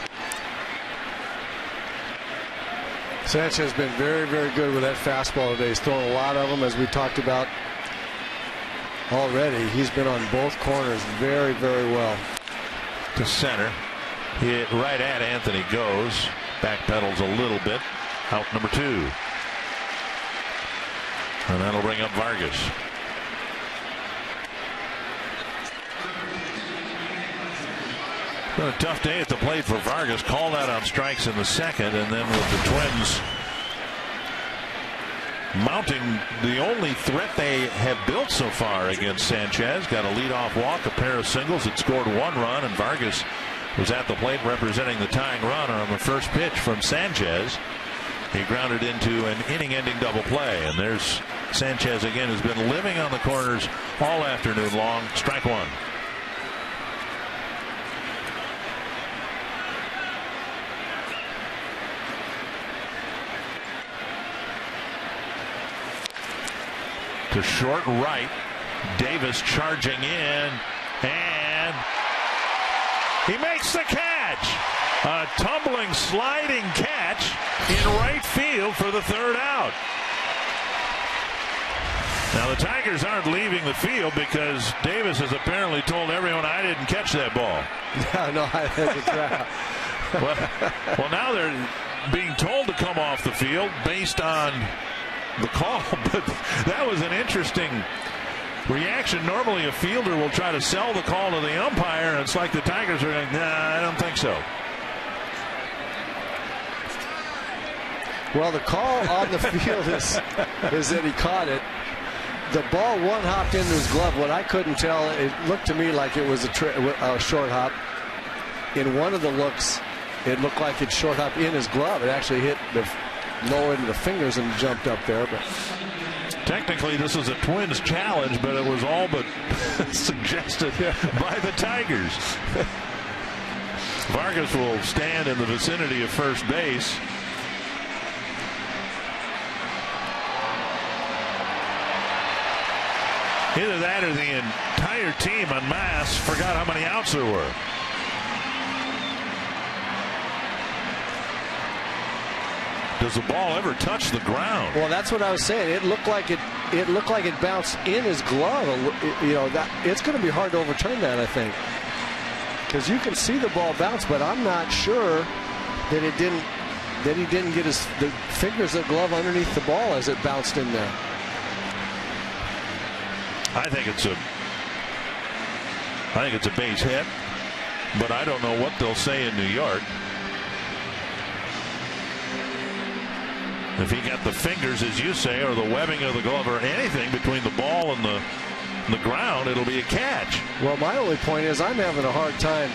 Sanchez has been very, very good with that fastball today. He's thrown a lot of them, as we talked about already. He's been on both corners very, very well. To center. Hit right at Anthony goes. Backpedals a little bit. Out number 2. And that'll bring up Vargas. Been a tough day at the plate for Vargas. Called out on strikes in the second, and then with the Twins mounting the only threat they have built so far against Sanchez. Got a leadoff walk, a pair of singles that scored 1 run, and Vargas was at the plate representing the tying run on the first pitch from Sanchez. He grounded into an inning-ending double play, and there's Sanchez again, who's been living on the corners all afternoon long. Strike 1. To short right. Davis charging in, and he makes the catch. A tumbling, sliding catch in right field for the 3rd out. Now the Tigers aren't leaving the field because Davis has apparently told everyone, I didn't catch that ball. No, I had to try. Well, now they're being told to come off the field based on the call, but that was an interesting reaction. Normally a fielder will try to sell the call to the umpire, and it's like the Tigers are going, nah, I don't think so. Well, the call on the field is that he caught it. The ball one-hopped into his glove. What I couldn't tell, it looked to me like it was a short hop. In one of the looks, it looked like it short hopped in his glove. It actually hit the lower into the fingers and jumped up there. But technically this is a Twins challenge, but it was all but suggested by the Tigers. Vargas will stand in the vicinity of first base. Either that or the entire team en masse forgot how many outs there were. Does the ball ever touch the ground? Well, that's what I was saying. It looked like it bounced in his glove. You know, that it's going to be hard to overturn that, I think, because you can see the ball bounce, but I'm not sure that he didn't get the fingers of the glove underneath the ball as it bounced in there. I think it's a base hit, but I don't know what they'll say in New York. If he got the fingers, as you say, or the webbing of the glove, or anything between the ball and the ground, it'll be a catch. Well, my only point is I'm having a hard time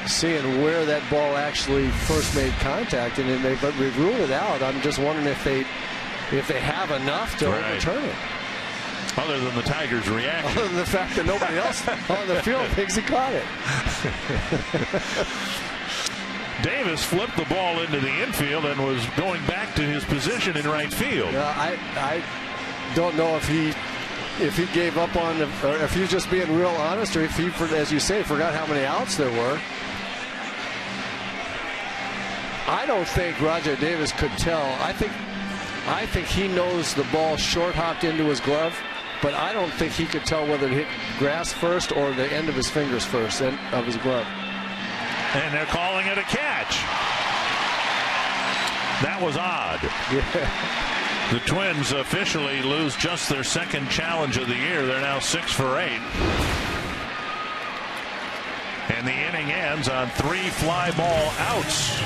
seeing where that ball actually first made contact, and they've ruled it out. I'm just wondering if they have enough to overturn it. Other than the Tigers' reaction. Other than the fact that nobody else on the field thinks he caught it. Davis flipped the ball into the infield and was going back to his position in right field. I don't know if he gave up on, or if he's just being real honest, or if he, as you say, forgot how many outs there were. I don't think Roger Davis could tell. I think he knows the ball short hopped into his glove, but I don't think he could tell whether it hit grass first or the end of his fingers first, end of his glove. And they're calling it a catch. That was odd. Yeah. The Twins officially lose just their second challenge of the year. They're now 6 for 8. And the inning ends on 3 fly ball outs.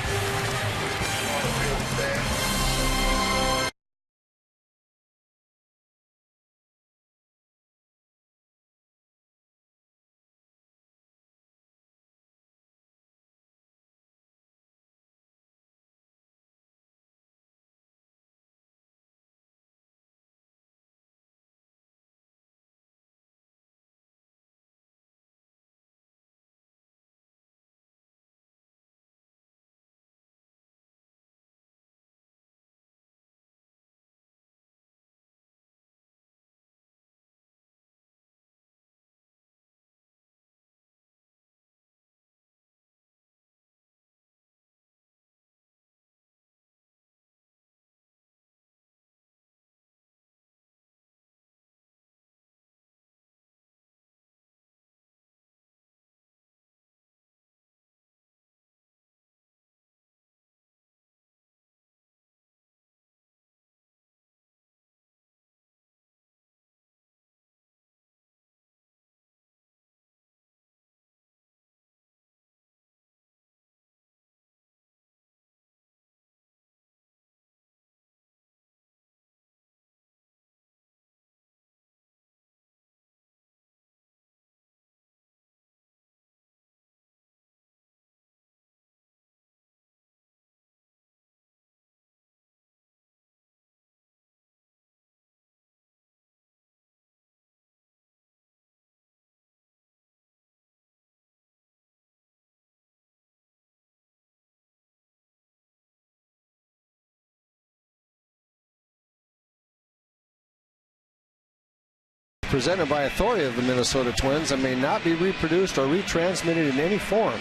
presented by authority of the Minnesota Twins and may not be reproduced or retransmitted in any form.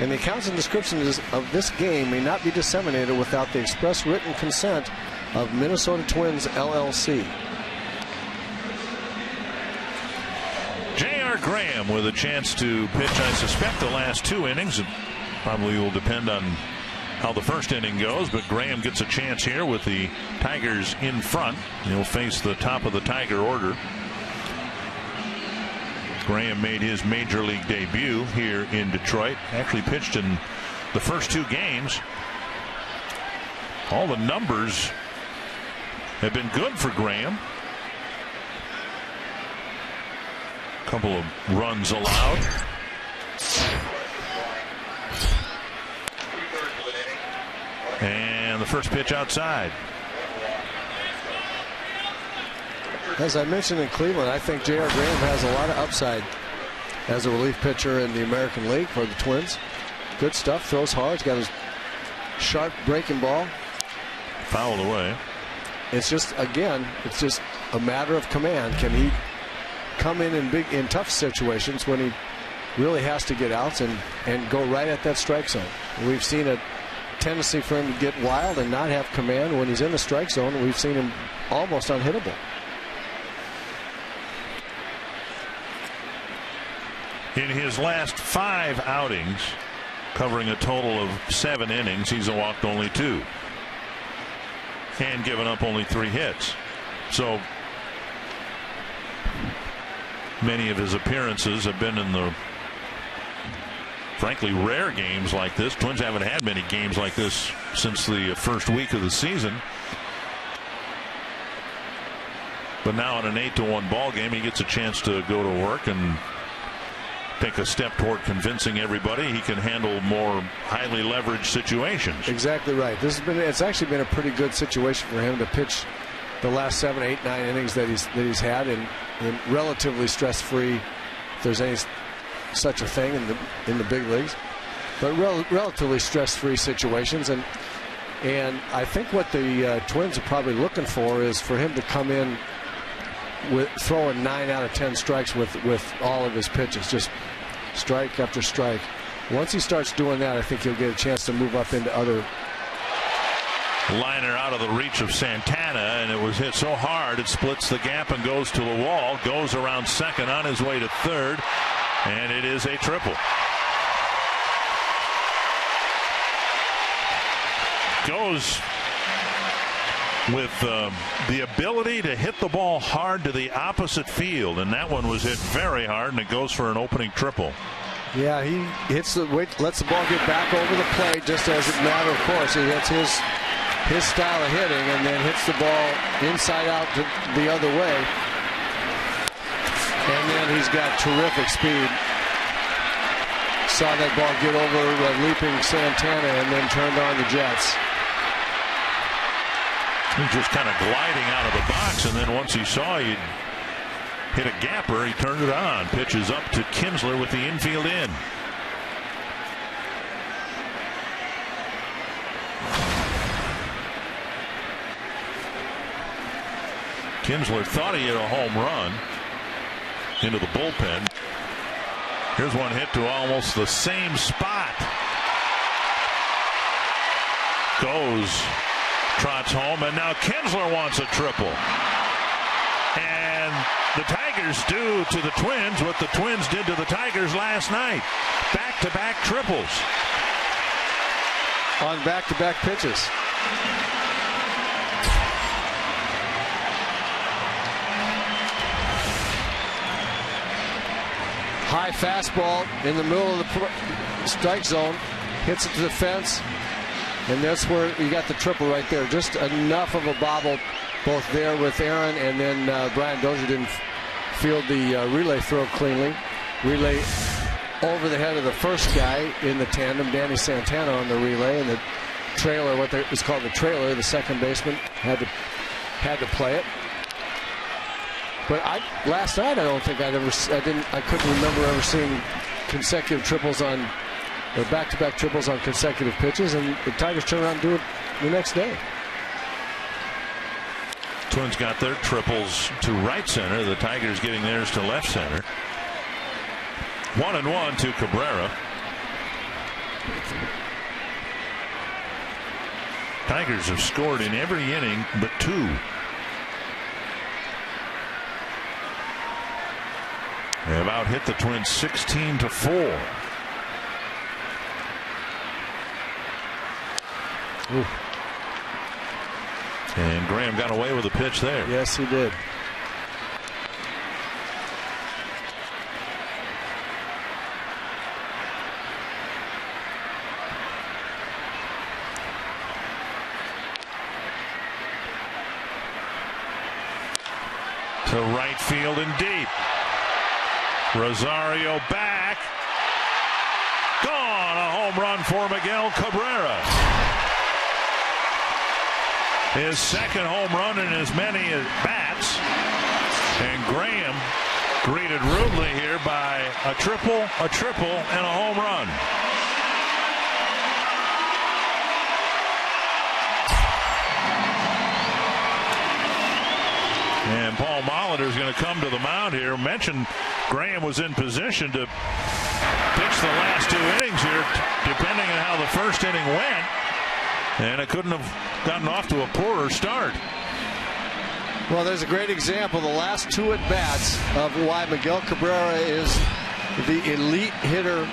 And the accounts and descriptions of this game may not be disseminated without the express written consent of Minnesota Twins, LLC. J.R. Graham with a chance to pitch, I suspect, the last 2 innings. It probably will depend on how the first inning goes, but Graham gets a chance here with the Tigers in front. He'll face the top of the Tiger order. Graham made his major league debut here in Detroit. Actually pitched in the first 2 games. All the numbers have been good for Graham. A couple of runs allowed. And the first pitch outside. As I mentioned in Cleveland, I think J.R. Graham has a lot of upside as a relief pitcher in the American League for the Twins. Good stuff, throws hard, he's got his sharp breaking ball. Fouled away. It's just, again, it's just a matter of command. Can he come in tough situations when he really has to get outs and go right at that strike zone? We've seen a tendency for him to get wild and not have command when he's in the strike zone. We've seen him almost unhittable. In his last 5 outings, covering a total of 7 innings, he's walked only 2 and given up only 3 hits. So many of his appearances have been in the frankly rare games like this. Twins haven't had many games like this since the first week of the season. But now in an 8-1 ball game, he gets a chance to go to work and take a step toward convincing everybody he can handle more highly leveraged situations. Exactly right. It's actually been a pretty good situation for him to pitch the last 7, 8, 9 innings that he's had in relatively stress-free, if there's any such a thing in the big leagues, but relatively stress-free situations. And I think what the Twins are probably looking for is for him to come in with throwing 9 out of 10 strikes with all of his pitches, just strike after strike. Once he starts doing that, I think he'll get a chance to move up into other. Liner out of the reach of Santana, and it was hit so hard it splits the gap and goes to the wall. Goes around second on his way to third, and it is a triple. Goes with the ability to hit the ball hard to the opposite field, and that one was hit very hard, and it goes for an opening triple. Yeah, he lets the ball get back over the plate just as a matter of course. That's his style of hitting, and then hits the ball inside out to the other way. And then he's got terrific speed. Saw that ball get over leaping Santana and then turned on the Jets. He's just kind of gliding out of the box, and then once he saw he'd hit a gapper, he turned it on. Pitches up to Kinsler with the infield in. Kinsler thought he hit a home run into the bullpen. Here's one hit to almost the same spot. Trots home, and now Kinsler wants a triple. And the Tigers do to the Twins what the Twins did to the Tigers last night. Back-to-back triples. On back-to-back pitches. High fastball in the middle of the strike zone. Hits it to the fence. And that's where you got the triple right there. Just enough of a bobble both there with Aaron, and then Brian Dozier didn't field the relay throw cleanly. Relay over the head of the first guy in the tandem, Danny Santana on the relay, and the trailer, what is called the trailer, the second baseman had to play it. But last night I don't think I couldn't remember ever seeing consecutive triples on, or back-to-back triples on consecutive pitches, and the Tigers turn around and do it the next day. Twins got their triples to right center. The Tigers getting theirs to left center. 1-1 to Cabrera. Tigers have scored in every inning but 2. They have out hit the Twins 16-4. Ooh. And Graham got away with a pitch there. Yes, he did. To right field and deep. Rosario back. Gone. A home run for Miguel Cabrera. His second home run in as many at-bats. And Graham greeted rudely here by a triple, and a home run. And Paul Molitor is going to come to the mound here. Mentioned Graham was in position to pitch the last 2 innings here, depending on how the first inning went. And it couldn't have gotten off to a poorer start. Well, there's a great example, the last 2 at-bats, of why Miguel Cabrera is the elite hitter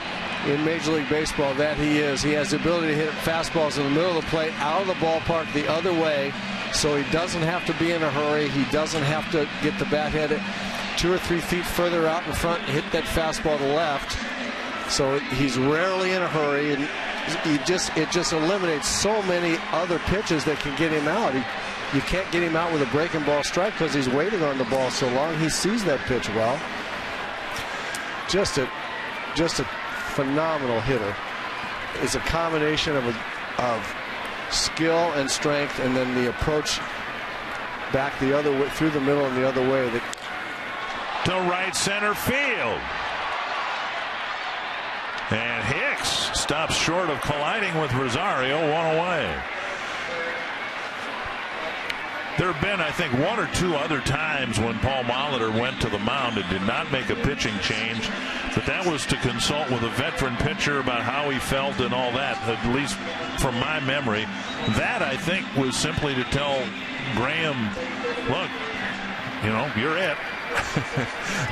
in Major League Baseball that he is. He has the ability to hit fastballs in the middle of the plate, out of the ballpark, the other way, so he doesn't have to be in a hurry. He doesn't have to get the bat headed 2 or 3 feet further out in front and hit that fastball to left. So he's rarely in a hurry, and it just eliminates so many other pitches that can get him out. You can't get him out with a breaking ball strike because he's waiting on the ball so long. He sees that pitch well. Just a phenomenal hitter. It's a combination of skill and strength, and then the approach back the other way, through the middle and the other way. To right center field. And Hicks stops short of colliding with Rosario. 1 away. There have been, I think, 1 or 2 other times when Paul Molitor went to the mound and did not make a pitching change, but that was to consult with a veteran pitcher about how he felt and all that, at least from my memory. That, I think, was simply to tell Graham, look, you're it.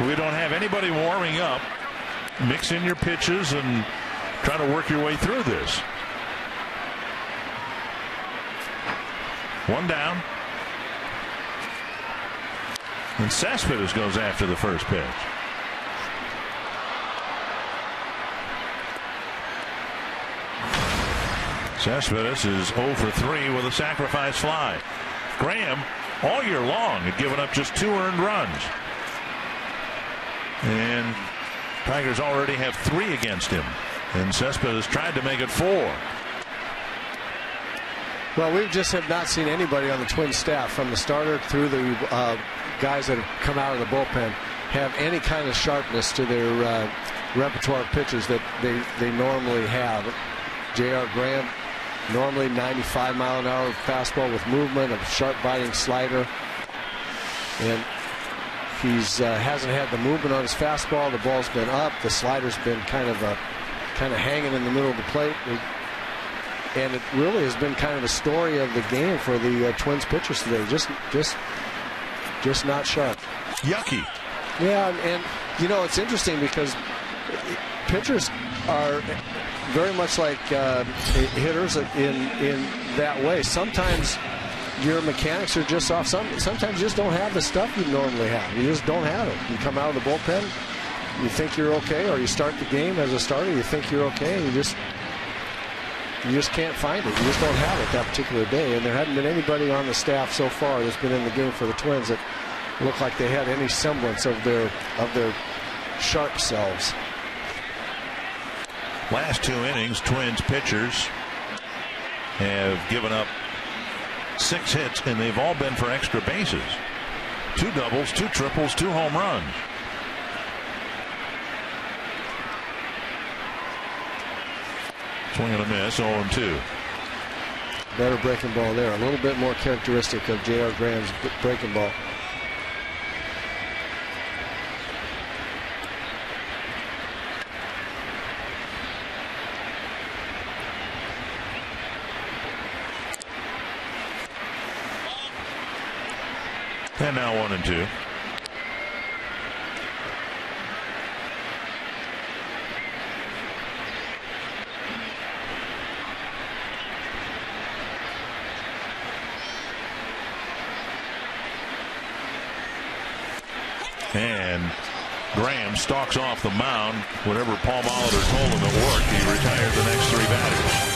We don't have anybody warming up. Mix in your pitches and try to work your way through this. 1 down. And Cespedes goes after the first pitch. Cespedes is 0 for 3 with a sacrifice fly. Graham, all year long, had given up just 2 earned runs. And Tigers already have 3 against him. And Cespedes tried to make it 4. Well, we just have not seen anybody on the Twins staff, from the starter through the guys that have come out of the bullpen, have any kind of sharpness to their repertoire of pitches that they normally have. J.R. Graham, normally 95-mile-an-hour fastball with movement, a sharp biting slider. And he's hasn't had the movement on his fastball. The ball's been up. The slider's been kind of hanging in the middle of the plate. And it really has been kind of a story of the game for the Twins pitchers today. Just not sharp. Yucky. Yeah, and it's interesting because pitchers are very much like hitters in that way. Sometimes your mechanics are just off. Sometimes you just don't have the stuff you normally have. You just don't have it. You come out of the bullpen, you think you're okay, or you start the game as a starter, you think you're okay, and you just can't find it. You just don't have it that particular day. And there hadn't been anybody on the staff so far that's been in the game for the Twins that looked like they had any semblance of their sharp selves. Last 2 innings, Twins pitchers have given up 6 hits, and they've all been for extra bases. 2 doubles, 2 triples, 2 home runs. Swing and a miss, 0-2. Better breaking ball there. A little bit more characteristic of J.R. Graham's breaking ball. And now 1-2. And Graham stalks off the mound. Whatever Paul Molitor told him it worked. He retires the next 3 batters.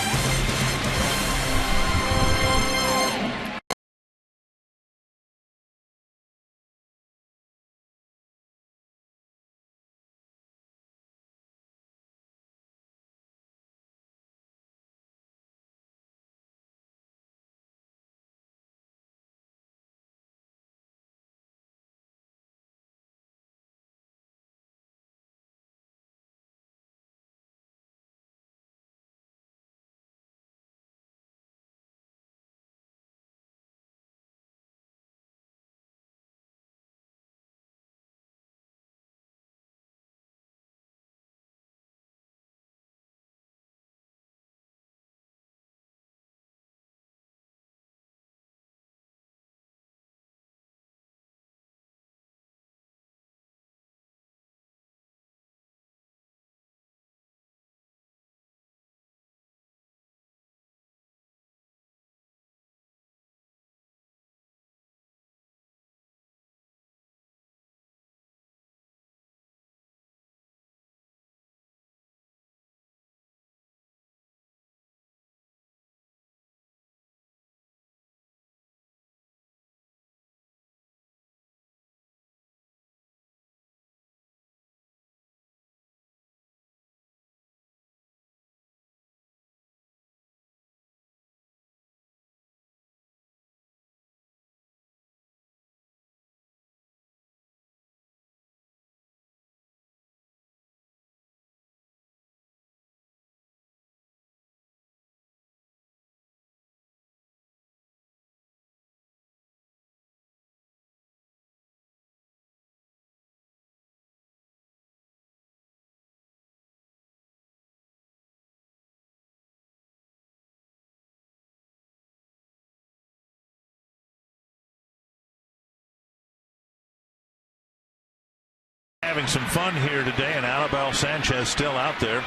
Having some fun here today, and Anibal Sanchez still out there.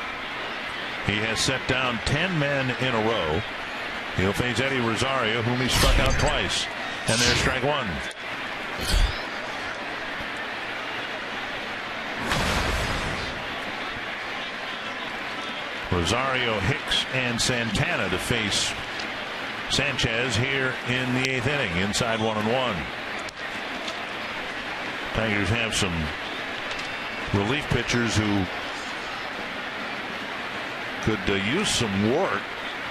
He has set down 10 men in a row. He'll face Eddie Rosario, whom he struck out twice. And there's strike 1. Rosario, Hicks, and Santana to face Sanchez here in the 8th inning, inside 1-1. Tigers have some relief pitchers who could use some work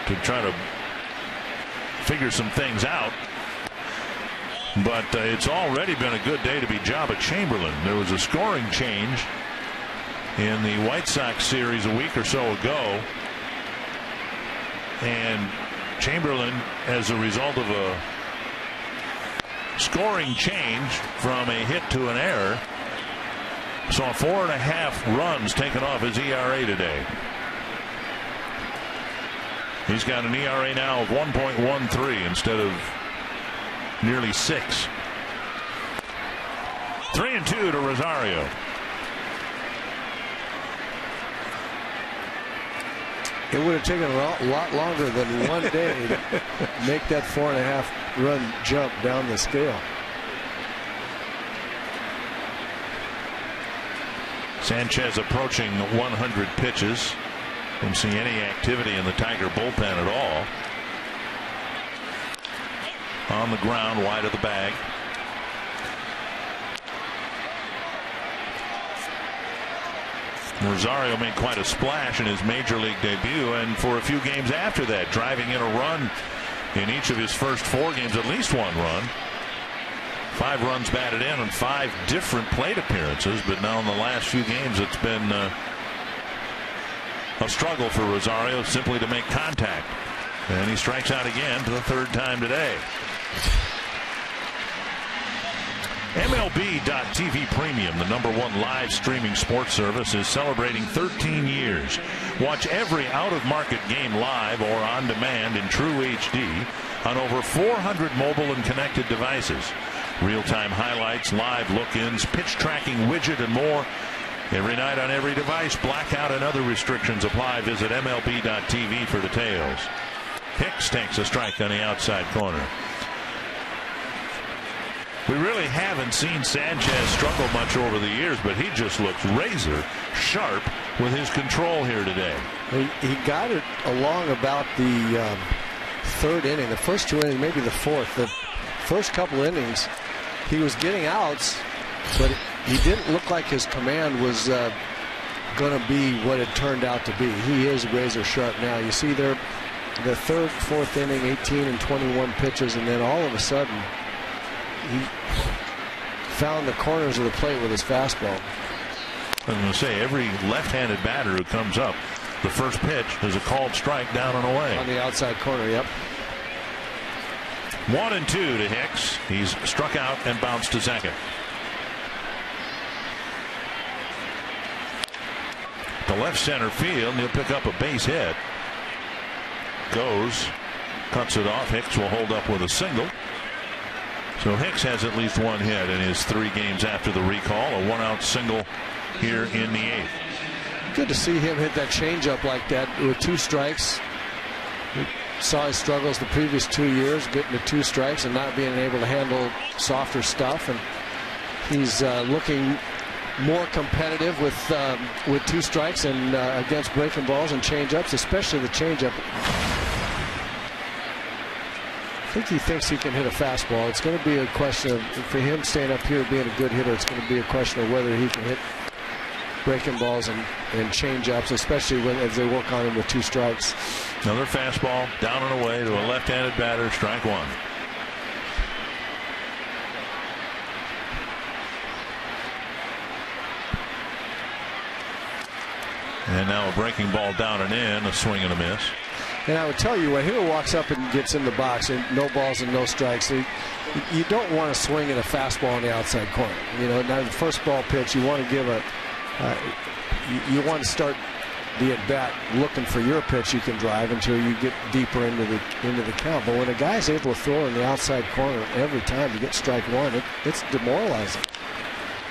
to try to figure some things out. But it's already been a good day to be Jabba Chamberlain. There was a scoring change in the White Sox series a week or so ago, and Chamberlain, as a result of a scoring change from a hit to an error, saw 4.5 runs taken off his ERA today. He's got an ERA now of 1.13 instead of nearly 6. 3-2 to Rosario. It would have taken a lot longer than one day to make that 4.5 run jump down the scale. Sanchez approaching 100 pitches. Don't see any activity in the Tiger bullpen at all. On the ground, wide of the bag. Rosario made quite a splash in his major league debut, and for a few games after that, driving in a run in each of his first 4 games, at least 1 run. 5 runs batted in on 5 different plate appearances, but now in the last few games it's been a struggle for Rosario simply to make contact. And he strikes out again for the third time today. MLB.TV Premium, the #1 live streaming sports service, is celebrating 13 years. Watch every out-of-market game live or on demand in true HD on over 400 mobile and connected devices. Real-time highlights, live look-ins, pitch tracking widget, and more. Every night on every device. Blackout and other restrictions apply. Visit MLB.TV for details. Hicks takes a strike on the outside corner. We really haven't seen Sanchez struggle much over the years, but he just looks razor sharp with his control here today. He got it along about the third inning, the first two innings, maybe the fourth. The first couple innings, he was getting outs, but he didn't look like his command was going to be what it turned out to be. He is razor sharp now. You see there, the third, fourth inning, 18 and 21 pitches, and then all of a sudden, he found the corners of the plate with his fastball. I was going to say, every left-handed batter who comes up, the first pitch is a called strike down and away. On the outside corner, yep. 1-2 to Hicks. He's struck out and bounced to second. The left center field, and he'll pick up a base hit. Goes, cuts it off. Hicks will hold up with a single. So Hicks has at least one hit in his 3 games after the recall. A 1-out single here in the 8th. Good to see him hit that changeup like that with 2 strikes. We saw his struggles the previous 2 years, getting to 2 strikes and not being able to handle softer stuff. And he's looking more competitive with 2 strikes and against breaking balls and changeups, especially the changeup. I think he thinks he can hit a fastball. It's going to be a question of, for him staying up here being a good hitter, it's going to be a question of whether he can hit breaking balls and change-ups, especially as they work on him with 2 strikes. Another fastball down and away to a left-handed batter, strike 1. And now a breaking ball down and in, a swing and a miss. And I would tell you, when a hitter walks up and gets in the box and no balls and no strikes, you don't want to swing at a fastball on the outside corner. You know, now the first ball pitch, you want to give you want to start the at bat looking for your pitch you can drive until you get deeper into the count. But when a guy's able to throw in the outside corner every time to get strike 1, it's demoralizing.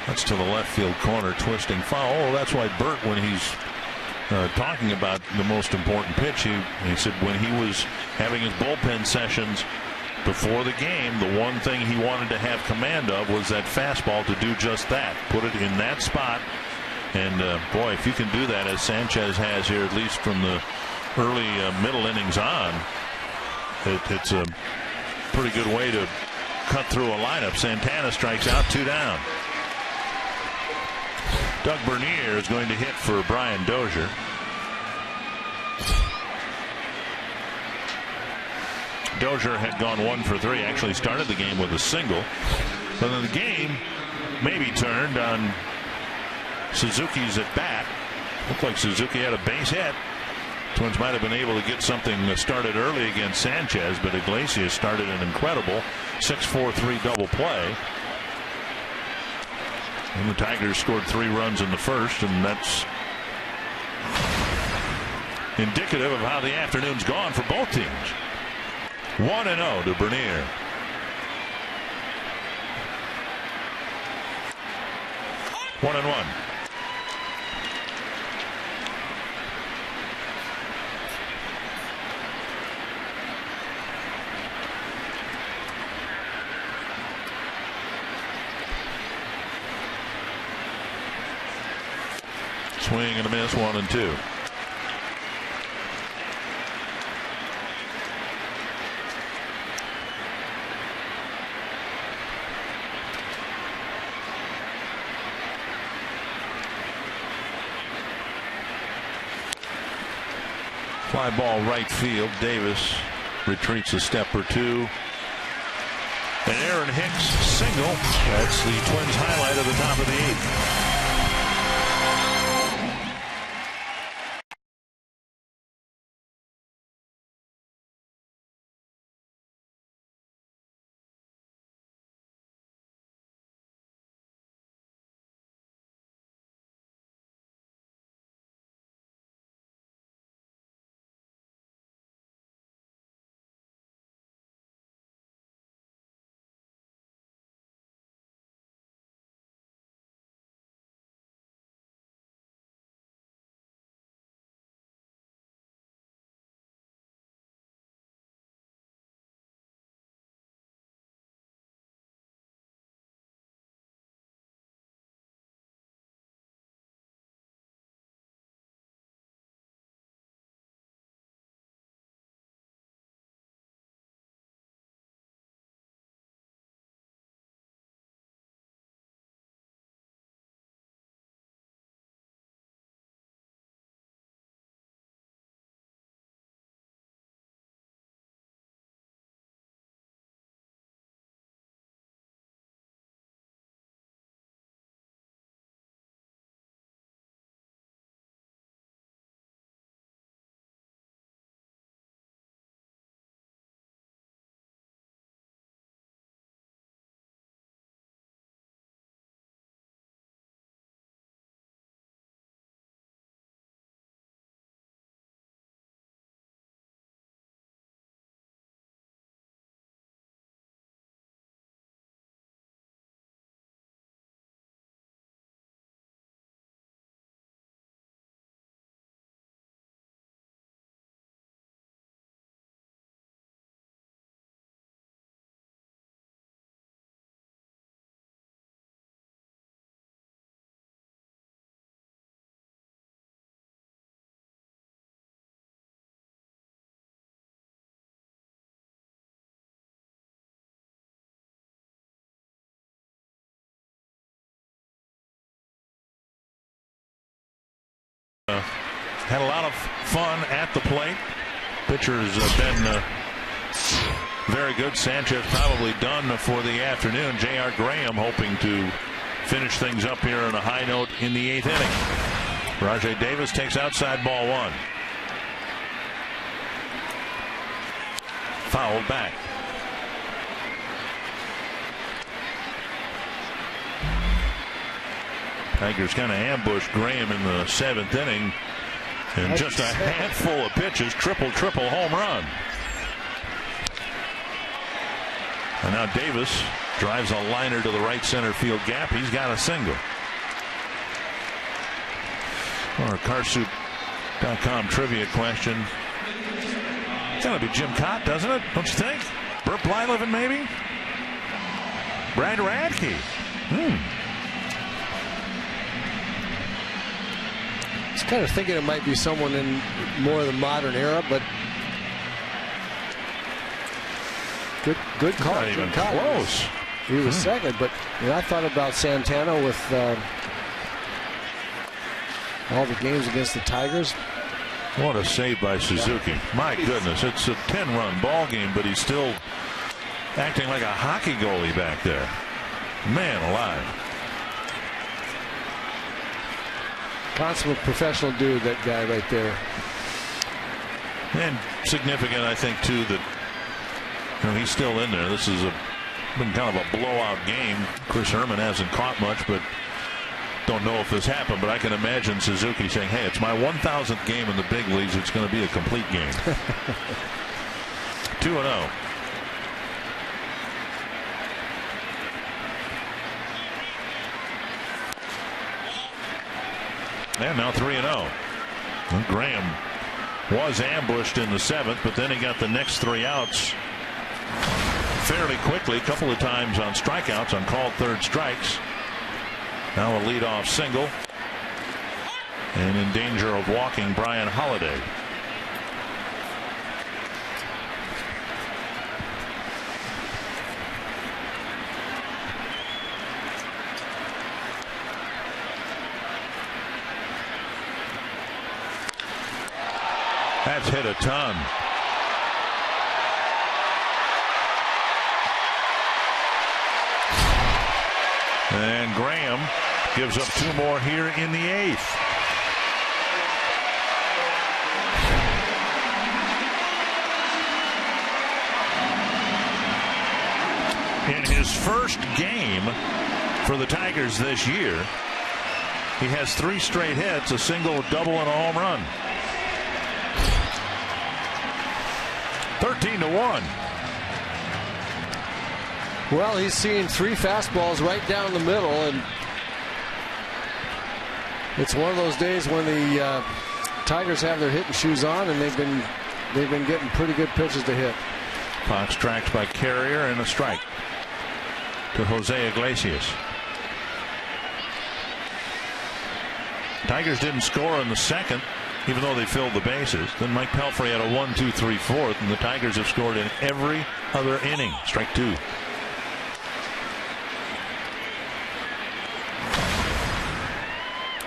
That's to the left field corner, twisting foul. Oh, that's why Burt, when he's talking about the most important pitch, he said when he was having his bullpen sessions before the game, the one thing he wanted to have command of was that fastball to do just that, put it in that spot. And boy, if you can do that as Sanchez has here, at least from the early middle innings on, it's a pretty good way to cut through a lineup. Santana strikes out, 2 down. Doug Bernier is going to hit for Brian Dozier. Dozier had gone 1 for 3, actually started the game with a single. But then the game maybe turned on Suzuki's at bat. Looked like Suzuki had a base hit. Twins might have been able to get something started early against Sanchez, but Iglesias started an incredible 6-4-3 double play. And the Tigers scored 3 runs in the first, and that's indicative of how the afternoon's gone for both teams. 1-0 to Bernier. One and one. Swing and a miss, 1-2. Fly ball right field. Davis retreats a step or 2. And Aaron Hicks single. That's the Twins highlight of the top of the 8th. had a lot of fun at the plate. Pitchers have been very good. Sanchez probably done for the afternoon. J.R. Graham hoping to finish things up here on a high note in the 8th inning. Rajay Davis takes outside ball 1. Fouled back. Tigers kind of ambushed Graham in the 7th inning, and just a handful of pitches, triple home run. And now Davis drives a liner to the right center field gap. He's got a single. Or a Carsoup.com trivia question. It's got to be Jim Cott, doesn't it? Don't you think? Burt Blyleven, maybe? Brad Radke. I was kind of thinking it might be someone in more of the modern era, but good call. Not even close. He was second, but I thought about Santana with all the games against the Tigers. What a save by Suzuki. My goodness, it's a 10-run ball game, but he's still acting like a hockey goalie back there. Man alive. Consummate professional dude, that guy right there. And significant, I think, too, that he's still in there. This has been kind of a blowout game. Chris Herman hasn't caught much, but don't know if this happened. But I can imagine Suzuki saying, hey, it's my 1,000th game in the big leagues. It's going to be a complete game. 2-0. And now 3-0. Well, Graham was ambushed in the 7th, but then he got the next 3 outs fairly quickly. A couple of times on strikeouts, on called third strikes. Now a leadoff single. And in danger of walking Brian Holiday. That's hit a ton. And Graham gives up 2 more here in the 8th. In his first game for the Tigers this year, he has 3 straight hits, a single, a double, and a home run. 13-1. Well, he's seeing 3 fastballs right down the middle, and it's one of those days when the Tigers have their hitting shoes on, and they've been getting pretty good pitches to hit. Fox tracked by Carrier, and a strike to Jose Iglesias. Tigers didn't score in the 2nd, even though they filled the bases. Then Mike Pelfrey had a 1-2-3 4th, and the Tigers have scored in every other inning. Strike 2.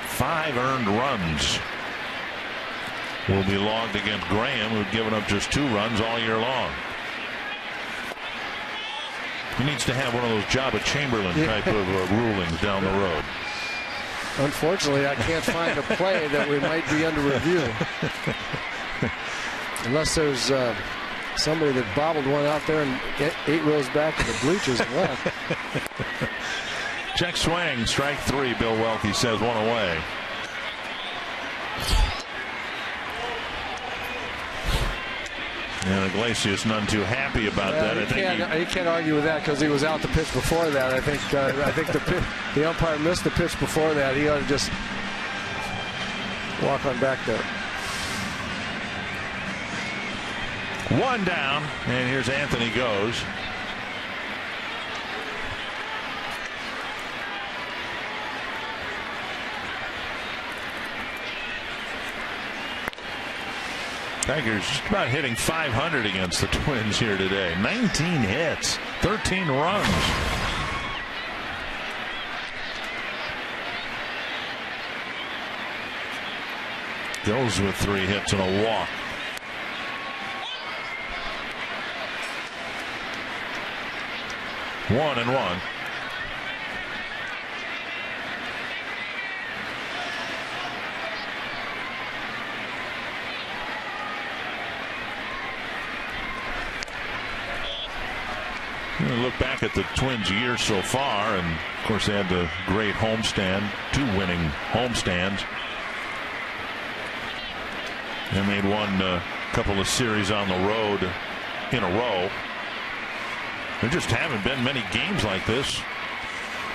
Five earned runs will be logged against Graham, who'd given up just 2 runs all year long. He needs to have one of those Jabba Chamberlain type of rulings down the road. Unfortunately, I can't find a play that we might be under review. Unless there's somebody that bobbled one out there and 8 rows back to the bleachers and left. Check swing, strike 3. Bill Welke says 1 away. And Iglesias none too happy about that. I think he can't argue with that because he was out the pitch before that. I think the umpire missed the pitch before that. He ought to just walk on back there. 1 down, and here's Anthony goes. Tigers just about hitting 500 against the Twins here today. 19 hits, 13 runs. goes with 3 hits and a walk. One and one. Look back at the Twins' year so far, and of course they had the great homestand, 2 winning homestands. They made one couple of series on the road in a row. There just haven't been many games like this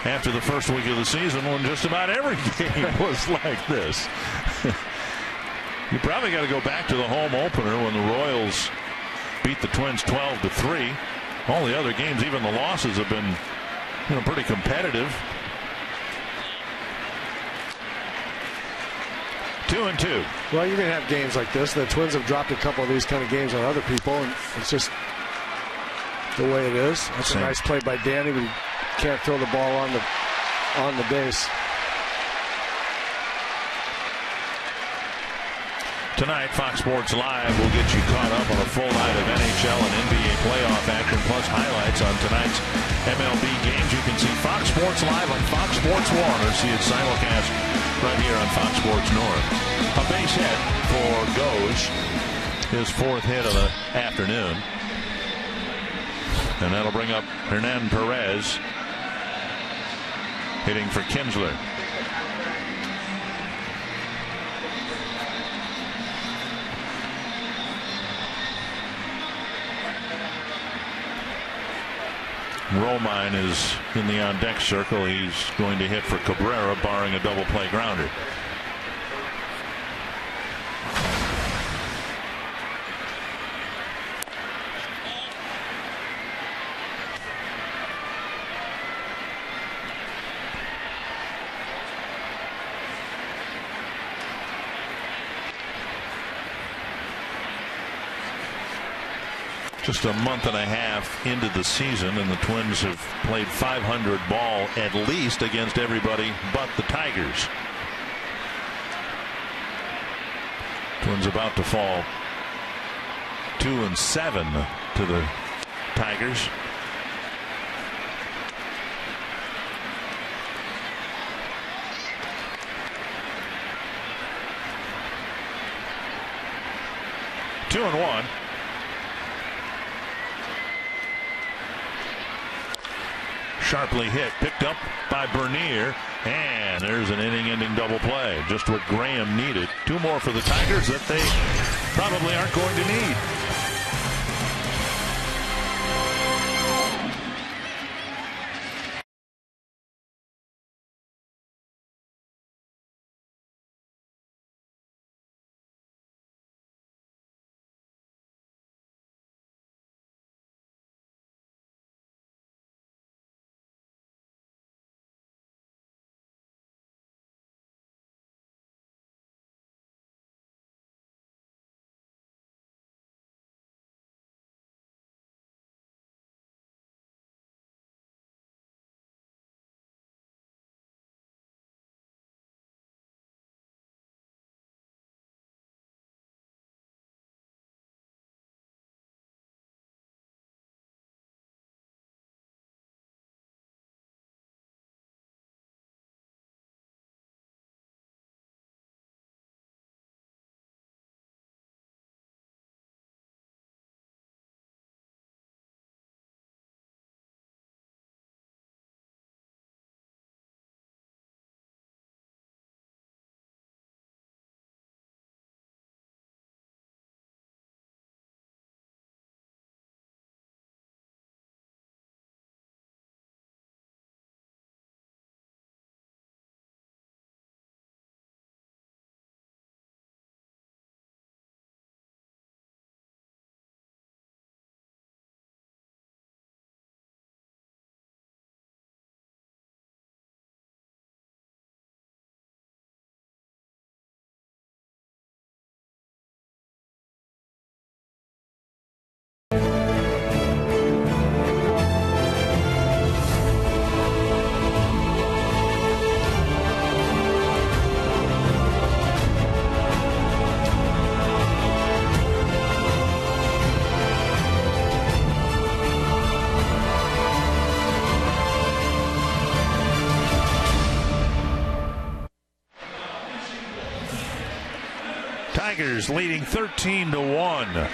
after the first week of the season, when just about every game was like this. You probably got to go back to the home opener when the Royals beat the Twins 12-3. All the other games, even the losses, have been pretty competitive. 2-2. Well, you're going to have games like this. The Twins have dropped a couple of these kind of games on other people, and it's just the way it is. That's a nice play by Danny, but he can't throw the ball on the base. Tonight, Fox Sports Live will get you caught up on a full night of NHL and NBA playoff action, plus highlights on tonight's MLB games. You can see Fox Sports Live on Fox Sports 1, or see it simulcast right here on Fox Sports North. A base hit for Goj, his 4th hit of the afternoon. And that'll bring up Hernan Perez hitting for Kinsler. Romine is in the on-deck circle. He's going to hit for Cabrera, barring a double play grounder. Just a month and a half into the season, and the Twins have played .500 ball at least against everybody but the Tigers. Twins about to fall 2-7 to the Tigers. Two and one. Sharply hit, picked up by Bernier, and there's an inning-ending double play. Just what Graham needed. 2 more for the Tigers that they probably aren't going to need. Tigers leading 13-1.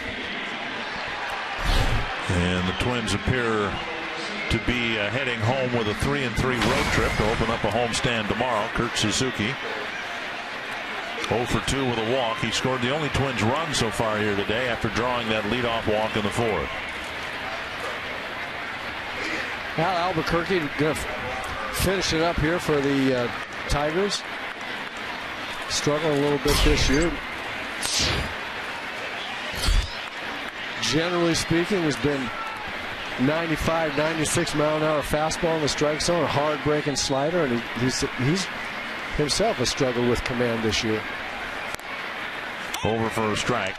And the Twins appear to be heading home with a 3-3 road trip to open up a homestand tomorrow. Kurt Suzuki 0 for 2 with a walk. He scored the only Twins run so far here today after drawing that leadoff walk in the fourth. Now Albuquerque going to finish it up here for the Tigers. Struggling a little bit this year. Generally speaking, has been 95, 96 mile an hour fastball in the strike zone, a hard breaking slider, and he's himself has struggled with command this year. Over for a strike.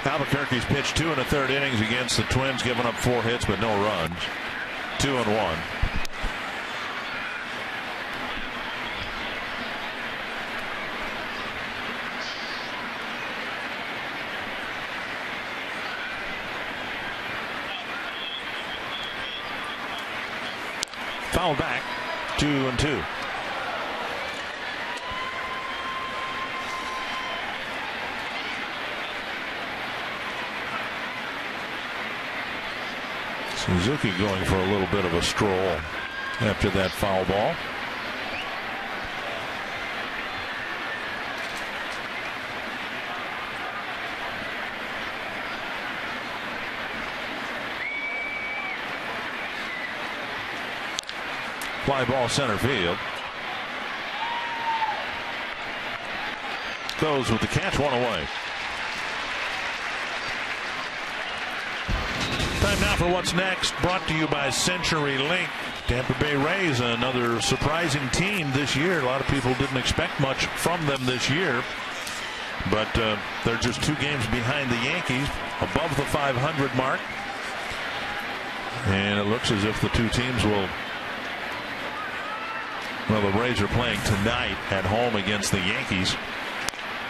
Albuquerque's pitched 2 1/3 innings against the Twins, giving up 4 hits but no runs. 2-1. Foul back. 2-2. Suzuki going for a little bit of a stroll after that foul ball. Fly ball center field. Goes with the catch, 1 away. Time now for what's next, brought to you by CenturyLink. Tampa Bay Rays, another surprising team this year. A lot of people didn't expect much from them this year, but they're just 2 games behind the Yankees, above the 500 mark, and it looks as if the 2 teams will. Well, the Rays are playing tonight at home against the Yankees.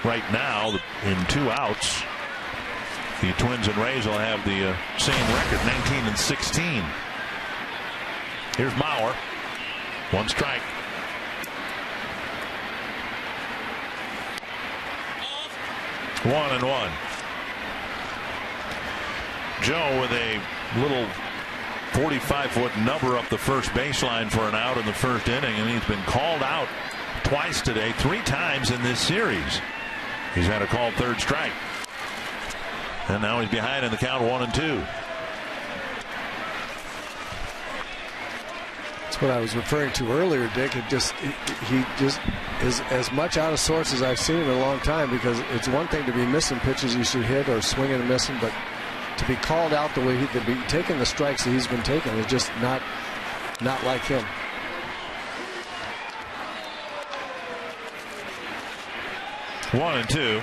Right now, in 2 outs, the Twins and Rays will have the same record, 19-16. Here's Mauer. 1 strike. One and 1. Joe with a little 45-foot number up the first baseline for an out in the first inning, and he's been called out twice today, 3 times in this series. He's had a called 3rd strike. And now he's behind in the count, 1-2. That's what I was referring to earlier, Dick. He just is as much out of sorts as I've seen in a long time, because it's one thing to be missing pitches you should hit or swinging and missing, but to be called out the way he could be taking the strikes that he's been taking is just not like him. One and 2.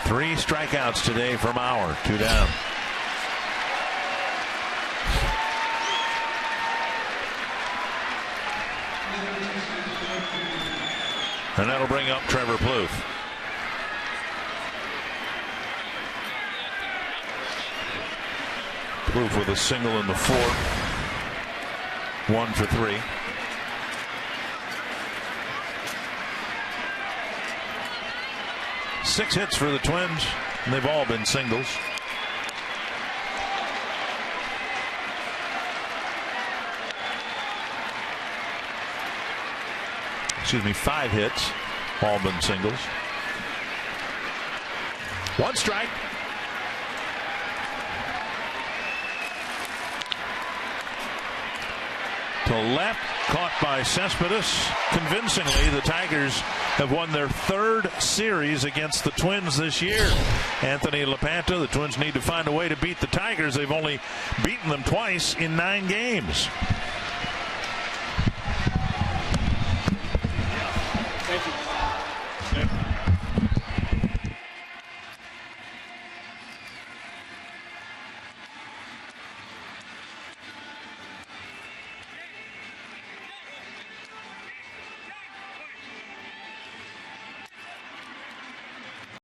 Three strikeouts today from Mauer. 2 down. And that'll bring up Trevor Plouffe. Plouffe with a single in the 4th. 1 for 3. Six hits for the Twins, and they've all been singles. Excuse me, 5 hits, all been singles. 1 strike. To left, caught by Cespedes. Convincingly, the Tigers have won their 3rd series against the Twins this year. Anthony LaPanta, the Twins need to find a way to beat the Tigers. They've only beaten them twice in 9 games.